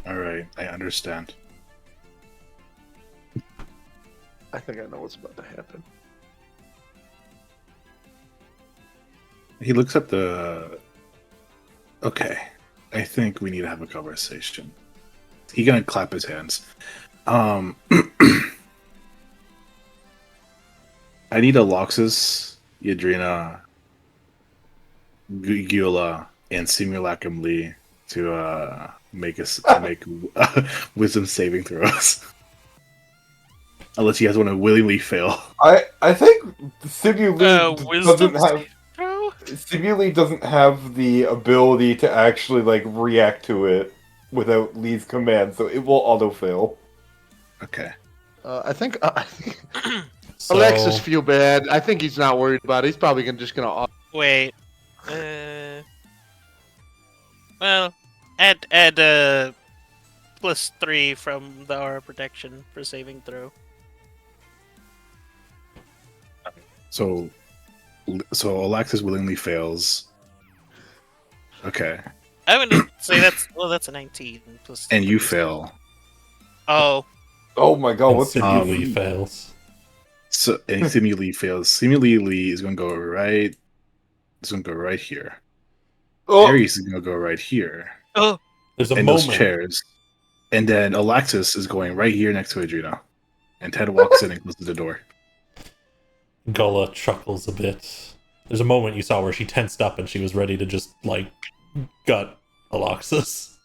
Alright, I understand. I think I know what's about to happen. He looks at the... Okay. I think we need to have a conversation. He's gonna clap his hands. I need Aloxus, Yadrina, Gula, and Simulacrum Lee to make wisdom saving throws. Unless you guys want to willingly fail. I think Simuli doesn't Wisdom have save throw? Simuli doesn't have the ability to actually like react to it without Lee's command, so it will auto fail. Okay. I think So, Alexis feel bad. I think he's not worried about it. He's probably just gonna. Wait. Well, add +3 from the aura protection for saving throw. So Alexis willingly fails. Okay. I'm gonna say that's a 19 plus. And you 3. fail. Oh, Oh my god, and what's Simuli the fails. So and Simuli fails. Simuli is gonna go right. It's gonna go right here. Oh, Ares is gonna go right here. oh, There's a And those moment. chairs. And then Alexis is going right here next to Adrena. And Ted walks in and closes the door. Gullah chuckles a bit. There's a moment you saw where she tensed up and she was ready to just, like, gut Aloxus.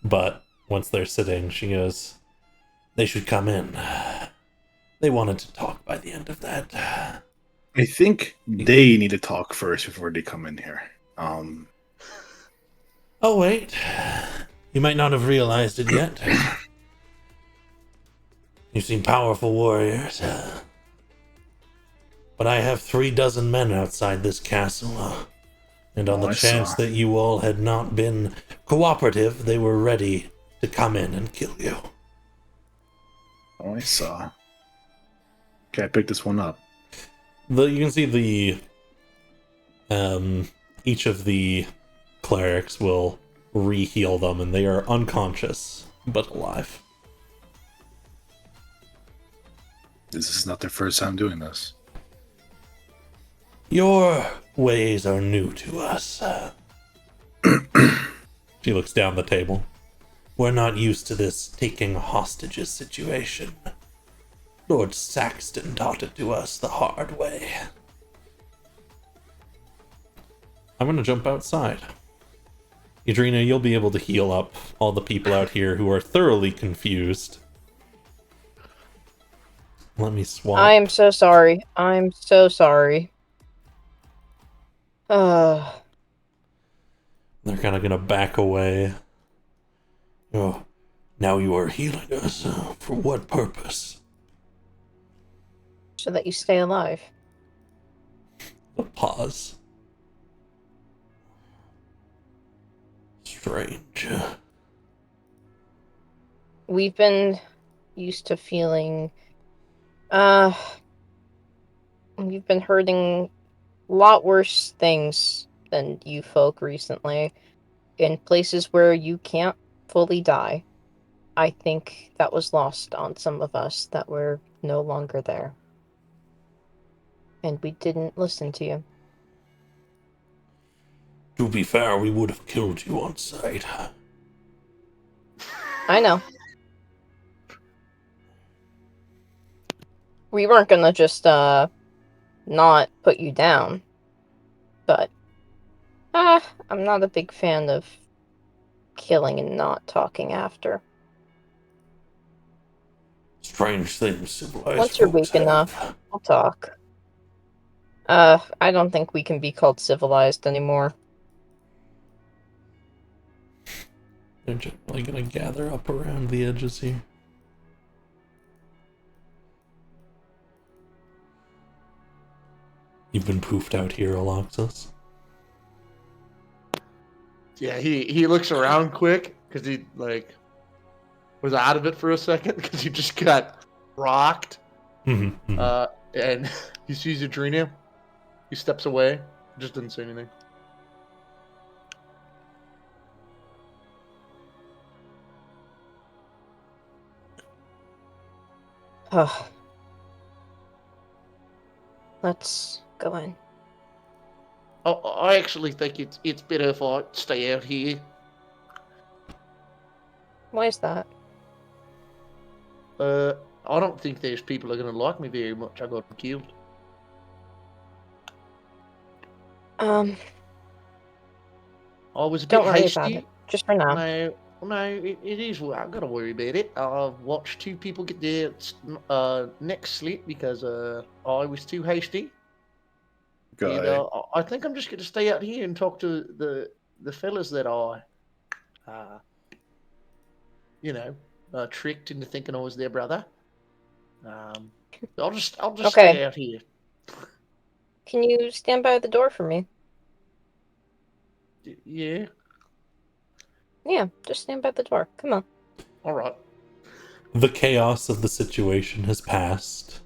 But once they're sitting, she goes, "They should come in. They wanted to talk by the end of that." I think they need to talk first before they come in here. Oh, wait. You might not have realized it yet. You seem powerful warriors. But I have 36 men outside this castle. And on the I chance saw. that you all had not been cooperative, they were ready to come in and kill you. Oh, I saw. Okay, I picked this one up. You can see each of the clerics will re-heal them, and they are unconscious, but alive. This is not their first time doing this. Your ways are new to us. She looks down the table. We're not used to this taking hostages situation. Lord Saxton taught it to us the hard way. I'm gonna jump outside. Adrena, you'll be able to heal up all the people out here who are thoroughly confused. Let me swap. I'm so sorry. I'm so sorry. They're kind of gonna back away. Oh, now you are healing us. For what purpose? So that you stay alive. A pause. Strange. We've been used to feeling we've been hurting a lot worse things than you folk recently. In places where you can't fully die. I think that was lost on some of us that were no longer there. And we didn't listen to you. To be fair, we would have killed you on sight. I know. We weren't gonna just, not put you down. But, I'm not a big fan of killing and not talking after. Strange things civilized Once you're folks weak have. enough, we'll talk. I don't think we can be called civilized anymore. They're generally gonna gather up around the edges here. You've been poofed out here, Aloxus. Yeah, he looks around quick because he like was out of it for a second because he just got rocked. And he sees Adrena. He steps away. Just didn't say anything. Oh. Let's go in. I actually think it's better if I stay out here. Why is that? I don't think those people are gonna like me very much. I got killed. Um, I was a don't bit worry hasty. about it. Just for now. No, it is. I gotta worry about it. I've watched two people get their necks slit because I was too hasty. And Guy. I think I'm just gonna stay out here and talk to the fellas that I, tricked into thinking I was their brother. I'll just Okay. stay out here. Can you stand by the door for me? Yeah. Yeah, just stand by the door. Come on. All right. The chaos of the situation has passed.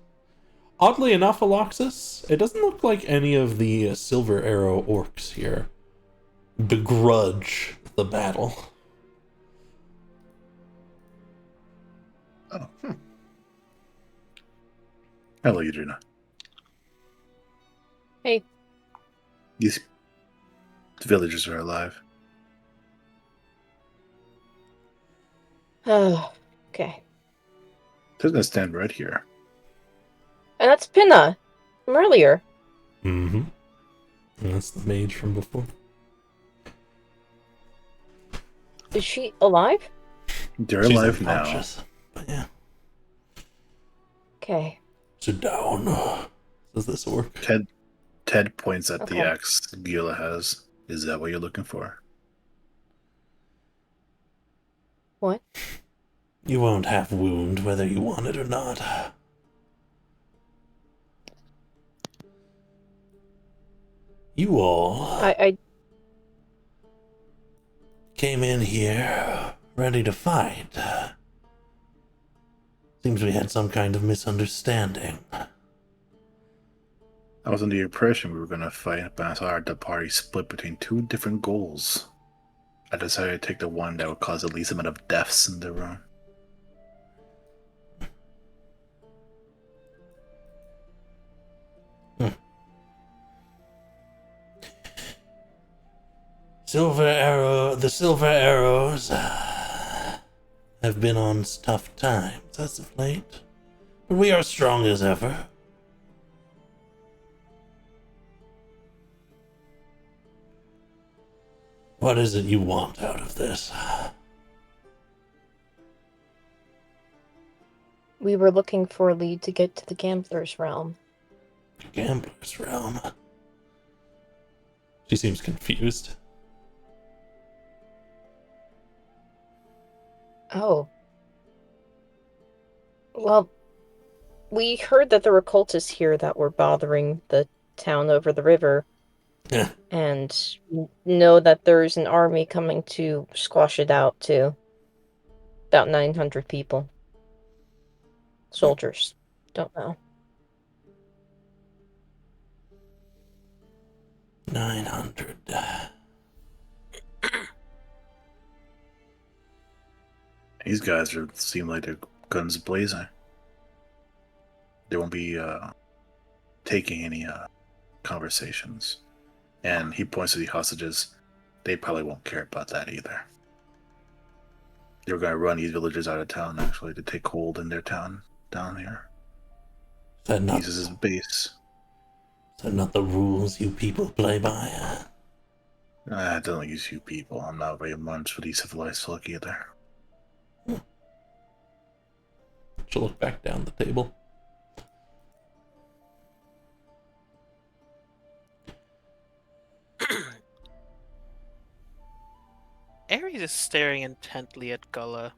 Oddly enough, Aloxus, it doesn't look like any of the Silver Arrow orcs here begrudge the battle. Oh. Hello, Adrena. Hey. These villagers are alive. Okay. They're gonna stand right here. And that's Pinna from earlier. Mm-hmm. And that's the mage from before. Is she alive? They're She's alive now. unconscious, but yeah. Okay. Sit down. Does this work? Ted points at Okay. the axe Gila has. Is that what you're looking for? What? You won't have wound whether you want it or not. You all I came in here ready to fight. Seems we had some kind of misunderstanding. I was under the impression we were gonna fight, but I saw the party split between two different goals. I decided to take the one that would cause the least amount of deaths in the room. The Silver Arrows have been on tough times as of late, but we are strong as ever. What is it you want out of this? We were looking for a lead to get to the Gambler's Realm. Gambler's Realm? She seems confused. Oh. Well, we heard that there were cultists here that were bothering the town over the river. Yeah. And know that there's an army coming to squash it out, too. About 900 people. Soldiers. Don't know. 900. These guys seem like they're guns blazing. They won't be taking any conversations. And he points to the hostages. They probably won't care about that either. They were going to run these villagers out of town, actually, to take hold in their town down here. Use as his base. Is that not the rules you people play by? I don't use you people. I'm not very much for these civilized folk either. She'll look back down the table. Ares is staring intently at Gullah.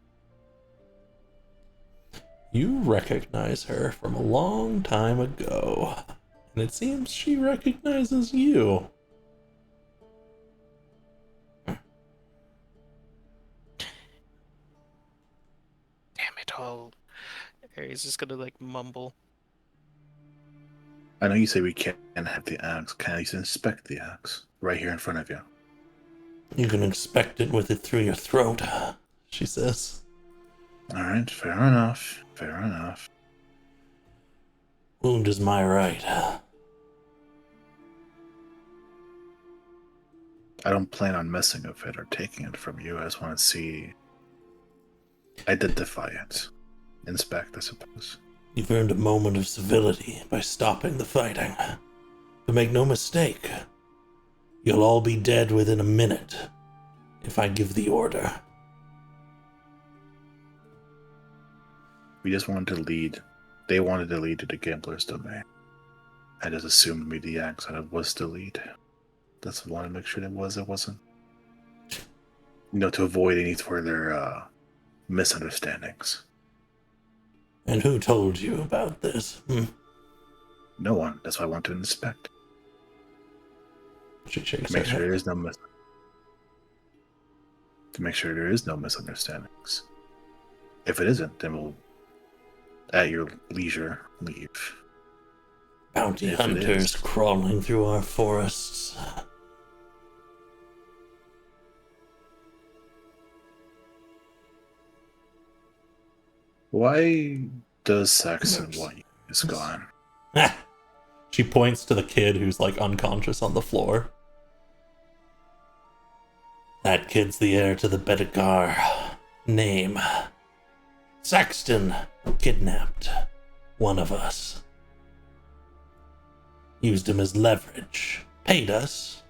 You recognize her from a long time ago, and it seems she recognizes you. all. He's just gonna like mumble. I know you say we can't have the axe. Can I inspect the axe right here in front of you? You can inspect it with it through your throat, she says. All right, fair enough. Fair enough. Wound is my right. I don't plan on messing with it or taking it from you. I just want to see, identify it, inspect, I suppose. You've earned a moment of civility by stopping the fighting. But make no mistake, you'll all be dead within a minute if I give the order. We just wanted to lead. They wanted to lead to the gambler's domain. I just assumed me the axe and it was the lead. That's what I wanted to make sure it wasn't. To avoid any further misunderstandings. And who told you about this? No one. That's why I want to inspect. She shakes To make her sure head. there is no to make sure there is no misunderstandings. If it isn't, then we'll, at your leisure, leave. Bounty If it hunters is. crawling through our forests. Why does Saxon want you is gone? She points to the kid who's like unconscious on the floor. That kid's the heir to the Bedegar name. Saxton kidnapped one of us. Used him as leverage. Paid us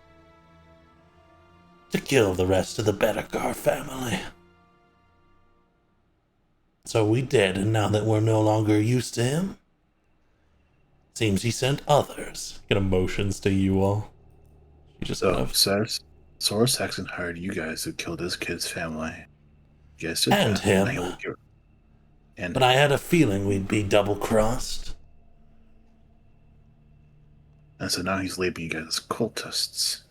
to kill the rest of the Bedegar family. So we did, and now that we're no longer used to him, seems he sent others. Get emotions to you all. She just kind So, of... Sora Saxon hired you guys to kill this kid's family. You guys did And that. him. And But I had a feeling we'd be double-crossed. so now he's labeling you guys as cultists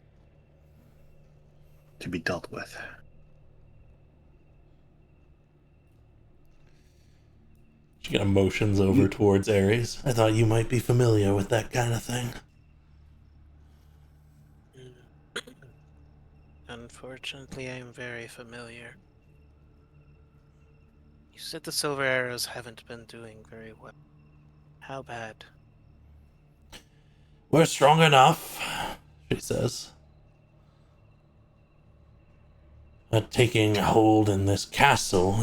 to be dealt with. She kind of motions over towards Ares. I thought you might be familiar with that kind of thing. Unfortunately, I am very familiar. You said the Silver Arrows haven't been doing very well. How bad? We're strong enough, she says. But taking hold in this castle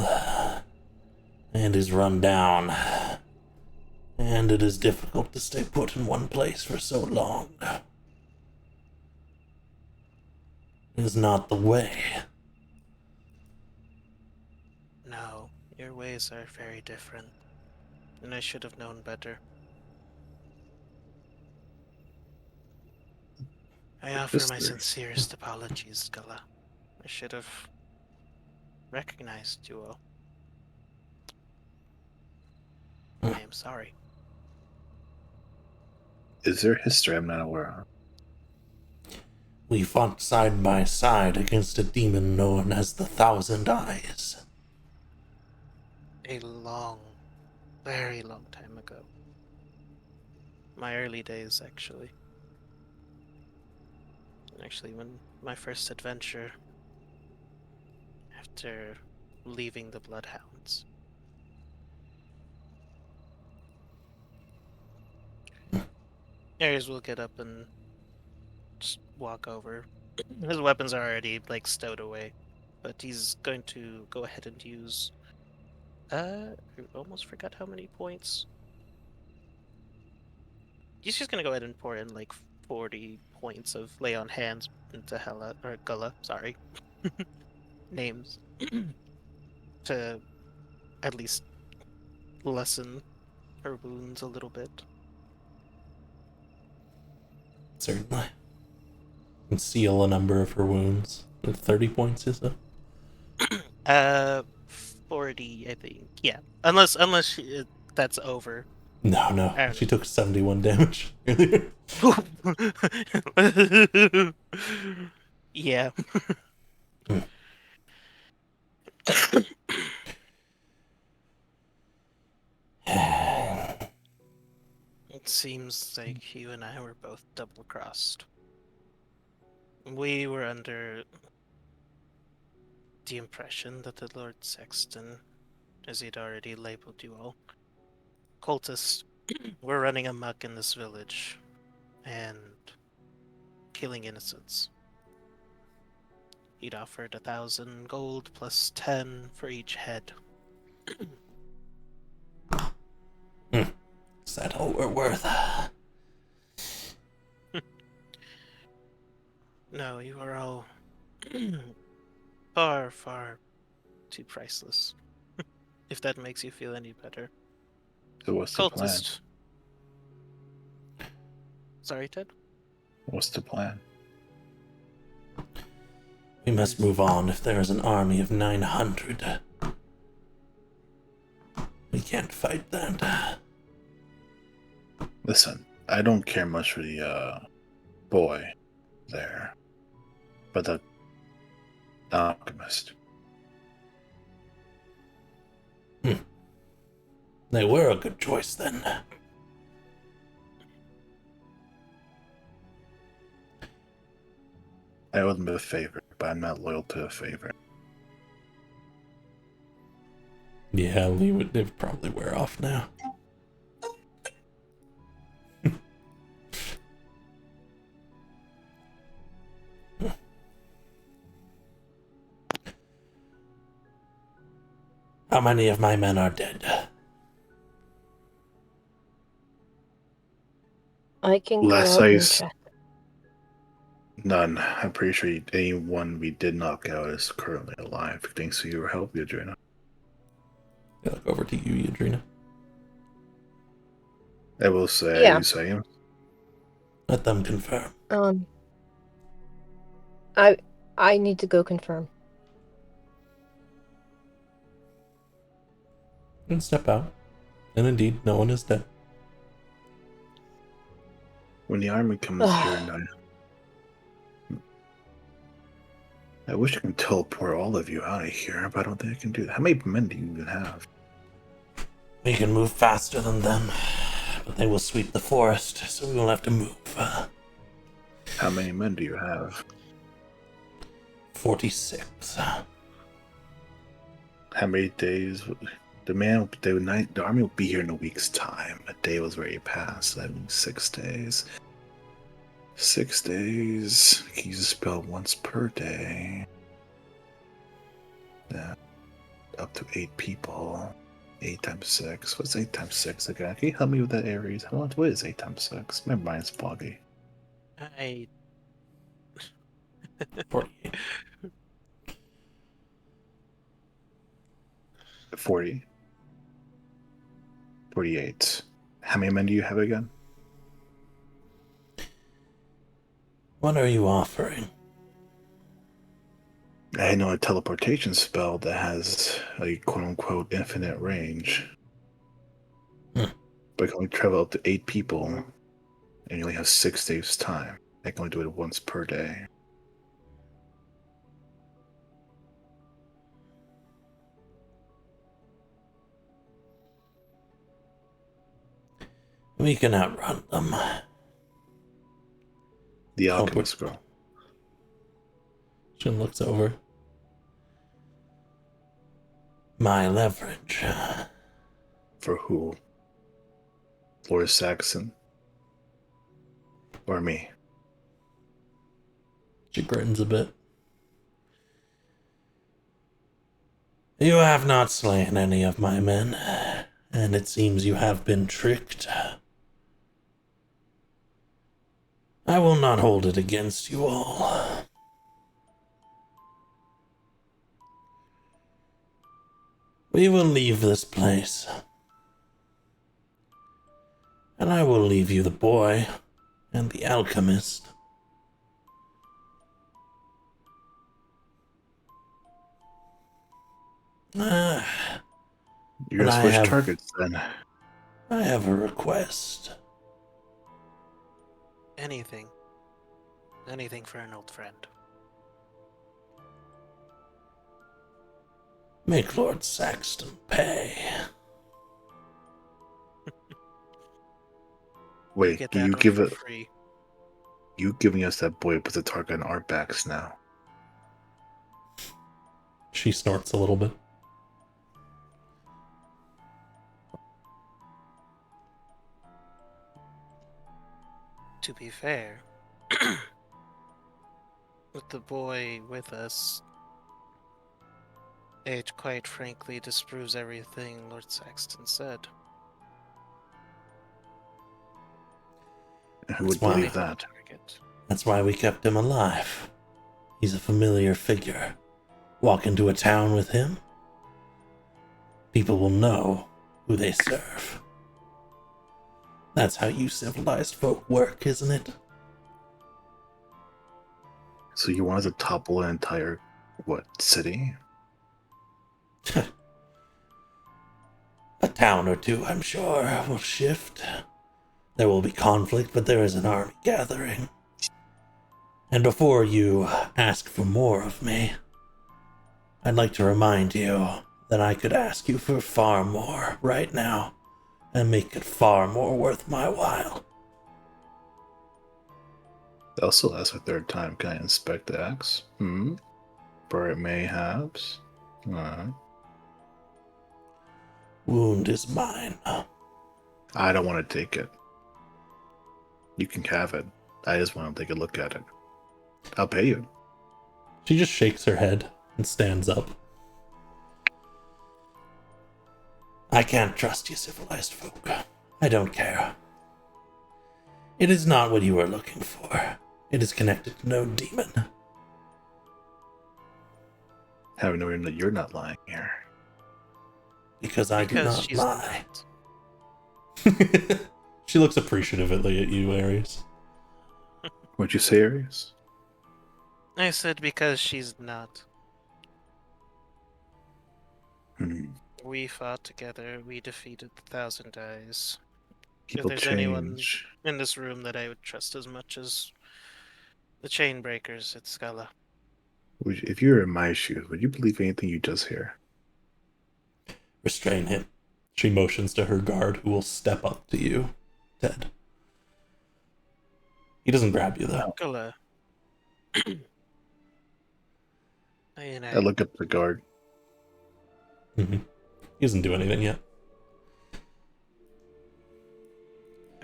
and is run down. And it is difficult to stay put in one place for so long. It is not the way. No, your ways are very different. And I should have known better. I offer my sincerest apologies, Gullah. I should have recognized you all. I am sorry. Is there history I'm not aware of? We fought side by side against a demon known as the Thousand Eyes. A long, very long time ago. My early days, actually. Actually, when my first adventure after leaving the Bloodhounds. Ares will get up and just walk over. His weapons are already like stowed away, but he's going to go ahead and use. I almost forgot how many points. He's just gonna go ahead and pour in like 40 points of lay on hands into Gullah, sorry, names to at least lessen her wounds a little bit. Certainly. And seal a number of her wounds. 30 points, is it? 40, I think. Yeah, unless that's over. No. She took 71 damage earlier. Yeah. seems like you and I were both double-crossed. We were under the impression that the Lord Sexton, as he'd already labeled you all, cultists were running amok in this village and killing innocents. He'd offered 1,000 gold plus 10 for each head. Is that all we're worth? No, you are all far, far too priceless. If that makes you feel any better. So what's the plan? Cultist. Sorry, Ted? What's the plan? We must move on if there is an army of 900. We can't fight that. Listen, I don't care much for the boy there, but the alchemist. They were a good choice then. I owe them a favor, but I'm not loyal to a favor. Yeah, they'd probably wear off now. How many of my men are dead? I can go Last up I and s- check. None. I'm pretty sure anyone we did knock out is currently alive. Thanks to your help, Yadrina. I look over to you, Yadrina. I will say, Yeah. you say him. Let them confirm. I need to go confirm. And step out. And indeed, no one is dead. When the army comes here, and I wish I could teleport all of you out of here, but I don't think I can do that. How many men do you even have? We can move faster than them, but they will sweep the forest, so we will have to move. How many men do you have? 46. How many days? The army will be here in a week's time. A day was already passed. That means 6 days. 6 days. You can use a spell once per day. Yeah. Up to 8 people. 8 times 6. What's 8 times 6 again? Can you help me with that, Aries? What is 8 times 6? My mind's foggy. 48. 40. 48. How many men do you have again? What are you offering? I know a teleportation spell that has a quote-unquote infinite range. But I can only travel up to 8 people, and you only have 6 days' time. I can only do it once per day. We can outrun them. The alchemist girl. Jin looks over. My leverage. For who? Lord Saxon? Or me? She grins a bit. You have not slain any of my men, and it seems you have been tricked. I will not hold it against you all. We will leave this place. And I will leave you the boy and the alchemist. You're But gonna I switch have- targets then. I have a request. Anything. Anything for an old friend. Make Lord Saxton pay. Wait, get do that you one give for it? free. You giving us that boy puts a target on our backs now. She snorts a little bit. To be fair, with the boy with us, it quite frankly disproves everything Lord Saxton said. Who That's would why. believe For the that? target. That's why we kept him alive. He's a familiar figure. Walk into a town with him, people will know who they serve. That's how you civilized folk work, isn't it? So you wanted to topple an entire, what, city? A town or two, I'm sure, will shift. There will be conflict, but there is an army gathering. And before you ask for more of me, I'd like to remind you that I could ask you for far more right now, and make it far more worth my while. I'll still ask a third time, can I inspect the axe? Bright mayhaps? Alright. Wound is mine. I don't want to take it. You can have it. I just want to take a look at it. I'll pay you. She just shakes her head and stands up. I can't trust you civilized folk. I don't care. It is not what you are looking for. It is connected to no demon. Having known that you're not lying here. Because I do Because not she's lie. not. She looks appreciatively at you, Ares. What'd you say, Aries? I said because she's not. We fought together, we defeated the Thousand Eyes. People if there's anyone change. in this room that I would trust as much as the chain breakers, it's Scala. If you were in my shoes, would you believe anything you just hear? Restrain him. She motions to her guard, who will step up to you, Ted. He doesn't grab you, though. Scala. I look up the guard. He doesn't do anything yet.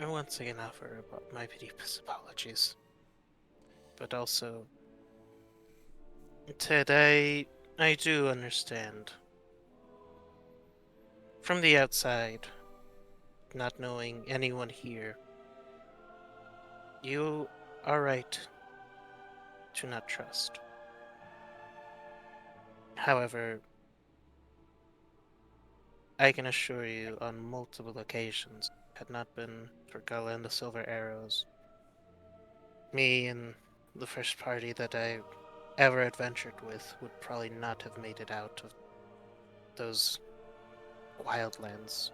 I once again offer my deepest apologies. But also, Ted, I do understand. From the outside, not knowing anyone here, you are right to not trust. However, I can assure you on multiple occasions, had not been for Gullah and the Silver Arrows, me and the first party that I ever adventured with would probably not have made it out of those wildlands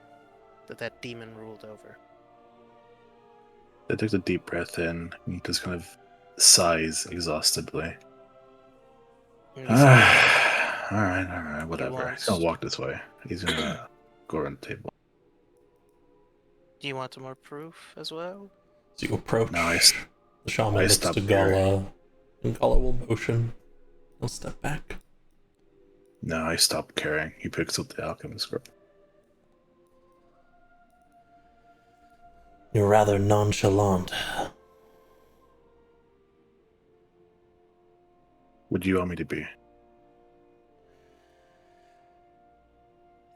that demon ruled over. I takes a deep breath in. He just kind of sighs exhaustedly. And All he says, right, whatever. He's gonna wants- walk this way. He's gonna go around the table. do you want more proof as well? So you approach. No, The shaman I looks stop to here. Gala, and Gala will motion. He'll step back. No, I stop caring. He picks up the alchemist scroll. You're rather nonchalant. What do you want me to be?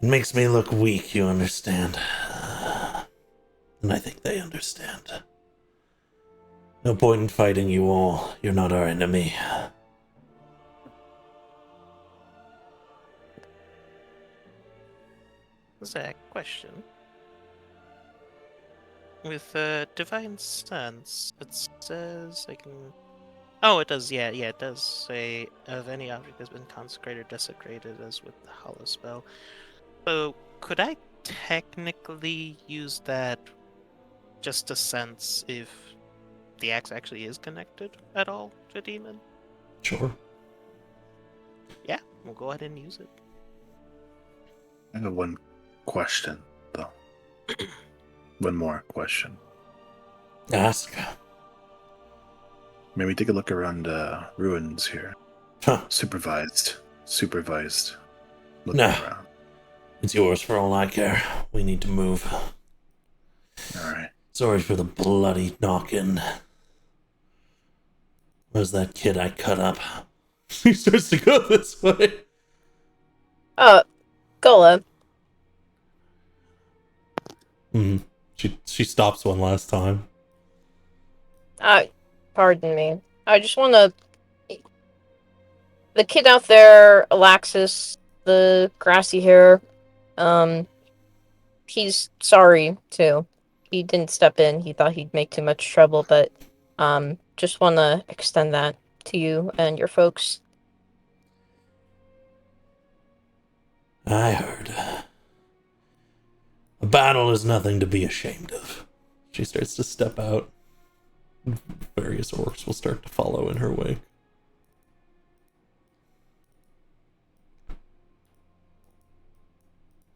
It makes me look weak, you understand. And I think they understand. No point in fighting you all. You're not our enemy. Zach, question. With Divine Sense, it says I can... Oh, it does, yeah, it does say of any object has been consecrated or desecrated as with the Hollow spell. So, could I technically use that just to sense if the axe actually is connected at all to demon? Sure. Yeah, we'll go ahead and use it. I have one question, though. One more question. Ask. Maybe take a look around ruins here. Huh. Supervised. Looking Nah. around. It's yours for all I care. We need to move. Alright. Sorry for the bloody knocking. Where's that kid I cut up? He starts to go this way. Gola. She stops one last time. Pardon me. I just wanna... The kid out there, Alexis, the grassy hair, he's sorry, too. He didn't step in. He thought he'd make too much trouble, but, just wanna extend that to you and your folks. I heard. A battle is nothing to be ashamed of. She starts to step out. Various orcs will start to follow in her wake.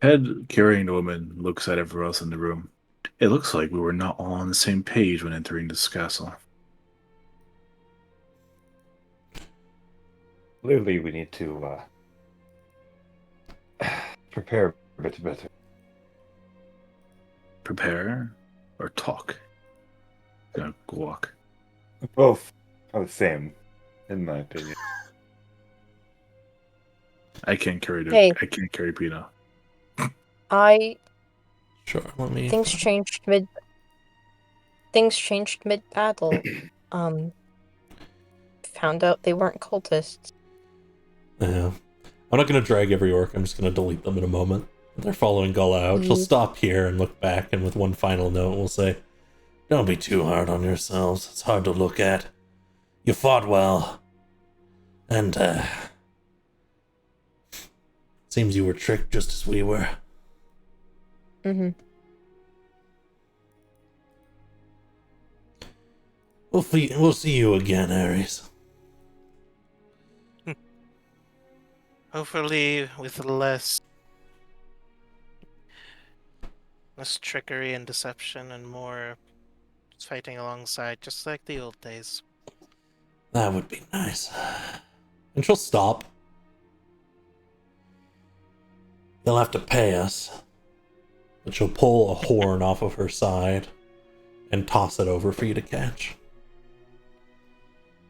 Head carrying the woman looks at everyone else in the room. It looks like we were not all on the same page when entering this castle. Clearly, we need to prepare a bit better. Prepare or talk? Gonna walk. Both are the same, in my opinion. I can't carry Hey. I can't carry Pina. Sure, let me... Things changed mid-battle. Found out they weren't cultists. Yeah. I'm not going to drag every orc. I'm just going to delete them in a moment. They're following Gulla out. She'll stop here and look back, and with one final note, we'll say, don't be too hard on yourselves. It's hard to look at. You fought well. And, seems you were tricked just as we were. Mm-hmm. We'll see you again, Ares. Hopefully with less trickery and deception and more fighting alongside, just like the old days. That would be nice. And she'll stop. You'll have to pay us. But she'll pull a horn off of her side and toss it over for you to catch.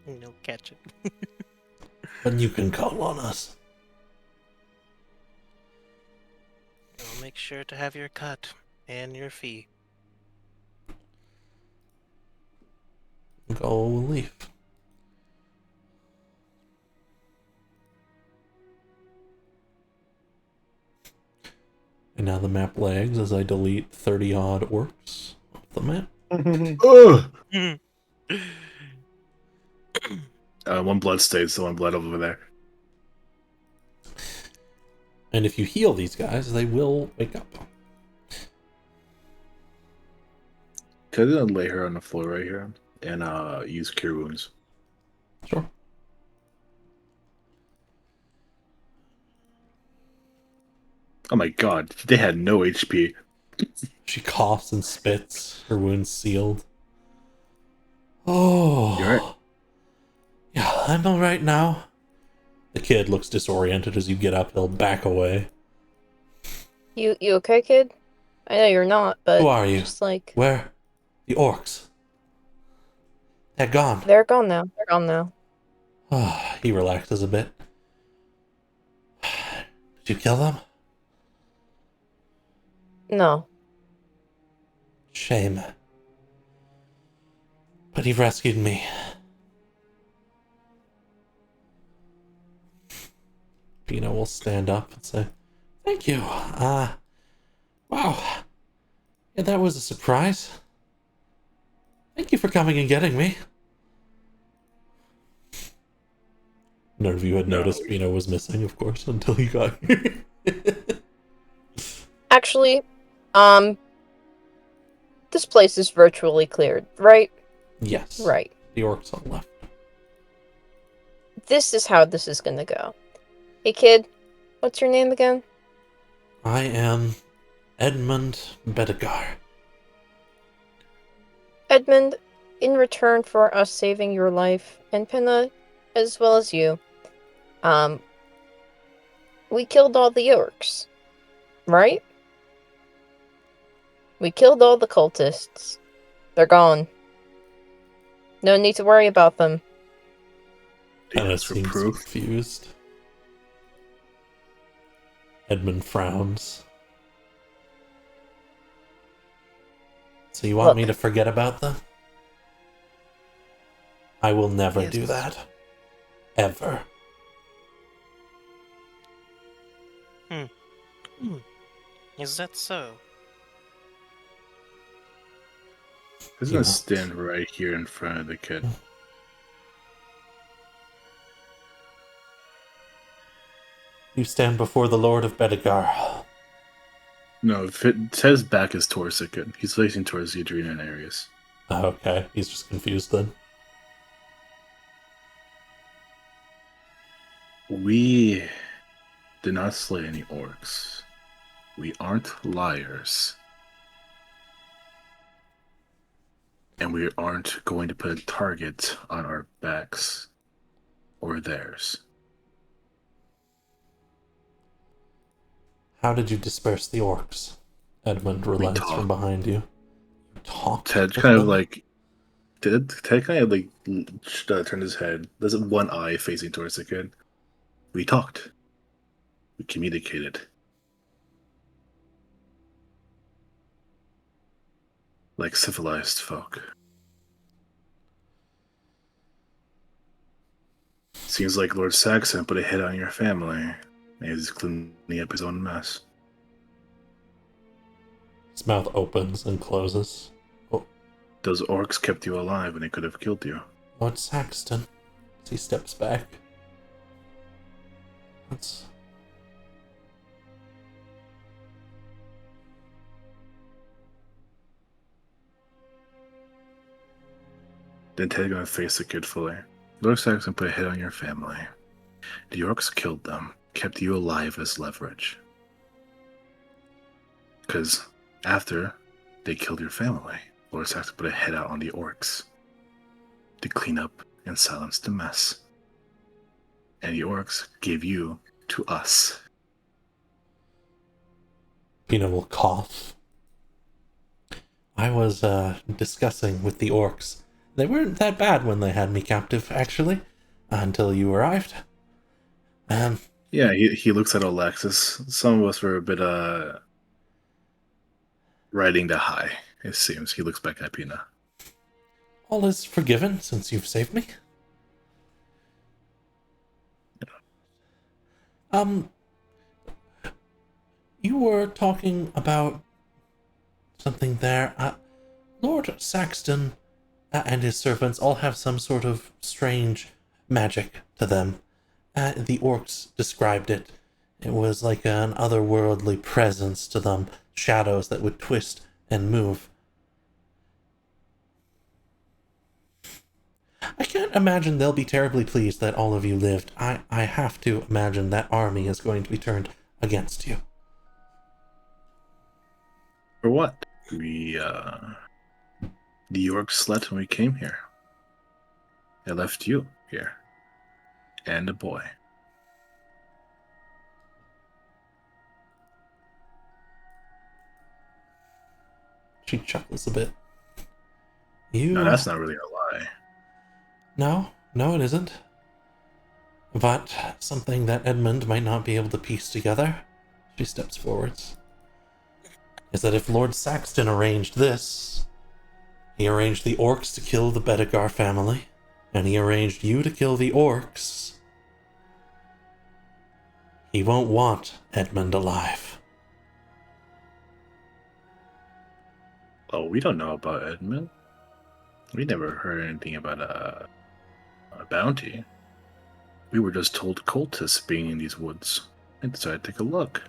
No catch it. But you can call on us. I'll make sure to have your cut and your fee. Gull will leave. And now the map lags as I delete 30 odd orcs off the map. One blood stays, so one blood over there. And if you heal these guys, they will wake up. Could I lay her on the floor right here and use cure wounds? Sure. Oh my god, they had no HP. She coughs and spits, her wounds sealed. Oh. You alright? Yeah, I'm alright now. The kid looks disoriented as you get up. He'll back away. You okay, kid? I know you're not, but Who are you? just like... Where? The orcs. They're gone. They're gone now. They're gone now. He relaxes a bit. Did you kill them? No. Shame. But he rescued me. Pino will stand up and say, thank you. Wow. Yeah, that was a surprise. Thank you for coming and getting me. None of you had noticed Pino was missing, of course, until he got here. Actually, this place is virtually cleared, right? Yes. Right. The orcs on the left. This is how this is gonna go. Hey, kid, what's your name again? I am Edmund Bedegar. Edmund, in return for us saving your life, and Pinna, as well as you, we killed all the orcs, right? We killed all the cultists. They're gone. No need to worry about them. Kind of Yes, for seems proof. confused. Edmund frowns. So you want Look. me to forget about them? I will never Yes. do that. Ever. Is that so? He's You gonna won't. stand right here in front of the kid. You stand before the Lord of Bedegar. No, Ted's back is towards the kid. He's facing towards the Adrena and Arius. Oh, okay, he's just confused then. We did not slay any orcs. We aren't liars. And we aren't going to put a target on our backs or theirs. How did you disperse the orcs? Edmund relents from talked. behind you. You talked Ted with kind of them? like Ted kind of like turned his head. There's one eye facing towards the kid. We talked. We communicated. Like civilized folk. Seems like Lord Saxon put a hit on your family. And he's cleaning up his own mess. His mouth opens and closes. Oh, Those orcs kept you alive and they could have killed you. Lord Saxton. As he steps back. That's... Then Ted's gonna face the kid fully. Lord Saxon put a hit on your family. The orcs killed them, kept you alive as leverage. Because after they killed your family, Lord Saxon put a hit out on the orcs to clean up and silence the mess. And the orcs gave you to us. Pina will cough. I was discussing with the orcs. They weren't that bad when they had me captive, actually, until you arrived. Yeah, he looks at Alexis. Some of us were a bit riding the high, it seems. He looks back at Pina. All is forgiven since you've saved me. You were talking about something there. Lord Saxton and his servants all have some sort of strange magic to them. The orcs described it. It was like an otherworldly presence to them, shadows that would twist and move. I can't imagine they'll be terribly pleased that all of you lived. I have to imagine that army is going to be turned against you. For what? The orcs slept when we came here. They left you here. And a boy. She chuckles a bit. You... No, that's not really a lie. No, it isn't. But something that Edmund might not be able to piece together, she steps forwards, is that if Lord Saxton arranged this, he arranged the orcs to kill the Bedegar family, and he arranged you to kill the orcs, he won't want Edmund alive. Oh, we don't know about Edmund. We never heard anything about a bounty. We were just told cultists being in these woods and decided to take a look.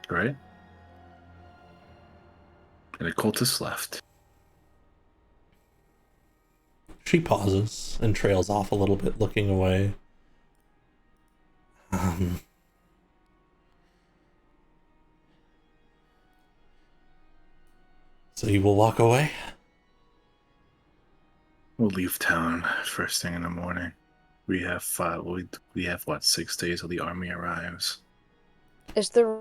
Right? And the cultists left. She pauses and trails off a little bit, looking away. So you will walk away? We'll leave town first thing in the morning. We have we have what, 6 days till the army arrives. Is there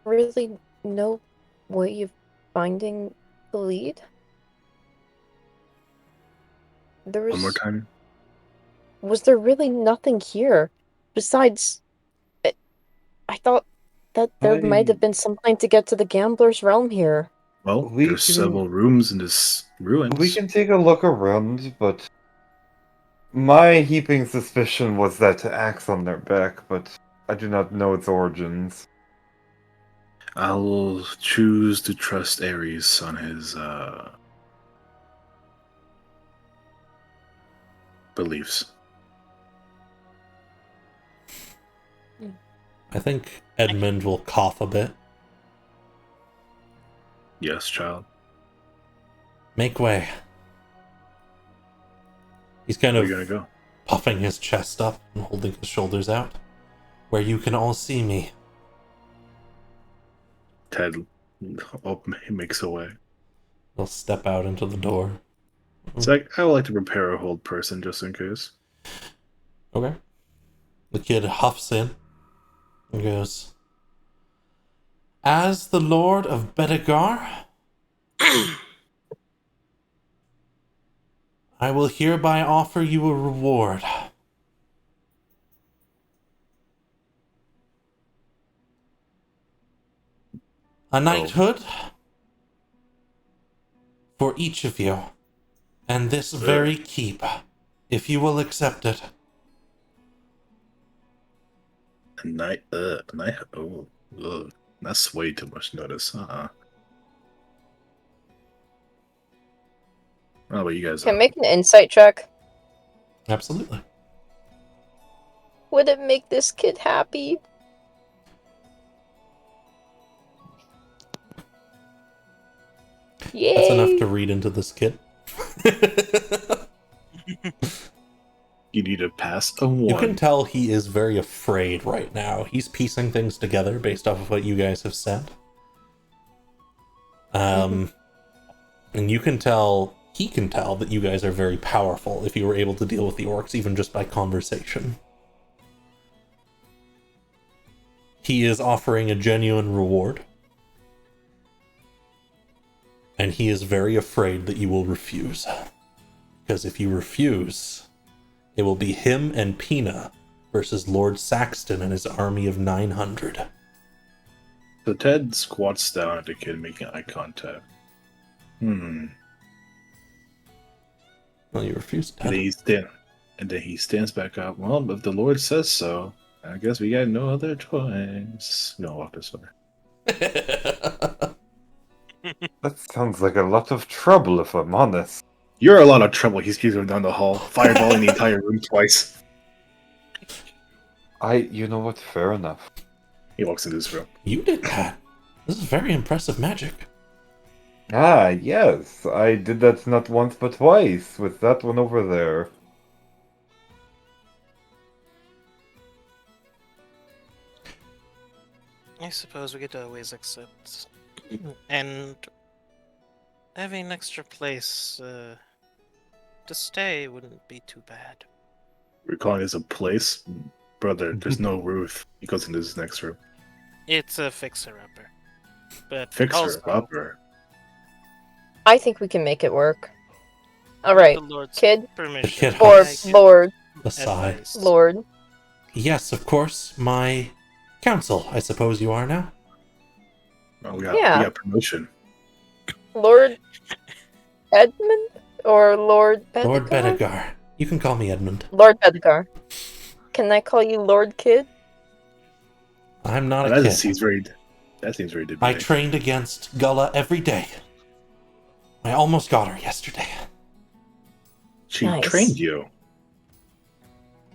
really no way of finding the lead? One more time. Was there really nothing here besides? I thought that there might have been something to get to the gambler's realm here. Well, We there's can- several rooms in this ruins. We can take a look around, but my heaping suspicion was that axe on their back, but I do not know its origins. I'll choose to trust Ares on his beliefs. I think Edmund will cough a bit. Yes, child. Make way. He's kind Where of are you gonna go? puffing his chest up and holding his shoulders out. Where you can all see me. Ted makes a way. He'll step out into the door. It's like, I would like to prepare a hold person just in case. Okay. The kid huffs in and goes, "As the Lord of Bedegar, I will hereby offer you a reward. A knighthood for each of you, and this very keep, if you will accept it." A night, oh, ugh. That's way too much notice, How about you guys? Can I make an insight check? Absolutely. Would it make this kid happy? Yay! That's enough to read into this kid. You need to pass a 1. You can tell he is very afraid right now. He's piecing things together based off of what you guys have said. And you can tell, he can tell that you guys are very powerful if you were able to deal with the orcs even just by conversation. He is offering a genuine reward. And he is very afraid that you will refuse. Because if you refuse, it will be him and Pina versus Lord Saxton and his army of 900. So Ted squats down at the kid, making eye contact. Well, you refuse, Ted. And then he stands back up. Well, if the Lord says so, I guess we got no other choice. No, walk this way. That sounds like a lot of trouble, if I'm honest. You're a lot of trouble. He's going down the hall, fireballing the entire room twice. You know what? Fair enough. He walks into this room. You did that. This is very impressive magic. Ah, yes. I did that not once but twice, with that one over there. I suppose we could always accept. And having an extra place to stay wouldn't be too bad. We're calling this a place? Brother, there's no roof. He goes into this next room. It's a fixer-upper. But Fixer also, upper. I think we can make it work. Alright, the Lord's kid. permission. kid Or I can Lord. A sigh. advise. Lord. Yes, of course. My counsel, I suppose you are now. Oh, we Yeah. got promotion. Lord Edmund? Or Lord Bedegar? Lord Bedegar. You can call me Edmund. Lord Bedegar. Can I call you Lord Kid? I'm not a That kid. seems very debating. I trained against Gullah every day. I almost got her yesterday. She Nice. trained you.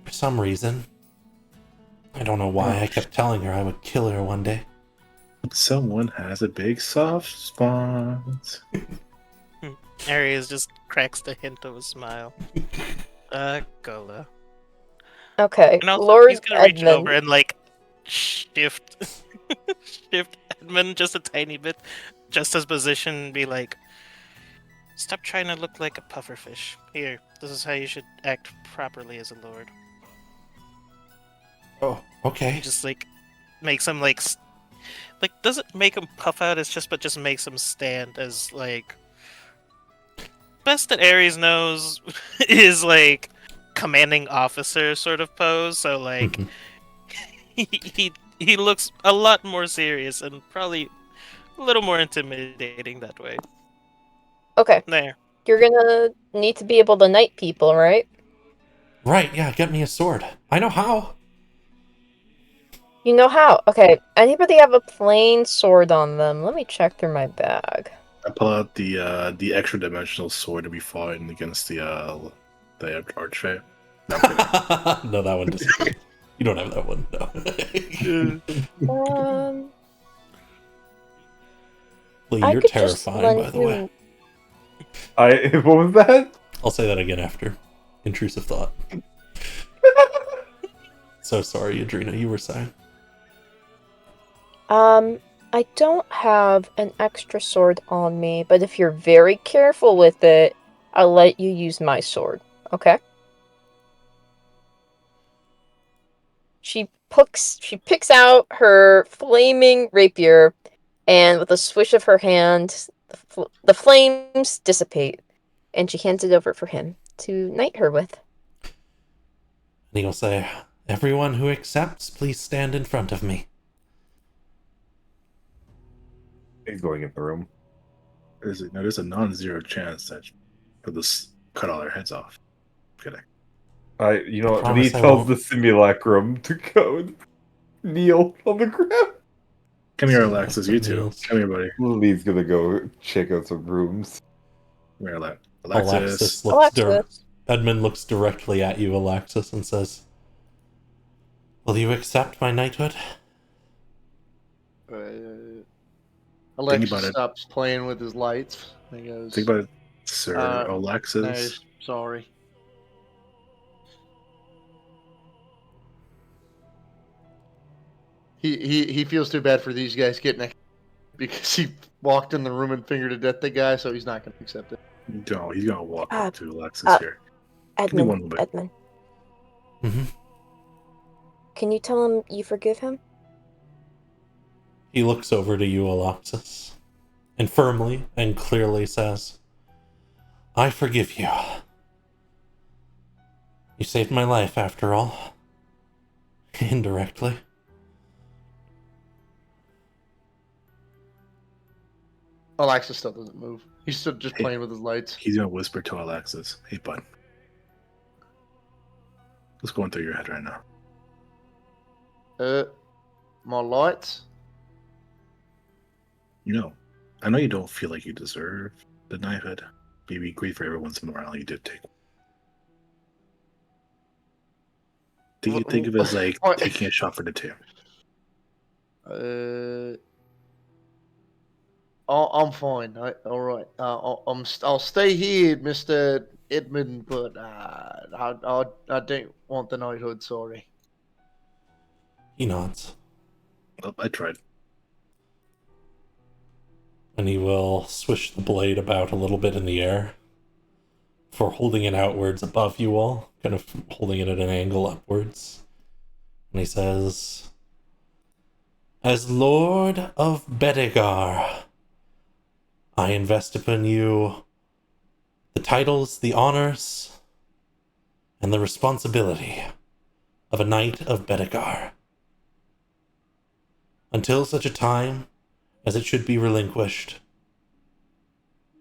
For some reason. I don't know why. I kept telling her I would kill her one day. Someone has a big soft spot. Aries just cracks the hint of a smile. Gola. Okay, And also, Lord he's gonna reach over Edmund. and like shift Edmund just a tiny bit, just his position, and be like, Stop trying to look like a pufferfish. Here, this is how you should act properly as a lord. Oh, okay. Just like makes him like doesn't make him puff out. It's just but just makes him stand as like best that Ares knows is like commanding officer sort of pose. So like Mhm. he looks a lot more serious and probably a little more intimidating that way. Okay, There. you're gonna need to be able to knight people, right? Right, yeah, get me a sword. I know how. You know how? Okay, anybody have a plain sword on them? Let me check through my bag. I pull out the extra dimensional sword to be fighting against the archfey. No, I'm kidding. No, that one disappeared. You don't have that one, no. Lee, I you're could just terrifying, by lend the way. you. What was that? I'll say that again after. Intrusive thought. So sorry, Adrena, you were saying. I don't have an extra sword on me, but if you're very careful with it, I'll let you use my sword. Okay? She picks out her flaming rapier, and with a swish of her hand, the flames dissipate, and she hands it over for him to knight her with. And he'll say, "Everyone who accepts, please stand in front of me." He's going in the room. There's a non-zero chance that for this cut all their heads off. I'm kidding. You know I what? promise Lee I tells won't. the simulacrum to go and kneel on the ground. Come here, So, Alexis. You two. Niels. Come here, buddy. Lee's gonna go check out some rooms. Come here, Alexis. Alexis Alexis. Edmund looks directly at you, Alexis, and says, "Will you accept my knighthood?" Alexis about it. stops playing with his lights. And he goes, Think about it, Sir no, Alexis. sorry. He feels too bad for these guys getting because he walked in the room and fingered to death the guy, so he's not going to accept it. No, he's gonna walk Uh, up to Alexis here. Give me one moment. Edmund, Mm-hmm. can you tell him you forgive him? He looks over to you, Alexis, and firmly and clearly says, "I forgive you. You saved my life, after all. Indirectly." Alexis still doesn't move. He's still just playing with his lights. He's gonna whisper to Alexis, "Hey, bud, what's going through your head right now?" My lights? I know you don't feel like you deserve the knighthood. Maybe great for everyone's morale you did take. Think of it as like What? taking a shot for the team. I'm fine. All right. I'll stay here, Mister Edmund, but I don't want the knighthood. Sorry. He nods, Well, I tried. and he will swish the blade about a little bit in the air for holding it outwards above you all, kind of holding it at an angle upwards. And he says, "As Lord of Bedegar, I invest upon you the titles, the honors, and the responsibility of a knight of Bedegar, until such a time as it should be relinquished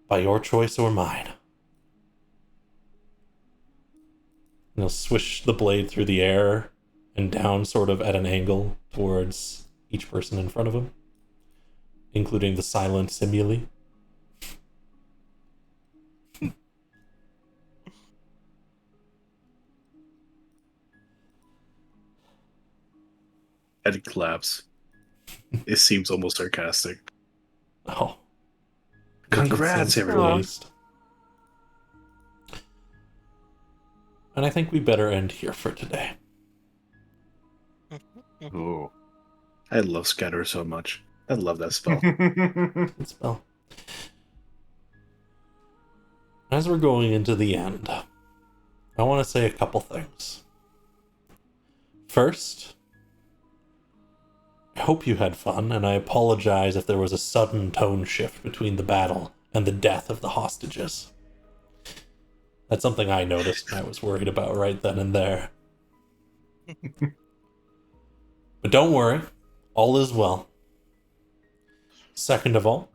by your choice or mine." And he'll swish the blade through the air and down sort of at an angle towards each person in front of him, including the silent simile. Head claps. It seems almost sarcastic. Oh. Congrats, Seems everyone. pleased. And I think we better end here for today. Ooh. I love Scatter so much. I love that spell. Good spell. as we're going into the end, I want to say a couple things. First, I hope you had fun, and I apologize if there was a sudden tone shift between the battle and the death of the hostages. That's something I noticed and I was worried about right then and there. But don't worry, all is well. Second of all,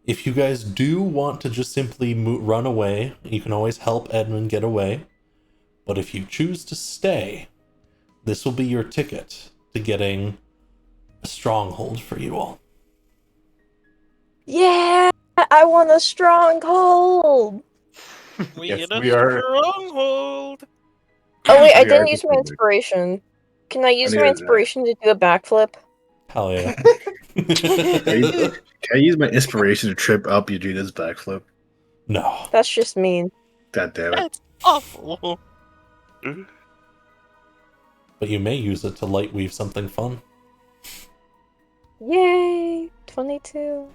if you guys do want to just simply run away, you can always help Edmund get away. But if you choose to stay, this will be your ticket to getting a stronghold for you all. Yeah, I want a stronghold. We Yes, get a we are. stronghold. Oh wait, I We are didn't use my determined. inspiration. Can I use my neither did I. inspiration to do a backflip? Hell yeah. Can I use my inspiration to trip up Eugenia's backflip? No. That's just mean. God damn it. That's awful. But you may use it to light weave something fun. Yay! 22.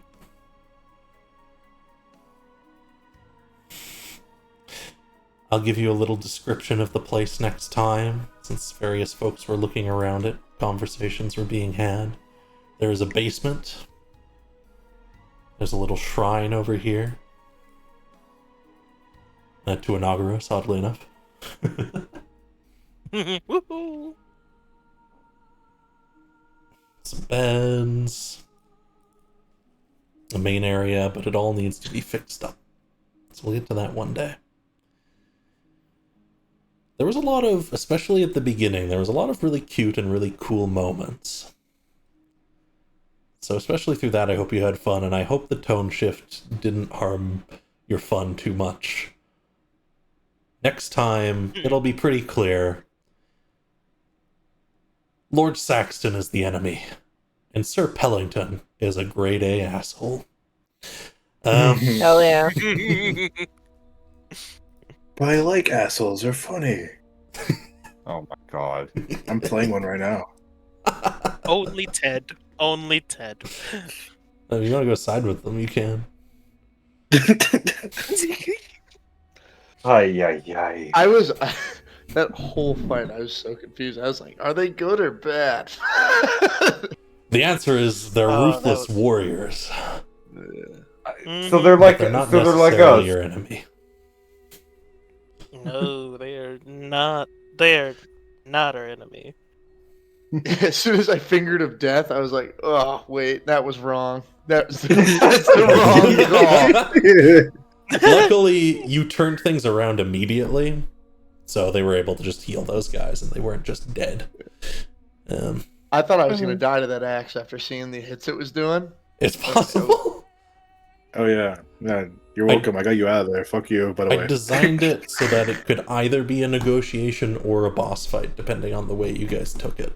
I'll give you a little description of the place next time, since various folks were looking around it, conversations were being had. There is a basement. There's a little shrine over here. To Inauguros, oddly enough. Woohoo. Some beds. A main area, but it all needs to be fixed up. So we'll get to that one day. There was a lot of, especially at the beginning, there was a lot of really cute and really cool moments. So especially through that, I hope you had fun, and I hope the tone shift didn't harm your fun too much. Next time, it'll be pretty clear. Lord Saxton is the enemy, and Sir Pellington is a grade A asshole. Hell yeah. But I like assholes. They're funny. Oh my god. I'm playing one right now. Only Ted. Only Ted. If you want to go side with them, you can. Ay, ay, ay. I was that whole fight. I was so confused. I was like, "Are they good or bad?" The answer is they're Oh, that ruthless was- warriors. So they're But like, they're not so they're like necessarily us. your enemy. No, they are not. They're not our enemy. As soon as I fingered of death, I was like, "Oh wait, that was wrong. That's the wrong call." Luckily, you turned things around immediately, so they were able to just heal those guys, and they weren't just dead. I thought I was gonna die to that axe after seeing the hits it was doing. It's possible. Oh yeah. You're welcome. I got you out of there. Fuck you, by the I way. designed it so that it could either be a negotiation or a boss fight, depending on the way you guys took it.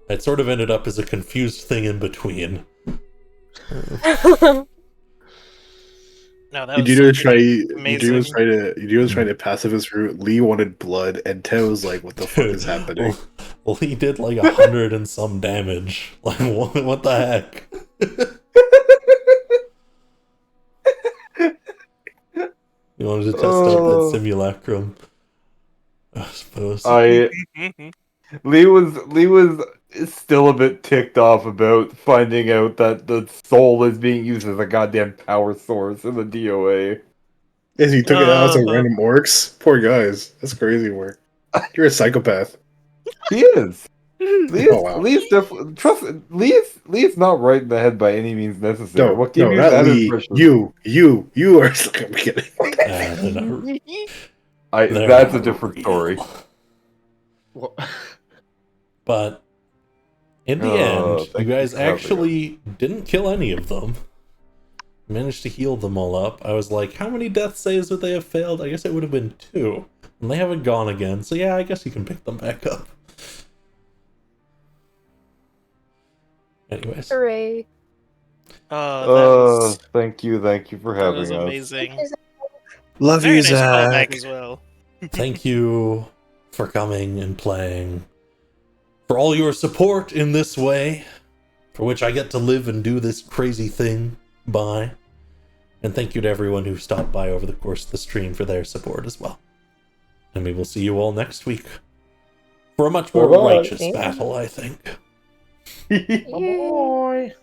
It sort of ended up as a confused thing in between. No, that You was do try. amazing. You was trying to pacifist route. Lee wanted blood, and Ted was like, "What the fuck is happening?" Well, he did like 100 and some damage. Like, what the heck? You wanted to test out that simulacrum, I suppose. Lee was still a bit ticked off about finding out that the soul is being used as a goddamn power source in the DOA. As he took it out as a Uh-huh. random orcs. Poor guys. That's crazy work. You're a psychopath. He is. Lee Oh, wow. is definitely trust. Lee is not right in the head by any means necessary. No, What gave you not that Lee. impression? You are. I'm kidding. They're not- they're That's a not different real. story. Well, But in the Oh, end, you thank you guys for helping actually didn't kill any of them. Managed to heal them all up. I was like, how many death saves would they have failed? I guess it would have been 2. And they haven't gone again, so yeah, I guess you can pick them back up. Anyways. Hooray. Oh, Thank you for that was having us. amazing. Love Very nice callback as well. Thank you for coming and playing. For all your support in this way, for which I get to live and do this crazy thing by. And thank you to everyone who stopped by over the course of the stream for their support as well. And we will see you all next week for a much more Bye-bye. righteous battle, I think. Boy.